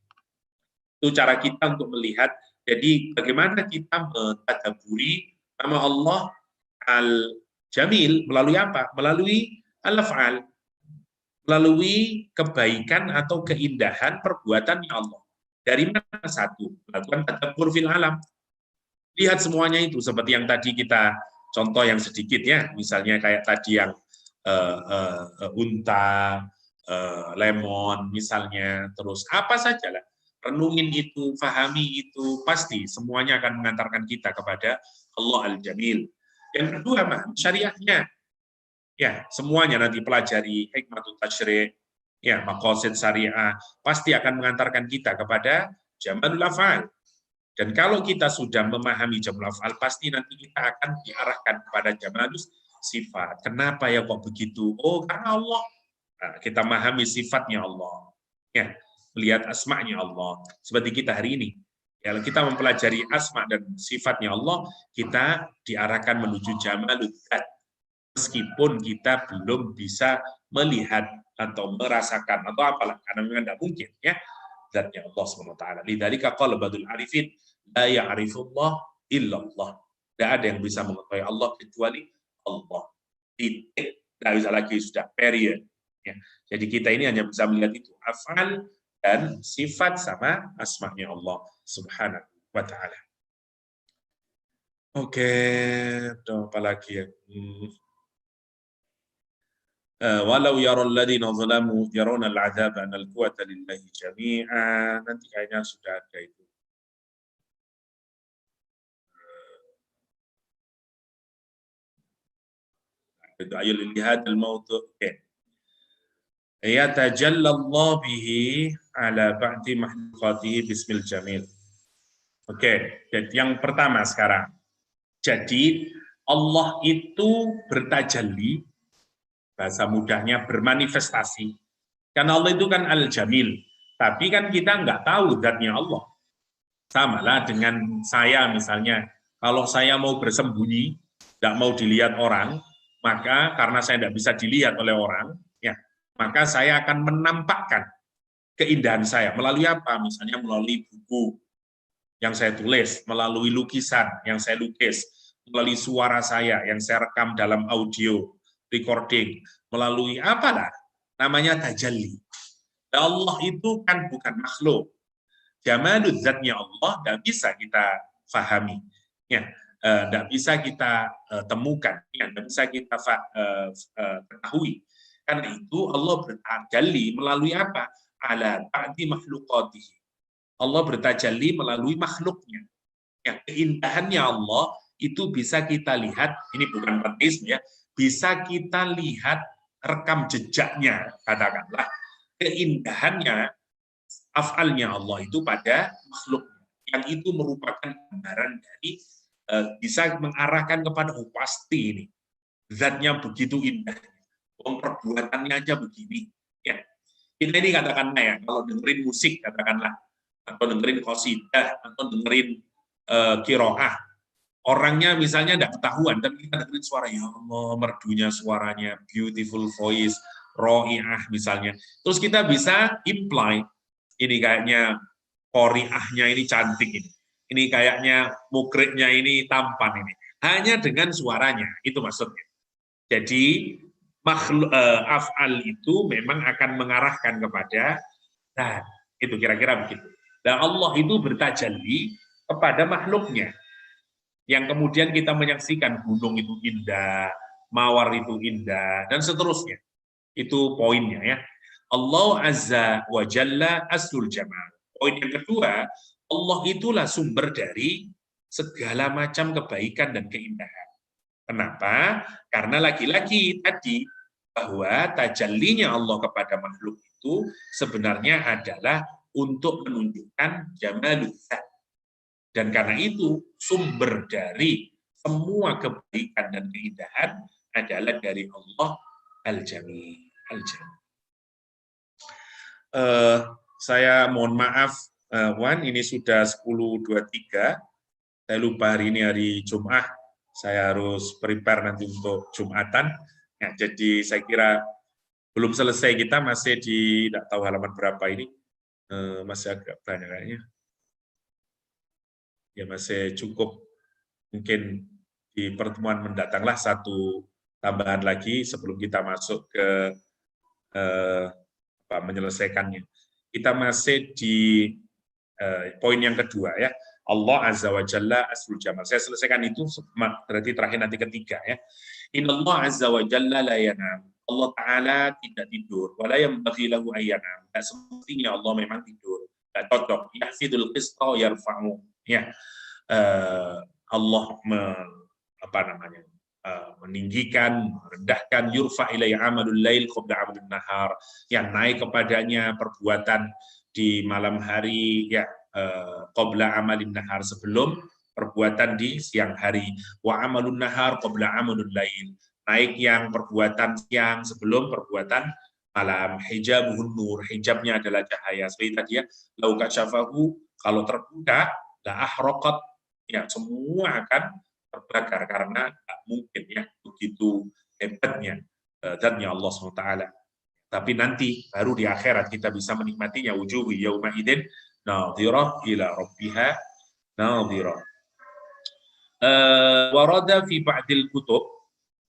Itu cara kita untuk melihat. Jadi bagaimana kita mentadabburi nama Allah Al-Jamil melalui apa? Melalui al-af'al. Melalui kebaikan atau keindahan perbuatannya Allah. Dari mana? Satu, melakukan tadabbur fil alam. Lihat semuanya itu, seperti yang tadi kita contoh yang sedikit ya, misalnya kayak tadi yang unta, lemon misalnya, terus apa saja lah. Renungin itu, fahami itu, pasti semuanya akan mengantarkan kita kepada Allah Al-Jamil. Yang kedua, syariahnya. Ya, semuanya nanti pelajari hikmatul tasyri', ya, maqasid syariah, pasti akan mengantarkan kita kepada jamalul af'al. Dan kalau kita sudah memahami jamalul af'al, pasti nanti kita akan diarahkan kepada jamalus sifat. Kenapa ya kok begitu? Oh, karena Allah. Nah, kita memahami sifatnya Allah. Ya, melihat asma'nya Allah. Seperti kita hari ini. Kalau kita mempelajari asma' dan sifatnya Allah, kita diarahkan menuju jamalul dzat. Meskipun kita belum bisa melihat atau merasakan atau apalah, karena memang tidak mungkin ya zatnya Allah SWT. Lidzalika qala ba'dul arifin la ya'rifullah illallah. Tidak ada yang bisa mengetahui Allah kecuali Allah. Titik, tidak bisa lagi, sudah period. Ya. Jadi kita ini hanya bisa melihat itu af'al dan sifat sama asma'nya Allah Subhanahu wa ta'ala. Oke, apa lagi ya? Walau yaral ladzina zalamu yarawna al-'adzab an al-quwwata lillahi jami'an. Nanti kayaknya sudah ada itu. Itu ayul lihadil mautu. Oke. Ya tajallallahu bihi ala ba'di mahlukatihi bismil jamil. Oke, jadi yang pertama sekarang. Jadi Allah itu bertajalli, bahasa mudahnya bermanifestasi. Karena Allah itu kan al-jamil. Tapi kan kita nggak tahu zatnya Allah. Sama lah dengan saya misalnya. Kalau saya mau bersembunyi, nggak mau dilihat orang, maka karena saya tidak bisa dilihat oleh orang, ya, maka saya akan menampakkan keindahan saya. Melalui apa? Misalnya melalui buku yang saya tulis, melalui lukisan yang saya lukis, melalui suara saya yang saya rekam dalam audio, recording, melalui apalah, namanya tajalli. Allah itu kan bukan makhluk. Jamalul zatnya Allah tidak bisa kita fahami. Ya, tidak bisa kita temukan, ya, tidak bisa kita ketahui. Karena itu Allah bertajalli melalui apa? Ala ba'di makhlukatihi. Allah bertajalli melalui makhluknya. Ya, keindahannya Allah itu bisa kita lihat, ini bukan panteisme ya, bisa kita lihat rekam jejaknya, katakanlah keindahannya, af'alnya Allah itu pada makhluknya, yang itu merupakan gambaran dari bisa mengarahkan kepada pasti ini zatnya begitu indah, perbuatannya aja begini. Ya, kita ini katakanlah ya, kalau dengerin musik katakanlah, atau dengerin qasidah, atau dengerin qiraah, orangnya misalnya tidak ketahuan, dan kita dengerin suara, ya Allah, merdunya suaranya, beautiful voice, ro'iah misalnya. Terus kita bisa imply, ini kayaknya qoriahnya ini cantik ini. Ini kayaknya mukriknya ini tampan ini. Hanya dengan suaranya, itu maksudnya. Jadi, af'al itu memang akan mengarahkan kepada, nah, itu kira-kira begitu. Dan Allah itu bertajalli kepada makhluknya, yang kemudian kita menyaksikan gunung itu indah, mawar itu indah, dan seterusnya. Itu poinnya ya. Allah Azza wa Jalla aslul jamal. Poin yang kedua, Allah itulah sumber dari segala macam kebaikan dan keindahan. Kenapa? Karena lagi-lagi tadi, bahwa tajallinya Allah kepada makhluk itu sebenarnya adalah untuk menunjukkan jamalul dzat. Dan karena itu, sumber dari semua kebaikan dan keindahan adalah dari Allah Al-Jamil. Saya mohon maaf, Wan, ini sudah 10.23. Saya lupa hari ini hari Jumat. Saya harus prepare nanti untuk Jumatan. Ya, jadi saya kira belum selesai, kita masih di, tidak tahu halaman berapa ini. Masih agak banyak kayaknya. Ya masih cukup, mungkin di pertemuan mendatanglah satu tambahan lagi sebelum kita masuk ke menyelesaikannya. Kita masih di poin yang kedua ya. Allah Azza wa Jalla aslul jamal. Saya selesaikan itu, berarti terakhir nanti ketiga ya. Inallah Azza wa Jalla la yanam. Allah Ta'ala tidak tidur. Wala yanbaghi lahu ayyanam. Tidak semestinya Allah memang tidur. Tidak cocok. Yahfidul qista yarfa'u. Ya. Allah meninggikan, merendahkan, yurfa ilayya amalul lail qabla amalun nahar, yang naik kepadanya perbuatan di malam hari ya, qabla amalin nahar, sebelum perbuatan di siang hari, wa amalun nahar qabla amalul lail, naik yang perbuatan siang sebelum perbuatan malam. Hijabuhun nur, hijabnya adalah cahaya. Seperti tadi ya, lau kasyafahu, kalau terbuka, la ahraqat, ya semua akan terbakar, karena tak mungkin ya, begitu hebatnya zatnya Allah SWT. Tapi nanti baru di akhirat kita bisa menikmatinya. Wujuhu yauma idzin nadhirah ila rabbiha nadhirah. Warada fi ba'dil kutub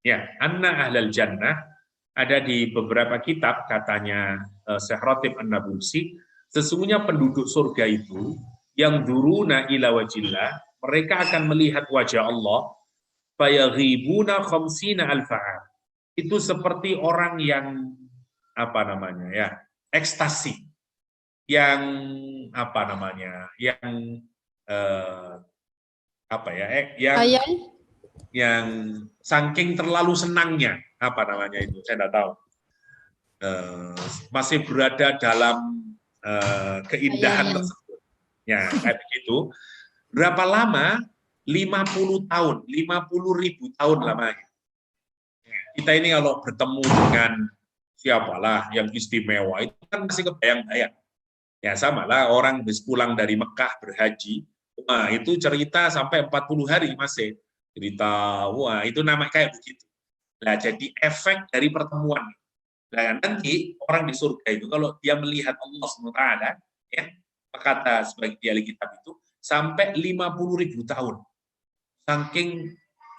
ya anna ahlal jannah, ada di beberapa kitab katanya Syekh Ratib An-Nabulsi, sesungguhnya penduduk surga itu yang duruna ila wajillah, mereka akan melihat wajah Allah, fayaghibuna khamsina alfa'am. Itu seperti orang yang apa namanya ya, ekstasi, yang apa namanya, yang apa ya, yang Ayal. yang saking terlalu senangnya, apa namanya itu, saya tidak tahu. Masih berada dalam keindahan Bayangan. tersebut. Ya, kayak begitu. Berapa lama? 50 tahun, 50.000 tahun lamanya. Kita ini kalau bertemu dengan siapalah yang istimewa, itu kan masih kebayang-bayang. Ya sama lah orang habis pulang dari Mekah berhaji, wah itu cerita sampai 40 hari masih. Cerita, wah itu nama kayak begitu. Nah jadi efek dari pertemuan. Nah nanti orang di surga itu kalau dia melihat Allah SWT, ya, kata sebagai ahli kitab itu, sampai 50.000 tahun. Saking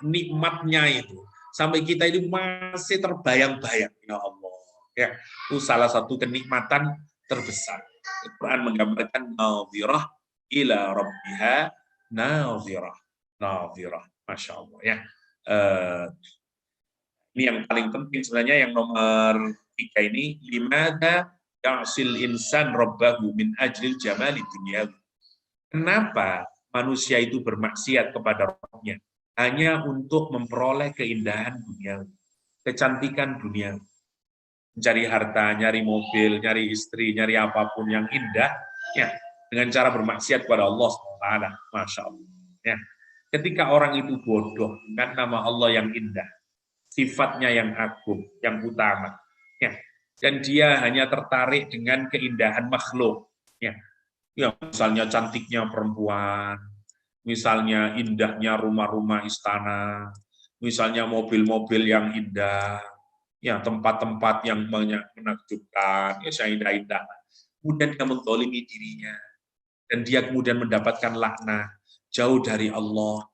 nikmatnya itu. Sampai kita ini masih terbayang-bayang. Ya Allah. Ya, itu salah satu kenikmatan terbesar. Al-Quran menggambarkan nadhirah ila rabbiha nadhirah. Nadhirah. Masya Allah. Ya. Ini yang paling penting sebenarnya, yang nomor 3 ini. Limada ya'sil insan rabbahu min ajlil jamali dunyawi. Kenapa manusia itu bermaksiat kepada Rabb-nya? Hanya untuk memperoleh keindahan dunia, kecantikan dunia. Mencari harta, nyari mobil, nyari istri, nyari apapun yang indah, ya, dengan cara bermaksiat kepada Allah SWT. Masya Allah. Ya. Ketika orang itu bodoh dengan nama Allah yang indah, sifatnya yang agung, yang utama, ya, dan dia hanya tertarik dengan keindahan makhluk, ya, misalnya cantiknya perempuan, misalnya indahnya rumah-rumah istana, misalnya mobil-mobil yang indah, ya tempat-tempat yang menakjubkan, ya indah-indah. Kemudian dia menzalimi dirinya, dan dia kemudian mendapatkan laknat jauh dari Allah.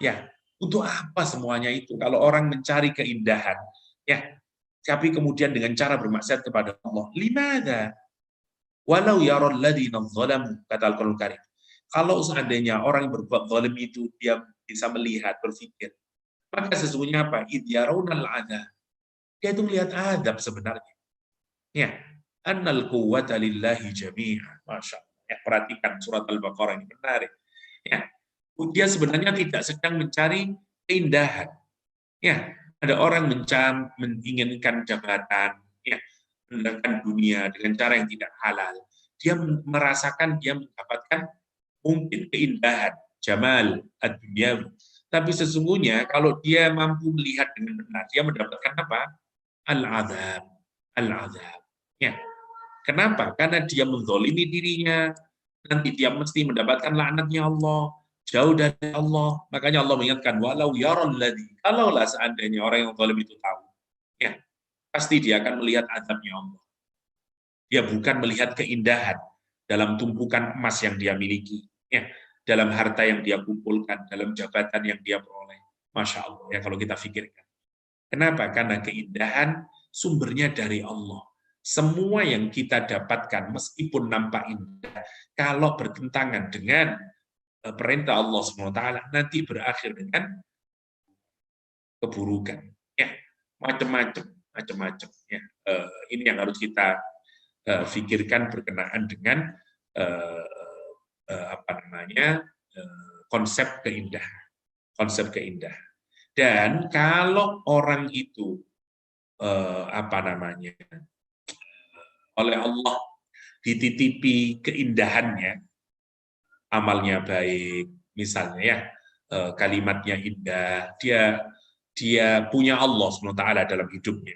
Ya, untuk apa semuanya itu? Kalau orang mencari keindahan, ya, tapi kemudian dengan cara bermaksiat kepada Allah, limada? Walau yaral ladzina dzalamu, kata Al-Qur'an Karim. Kalau seandainya orang yang berbuat zalim itu dia bisa melihat, berpikir, maka sesungguhnya apa? Idh yarawnal adzab. Dia itu melihat azab sebenarnya. Ya, annal quwwata lillahi jami'an. Masya Allah. Ya, perhatikan surat Al-Baqarah ini menarik. Ya, dia sebenarnya tidak sedang mencari keindahan. Ya, ada orang menginginkan jabatan, ya, meninggalkan dunia dengan cara yang tidak halal. Dia merasakan dia mendapatkan mungkin keindahan, jamal, ad-dunyawi. Tapi sesungguhnya kalau dia mampu melihat dengan benar, dia mendapatkan apa? Al-azab. Al-azab. Ya. Kenapa? Karena dia menzalimi dirinya, nanti dia mesti mendapatkan laknatnya Allah, jauh dari Allah. Makanya Allah mengingatkan, walau yaral ladzi, kalaulah seandainya orang yang zalim itu tahu, ya, pasti dia akan melihat azabnya Allah. Dia bukan melihat keindahan dalam tumpukan emas yang dia miliki, ya, dalam harta yang dia kumpulkan, dalam jabatan yang dia peroleh. Masya Allah, ya kalau kita pikirkan. Kenapa? Karena keindahan sumbernya dari Allah. Semua yang kita dapatkan, meskipun nampak indah, kalau bertentangan dengan perintah Allah SWT, nanti berakhir dengan keburukan. Ya, macam-macam. Ya. Ini yang harus kita pikirkan berkenaan dengan konsep keindahan. Dan kalau orang itu oleh Allah dititipi keindahannya, amalnya baik, misalnya ya, kalimatnya indah, dia punya Allah SWT dalam hidupnya.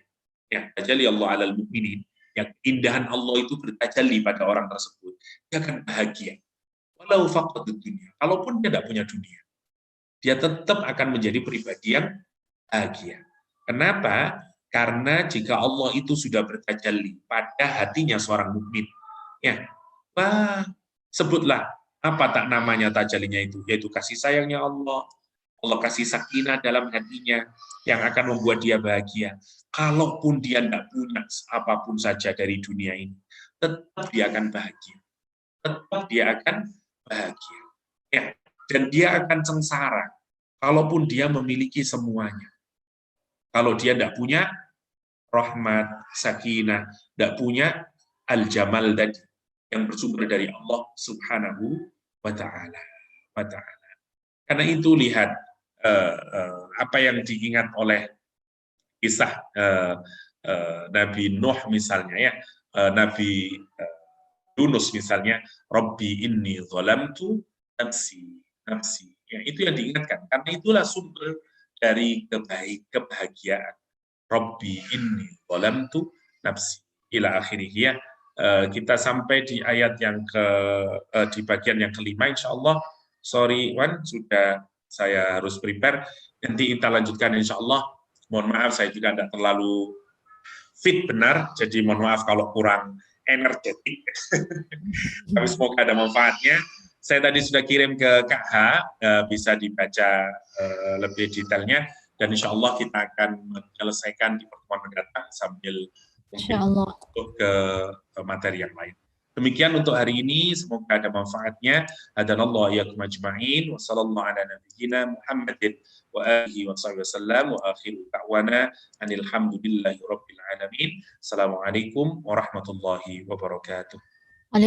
Ya, tajalli Allah 'alal mu'minin. Yang keindahan Allah itu bertajalli pada orang tersebut, dia akan bahagia. Walau faqadud dunia, kalaupun dia tidak punya dunia, dia tetap akan menjadi pribadi yang bahagia. Kenapa? Karena jika Allah itu sudah bertajalli pada hatinya seorang mukmin, ya, sebutlah apa tak namanya tajallinya itu, yaitu kasih sayangnya Allah. Allah kasih sakinah dalam hatinya yang akan membuat dia bahagia. Kalaupun dia tidak punya apapun saja dari dunia ini, tetap dia akan bahagia. Tetap dia akan bahagia. Ya, dan dia akan sengsara kalaupun dia memiliki semuanya. Kalau dia tidak punya rahmat, sakinah, tidak punya al-jamal tadi yang bersumber dari Allah Subhanahu wa Ta'ala. Karena itu lihat apa yang diingat oleh kisah Nabi Nuh misalnya ya, Nabi Yunus misalnya, Rabbi inni zalamtu nafsi. Ya, itu yang diingatkan, karena itulah sumber dari kebahagiaan. Rabbi inni zalamtu nafsi. Ila akhirih ya. Kita sampai di ayat yang di bagian yang kelima, insyaallah. Sorry Wan, sudah saya harus prepare. Nanti kita lanjutkan insyaallah. Mohon maaf saya juga tidak terlalu fit benar, jadi mohon maaf kalau kurang energetik. Tapi semoga ada manfaatnya. Saya tadi sudah kirim ke Kak H, bisa dibaca lebih detailnya, dan insya Allah kita akan menyelesaikan di pertemuan mendatang sambil mungkin untuk ke materi yang lain. Demikian untuk hari ini, semoga ada manfaatnya. Hadanallahu iyyakum ajma'in, wa sallallahu ala nabiyyina Muhammadin wa alihi wa sahbihi wasallam, wa akhiru da'wana anil hamdulillahi rabbil alamin. Assalamualaikum warahmatullahi wabarakatuh.